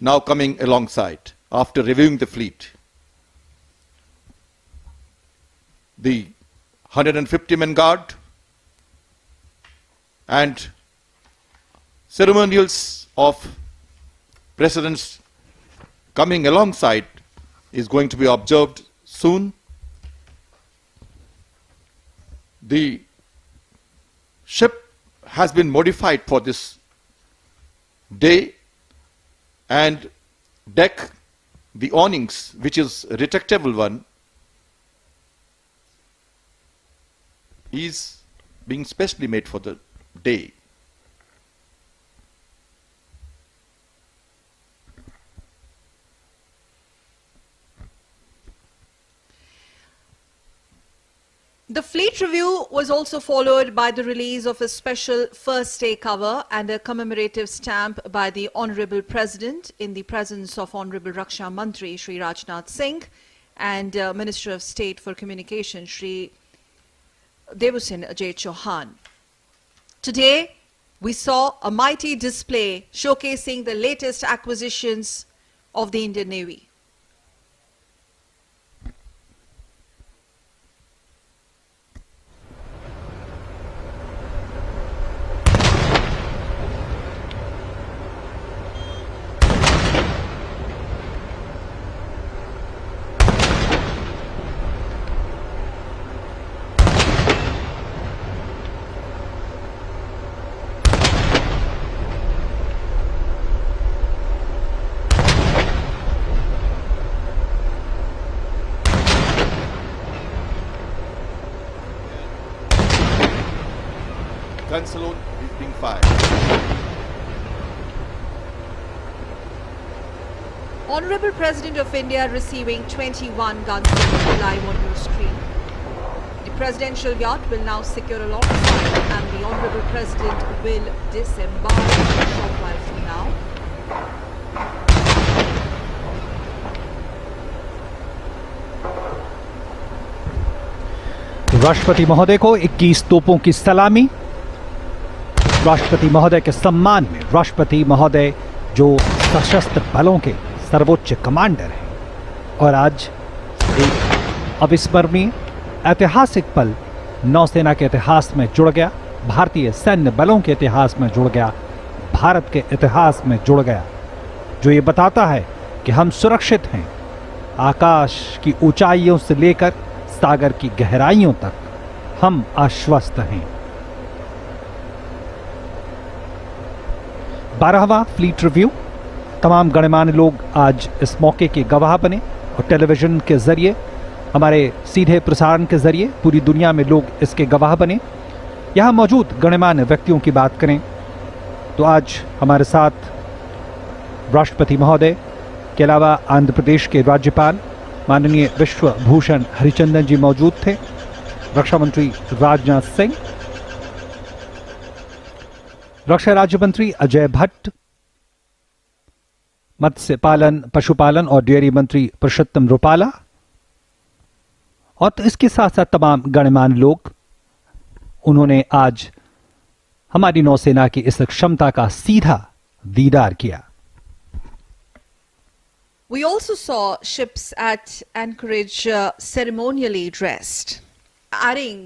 Speaker 4: now coming alongside after reviewing the fleet. The 150-man guard and ceremonials of Presidents coming alongside is going to be observed soon. The ship has been modified for this day, and deck, the awnings, which is a retractable one, is being specially made for the day.
Speaker 1: The fleet review was also followed by the release of a special first day cover and a commemorative stamp by the Honorable President in the presence of Honorable Raksha Mantri Shri Rajnath Singh and Minister of State for Communication Shri Devusin Ajay Chauhan. Today we saw a mighty display showcasing the latest acquisitions of the Indian Navy.
Speaker 4: Gun salute is being fired.
Speaker 1: Honorable President of India receiving 21 guns live on your screen. The presidential yacht will now secure alongside and the Honorable President will disembark a short while from now.
Speaker 2: राष्ट्रपति महोदय को 21 तोपों की सलामी। राष्ट्रपति महोदय के सम्मान में राष्ट्रपति महोदय जो सशस्त्र बलों के सर्वोच्च कमांडर हैं, और आज एक अविस्मरणीय ऐतिहासिक पल नौसेना के इतिहास में जुड़ गया, भारतीय सैन्य बलों के इतिहास में जुड़ गया, भारत के इतिहास में जुड़ गया, जो ये बताता है कि हम सुरक्षित हैं। आकाश की ऊंचाइयों से लेकर सागर की गहराइयों तक हम आश्वस्त हैं। 12वां फ्लीट रिव्यू, तमाम गणमान्य लोग आज इस मौके के गवाह बने और टेलीविजन के जरिए, हमारे सीधे प्रसारण के जरिए पूरी दुनिया में लोग इसके गवाह बने। यहाँ मौजूद गणमान्य व्यक्तियों की बात करें तो आज हमारे साथ राष्ट्रपति महोदय के अलावा आंध्र प्रदेश के राज्यपाल माननीय विश्व भूषण हरिचंदन जी मौजूद थे, रक्षा मंत्री राजनाथ सिंह, रक्षा राज्य मंत्री अजय भट्ट, मत्स्य पालन, पशुपालन और डेयरी मंत्री पुरुषोत्तम रूपाला, और तो इसके साथ साथ तमाम गणमान्य लोग, उन्होंने आज हमारी नौसेना की इस क्षमता का सीधा दीदार किया।
Speaker 1: We also saw ships at anchorage ceremonially dressed, adding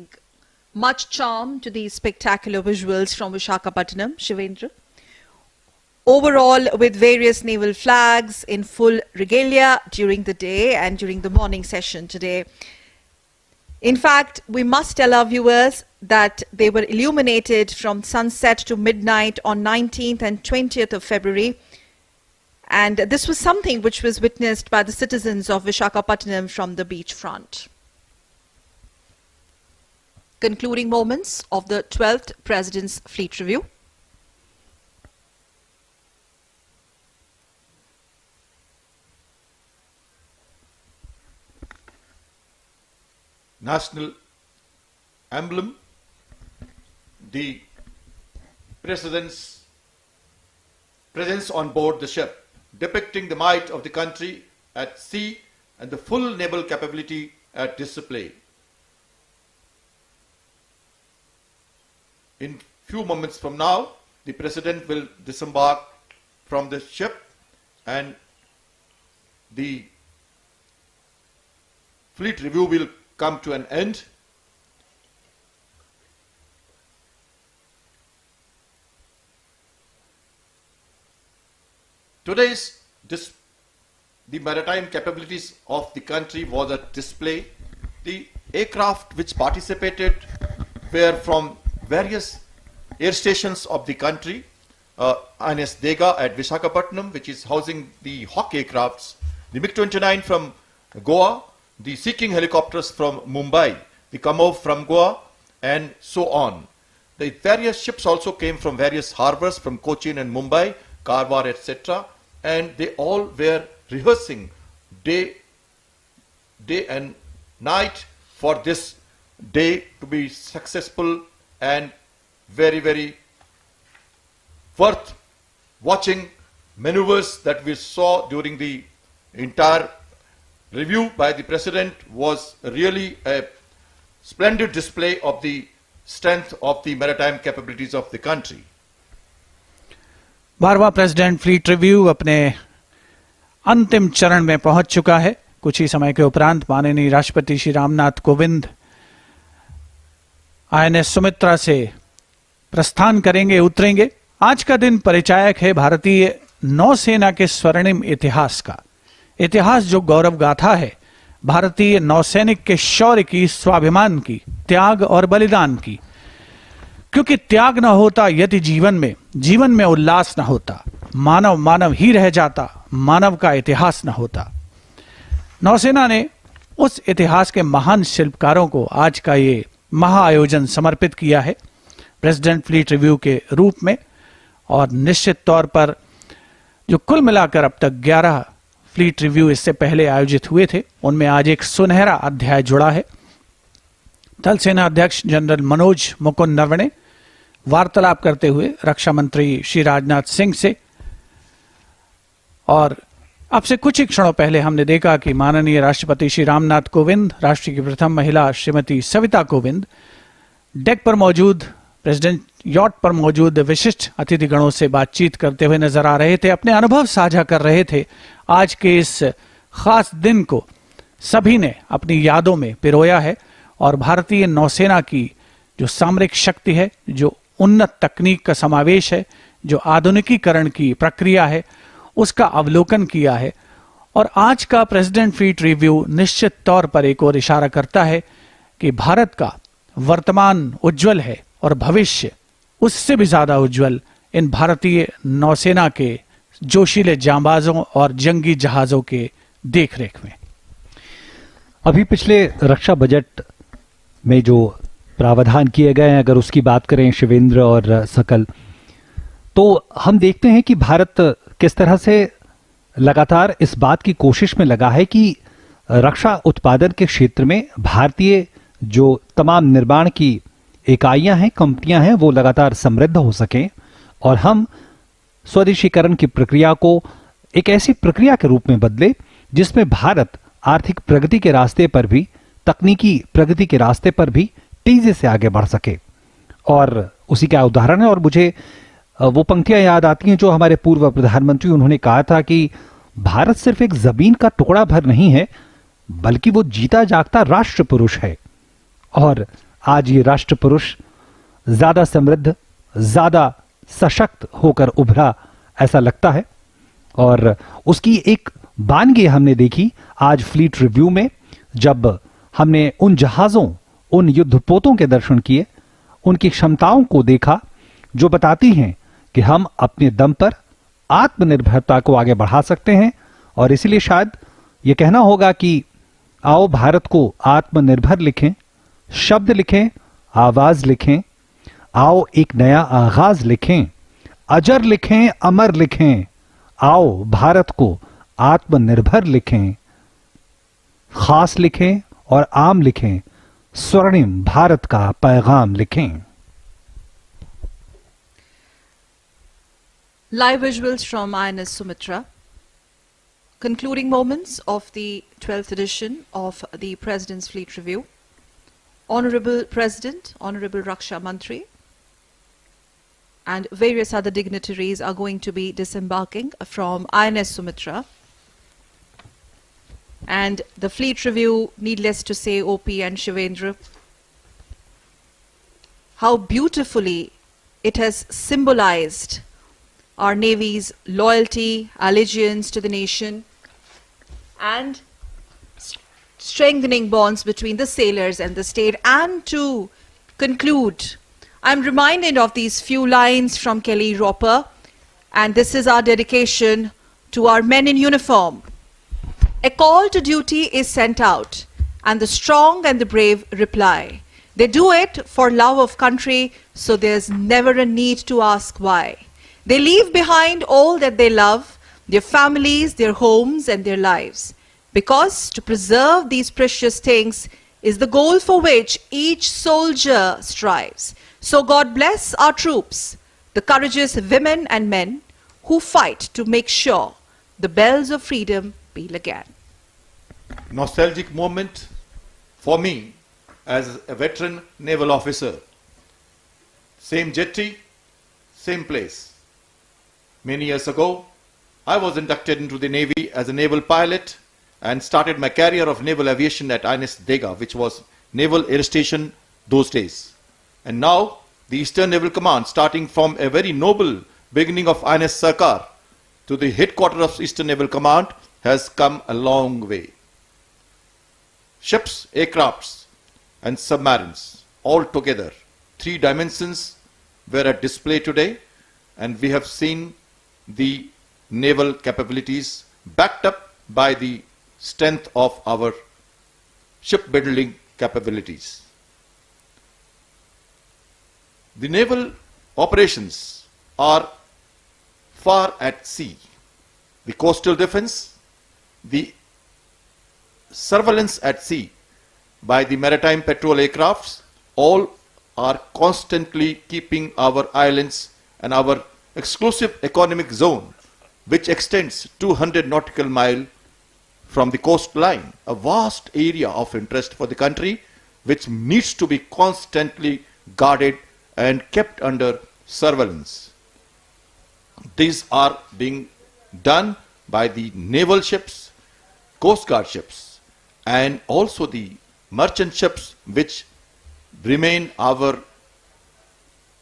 Speaker 1: much charm to these spectacular visuals from Visakhapatnam, Shivendra. Overall, with various naval flags in full regalia during the day and during the morning session today. In fact, we must tell our viewers that they were illuminated from sunset to midnight on 19th and 20th of February. And this was something which was witnessed by the citizens of Visakhapatnam from the beachfront. Concluding moments of the 12th President's Fleet Review.
Speaker 4: National emblem, the President's presence on board the ship, depicting the might of the country at sea and the full naval capability at display. In few moments from now, the President will disembark from the ship and the Fleet Review will come to an end. Today's the maritime capabilities of the country was a display. The aircraft which participated were from various air stations of the country. INS Dega at Visakhapatnam, which is housing the Hawk aircrafts, the MiG-29 from Goa, the Sea King helicopters from Mumbai, the Kamov from Goa, and so on. The various ships also came from various harbors from Cochin and Mumbai, Karwar, etc. And they all were rehearsing day and night for this day to be successful and very, very worth watching. Maneuvers that we saw during the entire review by the President was really a splendid display of the strength of the maritime capabilities of the country.
Speaker 3: 12वां president fleet review अपने अंतिम चरण में पहुंच चुका है। कुछ ही समय के उपरांत माननीय राष्ट्रपति श्री रामनाथ कोविंद INS सुमित्रा से प्रस्थान करेंगे, उतरेंगे। आज का दिन परिचायक है भारतीय नौसेना के स्वर्णिम इतिहास का। इतिहास जो गौरव गाथा है भारतीय नौसैनिक के शौर्य की, स्वाभिमान की, त्याग और बलिदान की। क्योंकि त्याग न होता यदि जीवन में उल्लास न होता, मानव ही रह जाता, मानव का इतिहास न होता। नौसेना ने उस इतिहास के महान शिल्पकारों को आज का ये महाआयोजन समर्पित किया है प्रेसिडेंट फ्लीट रिव्यू के रूप में। और निश्चित तौर पर जो कुल मिलाकर अब तक 11 फ्लीट रिव्यू इससे पहले आयोजित हुए थे, उनमें आज एक सुनहरा अध्याय जुड़ा है। थल सेना अध्यक्ष जनरल मनोज मुकुंद नरवणे वार्तालाप करते हुए रक्षा मंत्री श्री राजनाथ सिंह से, और अब से कुछ ही क्षणों पहले हमने देखा कि माननीय राष्ट्रपति श्री रामनाथ कोविंद, राष्ट्र की प्रथम महिला श्रीमती सविता कोविंद डेक पर मौजूद, प्रेसिडेंट यॉट पर मौजूद विशिष्ट अतिथिगणों से बातचीत करते हुए नजर आ रहे थे, अपने अनुभव साझा कर रहे थे। आज के इस खास दिन को सभी ने अपनी यादों में पिरोया है और भारतीय नौसेना की जो सामरिक शक्ति है, जो उन्नत तकनीक का समावेश है, जो आधुनिकीकरण की प्रक्रिया है, उसका अवलोकन किया है। और आज का प्रेसिडेंट फ्लीट रिव्यू निश्चित तौर पर एक और इशारा करता है कि भारत का वर्तमान उज्जवल है और भविष्य उससे भी ज्यादा उज्जवल इन भारतीय नौसेना के जोशीले जांबाजों और जंगी जहाजों के देखरेख में।
Speaker 2: अभी पिछले रक्षा बजट में जो प्रावधान किए गए हैं, अगर उसकी बात करें शिवेंद्र और सकल, तो हम देखते हैं कि भारत किस तरह से लगातार इस बात की कोशिश में लगा है कि रक्षा उत्पादन के क्षेत्र में भारतीय जो तमाम निर्माण की इकाइयां हैं, कंपनियां हैं, वो लगातार समृद्ध हो सकें और हम स्वदेशीकरण की प्रक्रिया को एक ऐसी प्रक्रिया के रूप में बदले जिसमें भारत आर्थिक प्रगति के रास्ते पर भी, तकनीकी प्रगति के रास्ते पर भी तेजी से आगे बढ़ सके। और उसी का उदाहरण है। और मुझे वो पंक्तियां याद आती हैं जो हमारे पूर्व प्रधानमंत्री, उन्होंने कहा था कि भारत सिर्फ एक जमीन का टुकड़ा भर नहीं है, बल्कि वो जीता जागता राष्ट्र पुरुष है। और आज ये राष्ट्र पुरुष ज्यादा समृद्ध, ज्यादा सशक्त होकर उभरा ऐसा लगता है। और उसकी एक बानगी हमने देखी आज फ्लीट रिव्यू में, जब हमने उन जहाजों, उन युद्धपोतों के दर्शन किए, उनकी क्षमताओं को देखा जो बताती हैं कि हम अपने दम पर आत्मनिर्भरता को आगे बढ़ा सकते हैं। और इसीलिए शायद यह कहना होगा कि आओ भारत को आत्मनिर्भर लिखें, शब्द लिखें, आवाज लिखें, आओ एक नया आगाज लिखें, अजर लिखें, अमर लिखें, आओ भारत को आत्मनिर्भर लिखें, खास लिखें और आम लिखें, स्वर्णिम भारत का पैगाम लिखें।
Speaker 1: Live visuals from INS Sumitra. Concluding moments of the 12th edition of the President's Fleet Review. Honorable President, Honorable Raksha Mantri, and various other dignitaries are going to be disembarking from INS Sumitra. And the Fleet Review, needless to say, OP and Shivendra, how beautifully it has symbolized our Navy's loyalty, allegiance to the nation, and strengthening bonds between the sailors and the state. And to conclude, I'm reminded of these few lines from Kelly Roper, and this is our dedication to our men in uniform. A call to duty is sent out, and the strong and the brave reply. They do it for love of country, so there's never a need to ask why. They leave behind all that they love, their families, their homes, and their lives. Because to preserve these precious things is the goal for which each soldier strives. So God bless our troops, the courageous women and men who fight to make sure the bells of freedom peal again.
Speaker 4: Nostalgic moment for me as a veteran naval officer. Same jetty, same place. Many years ago, I was inducted into the Navy as a naval pilot and started my career of naval aviation at INS Dega, which was Naval Air Station those days. And now, the Eastern Naval Command, starting from a very noble beginning of INS Sarkar to the headquarters of Eastern Naval Command, has come a long way. Ships, aircrafts, and submarines, all together, 3 dimensions were at display today, and we have seen the naval capabilities backed up by the strength of our shipbuilding capabilities. The naval operations are far at sea. The coastal defense, the surveillance at sea by the maritime patrol aircrafts, all are constantly keeping our islands and our exclusive economic zone, which extends 200 nautical miles from the coastline, a vast area of interest for the country, which needs to be constantly guarded and kept under surveillance. These are being done by the naval ships, coast guard ships, and also the merchant ships, which remain our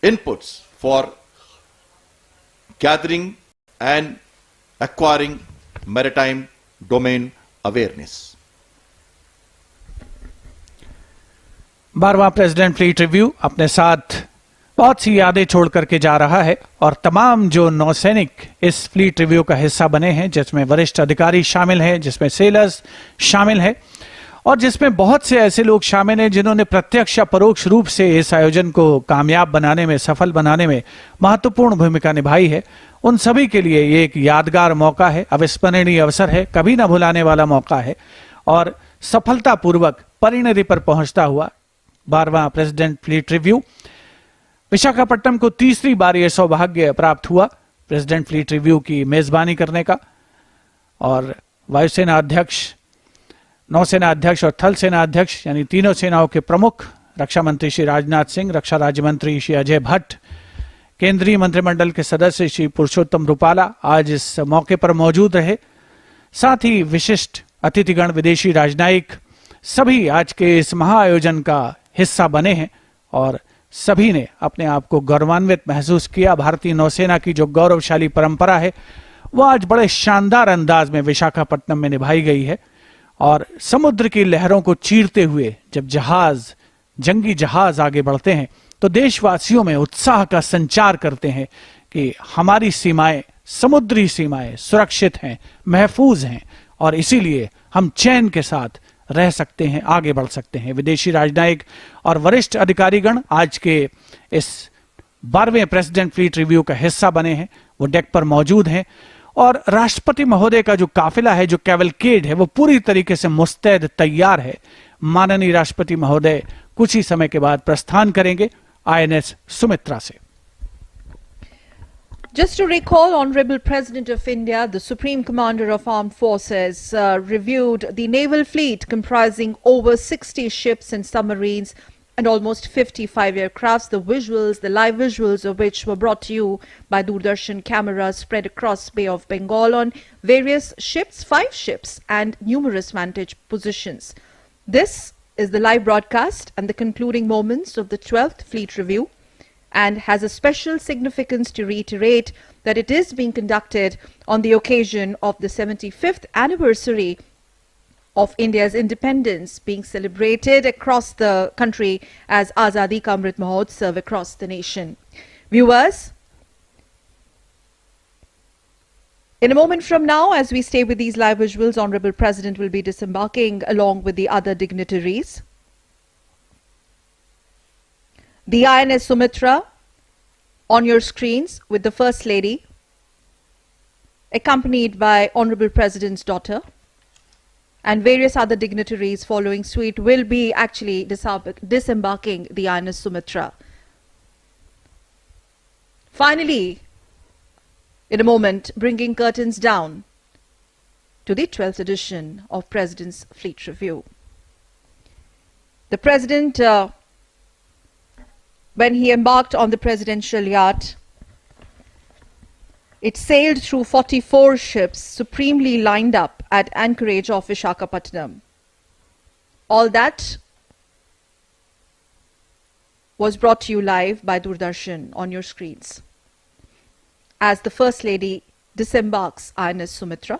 Speaker 4: inputs for gathering and acquiring maritime domain awareness.
Speaker 3: 12वां president fleet review अपने साथ बहुत सी यादें छोड़ करके जा रहा है और तमाम जो नौसैनिक इस फ्लीट रिव्यू का हिस्सा बने हैं, जिसमें वरिष्ठ अधिकारी शामिल हैं, जिसमें सेलर्स शामिल हैं और जिसमें बहुत से ऐसे लोग शामिल हैं जिन्होंने प्रत्यक्ष या परोक्ष रूप से इस आयोजन को कामयाब बनाने में, सफल बनाने में महत्वपूर्ण भूमिका निभाई है, उन सभी के लिए ये एक यादगार मौका है, अविस्मरणीय अवसर है, कभी ना भुलाने वाला मौका है। और सफलतापूर्वक परिणति पर पहुंचता हुआ 12वां प्रेसिडेंट फ्लीट रिव्यू विशाखापट्टनम को तीसरी बार यह सौभाग्य प्राप्त हुआ प्रेसिडेंट फ्लीट रिव्यू की मेजबानी करने का। और वायुसेना अध्यक्ष, नौसेना अध्यक्ष और थल सेना अध्यक्ष यानी तीनों सेनाओं के प्रमुख रक्षा मंत्री श्री राजनाथ सिंह, रक्षा राज्य मंत्री श्री अजय भट्ट, केंद्रीय मंत्रिमंडल के सदस्य श्री पुरुषोत्तम रूपाला आज इस मौके पर मौजूद रहे। साथ ही विशिष्ट अतिथिगण, विदेशी राजनयिक, सभी आज के इस महाआयोजन का हिस्सा बने हैं और सभी ने अपने आप को गौरवान्वित महसूस किया। भारतीय नौसेना की जो गौरवशाली परंपरा है वो आज बड़े शानदार अंदाज में विशाखापट्टनम में निभाई गई है और समुद्र की लहरों को चीरते हुए जब जंगी जहाज आगे बढ़ते हैं तो देशवासियों में उत्साह का संचार करते हैं कि हमारी सीमाएं, समुद्री सीमाएं सुरक्षित हैं, महफूज हैं और इसीलिए हम चैन के साथ रह सकते हैं, आगे बढ़ सकते हैं। विदेशी राजनयिक और वरिष्ठ अधिकारीगण आज के इस 12वें प्रेसिडेंट फ्लीट रिव्यू का हिस्सा बने हैं, वो डेक पर मौजूद हैं और राष्ट्रपति महोदय का जो काफिला है, जो कैवलकेड है, वो पूरी तरीके से मुस्तैद तैयार है। माननीय राष्ट्रपति महोदय कुछ ही समय के बाद प्रस्थान करेंगे INS सुमित्रा से।
Speaker 1: Just to recall, Honorable President of India, the Supreme Commander of Armed Forces, reviewed the naval fleet comprising over 60 ships and submarines and almost 55 aircrafts. The live visuals of which were brought to you by Doordarshan cameras spread across Bay of Bengal on various ships, 5 ships and numerous vantage positions. This is the live broadcast and the concluding moments of the 12th Fleet Review, and has a special significance to reiterate that it is being conducted on the occasion of the 75th anniversary of India's independence, being celebrated across the country as Azadi Ka Amrit Mahotsav across the nation. Viewers, in a moment from now, as we stay with these live visuals, Honorable President will be disembarking along with the other dignitaries. The INS Sumitra on your screens with the First Lady, accompanied by Honorable President's daughter, and various other dignitaries following suite will be actually disembarking the INS Sumitra. Finally, in a moment, bringing curtains down to the 12th edition of President's Fleet Review. The President, when he embarked on the presidential yacht, it sailed through 44 ships supremely lined up at anchorage of Visakhapatnam. All that was brought to you live by Doordarshan on your screens as the First Lady disembarks INS Sumitra.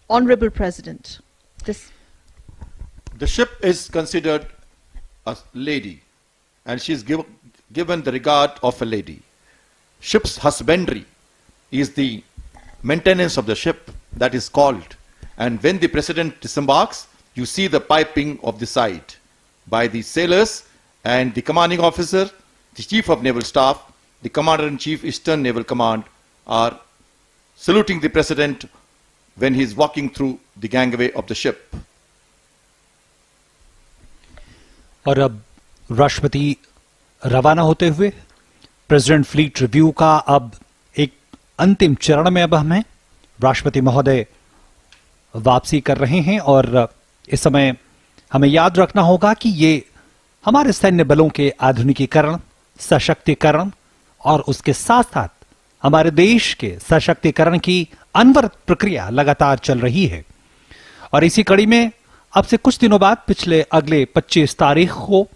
Speaker 1: Honorable President,
Speaker 4: the ship is considered a lady and she is given the regard of a lady. Ship's husbandry is the maintenance of the ship, that is called. And when the President disembarks, you see the piping of the side by the sailors and the commanding officer, the Chief of Naval Staff, the Commander-in-Chief Eastern Naval Command are saluting the President when he is walking through the gangway of the ship.
Speaker 2: और अब राष्ट्रपति रवाना होते हुए president fleet review का अब एक अंतिम चरण में अब हम हैं। राष्ट्रपति महोदय वापसी कर रहे हैं और इस समय हमें याद रखना होगा कि ये हमारे सैन्य बलों के आधुनिकीकरण, सशक्तिकरण और उसके साथ साथ हमारे देश के सशक्तिकरण की अनवरत प्रक्रिया लगातार चल रही है। और इसी कड़ी में अब से कुछ दिनों बाद अगले 25 तारीख को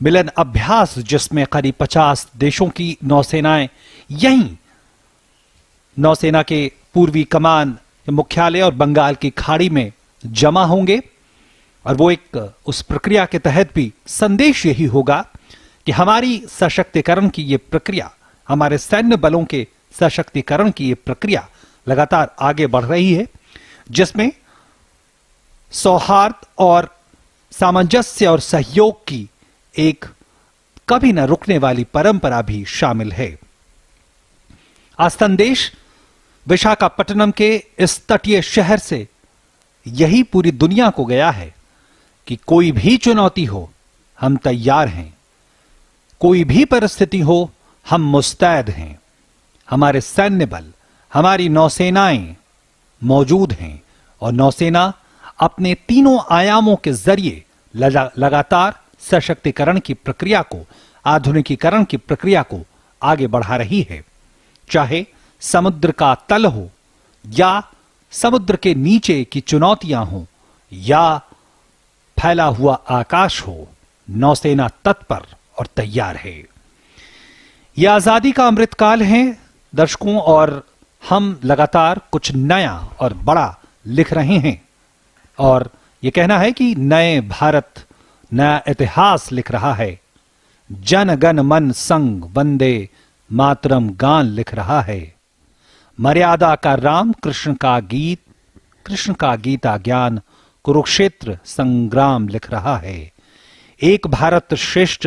Speaker 2: मिलन अभ्यास, जिसमें करीब 50 देशों की नौसेनाएं यहीं नौसेना के पूर्वी कमान मुख्यालय और बंगाल की खाड़ी में जमा होंगे। और वो एक उस प्रक्रिया के तहत भी संदेश यही होगा कि हमारी सशक्तिकरण की ये प्रक्रिया, हमारे सैन्य बलों के सशक्तिकरण की ये प्रक्रिया लगातार आगे बढ़ रही है, जिसमें सौहार्द और सामंजस्य और सहयोग की एक कभी न रुकने वाली परंपरा भी शामिल है। आज संदेश विशाखापट्टनम के इस तटीय शहर से यही पूरी दुनिया को गया है कि कोई भी चुनौती हो, हम तैयार हैं। कोई भी परिस्थिति हो, हम मुस्तैद हैं। हमारे सैन्य बल, हमारी नौसेनाएं मौजूद हैं और नौसेना अपने तीनों आयामों के जरिए लगातार सशक्तिकरण की प्रक्रिया को, आधुनिकीकरण की प्रक्रिया को आगे बढ़ा रही है। चाहे समुद्र का तल हो या समुद्र के नीचे की चुनौतियां हो या फैला हुआ आकाश हो, नौसेना तत्पर और तैयार है। यह आजादी का अमृतकाल है दर्शकों, और हम लगातार कुछ नया और बड़ा लिख रहे हैं, और यह कहना है कि नए भारत नया इतिहास लिख रहा है। जन गण मन संग वंदे मातरम गान लिख रहा है। मर्यादा का राम कृष्ण का गीता ज्ञान कुरुक्षेत्र संग्राम लिख रहा है। एक भारत श्रेष्ठ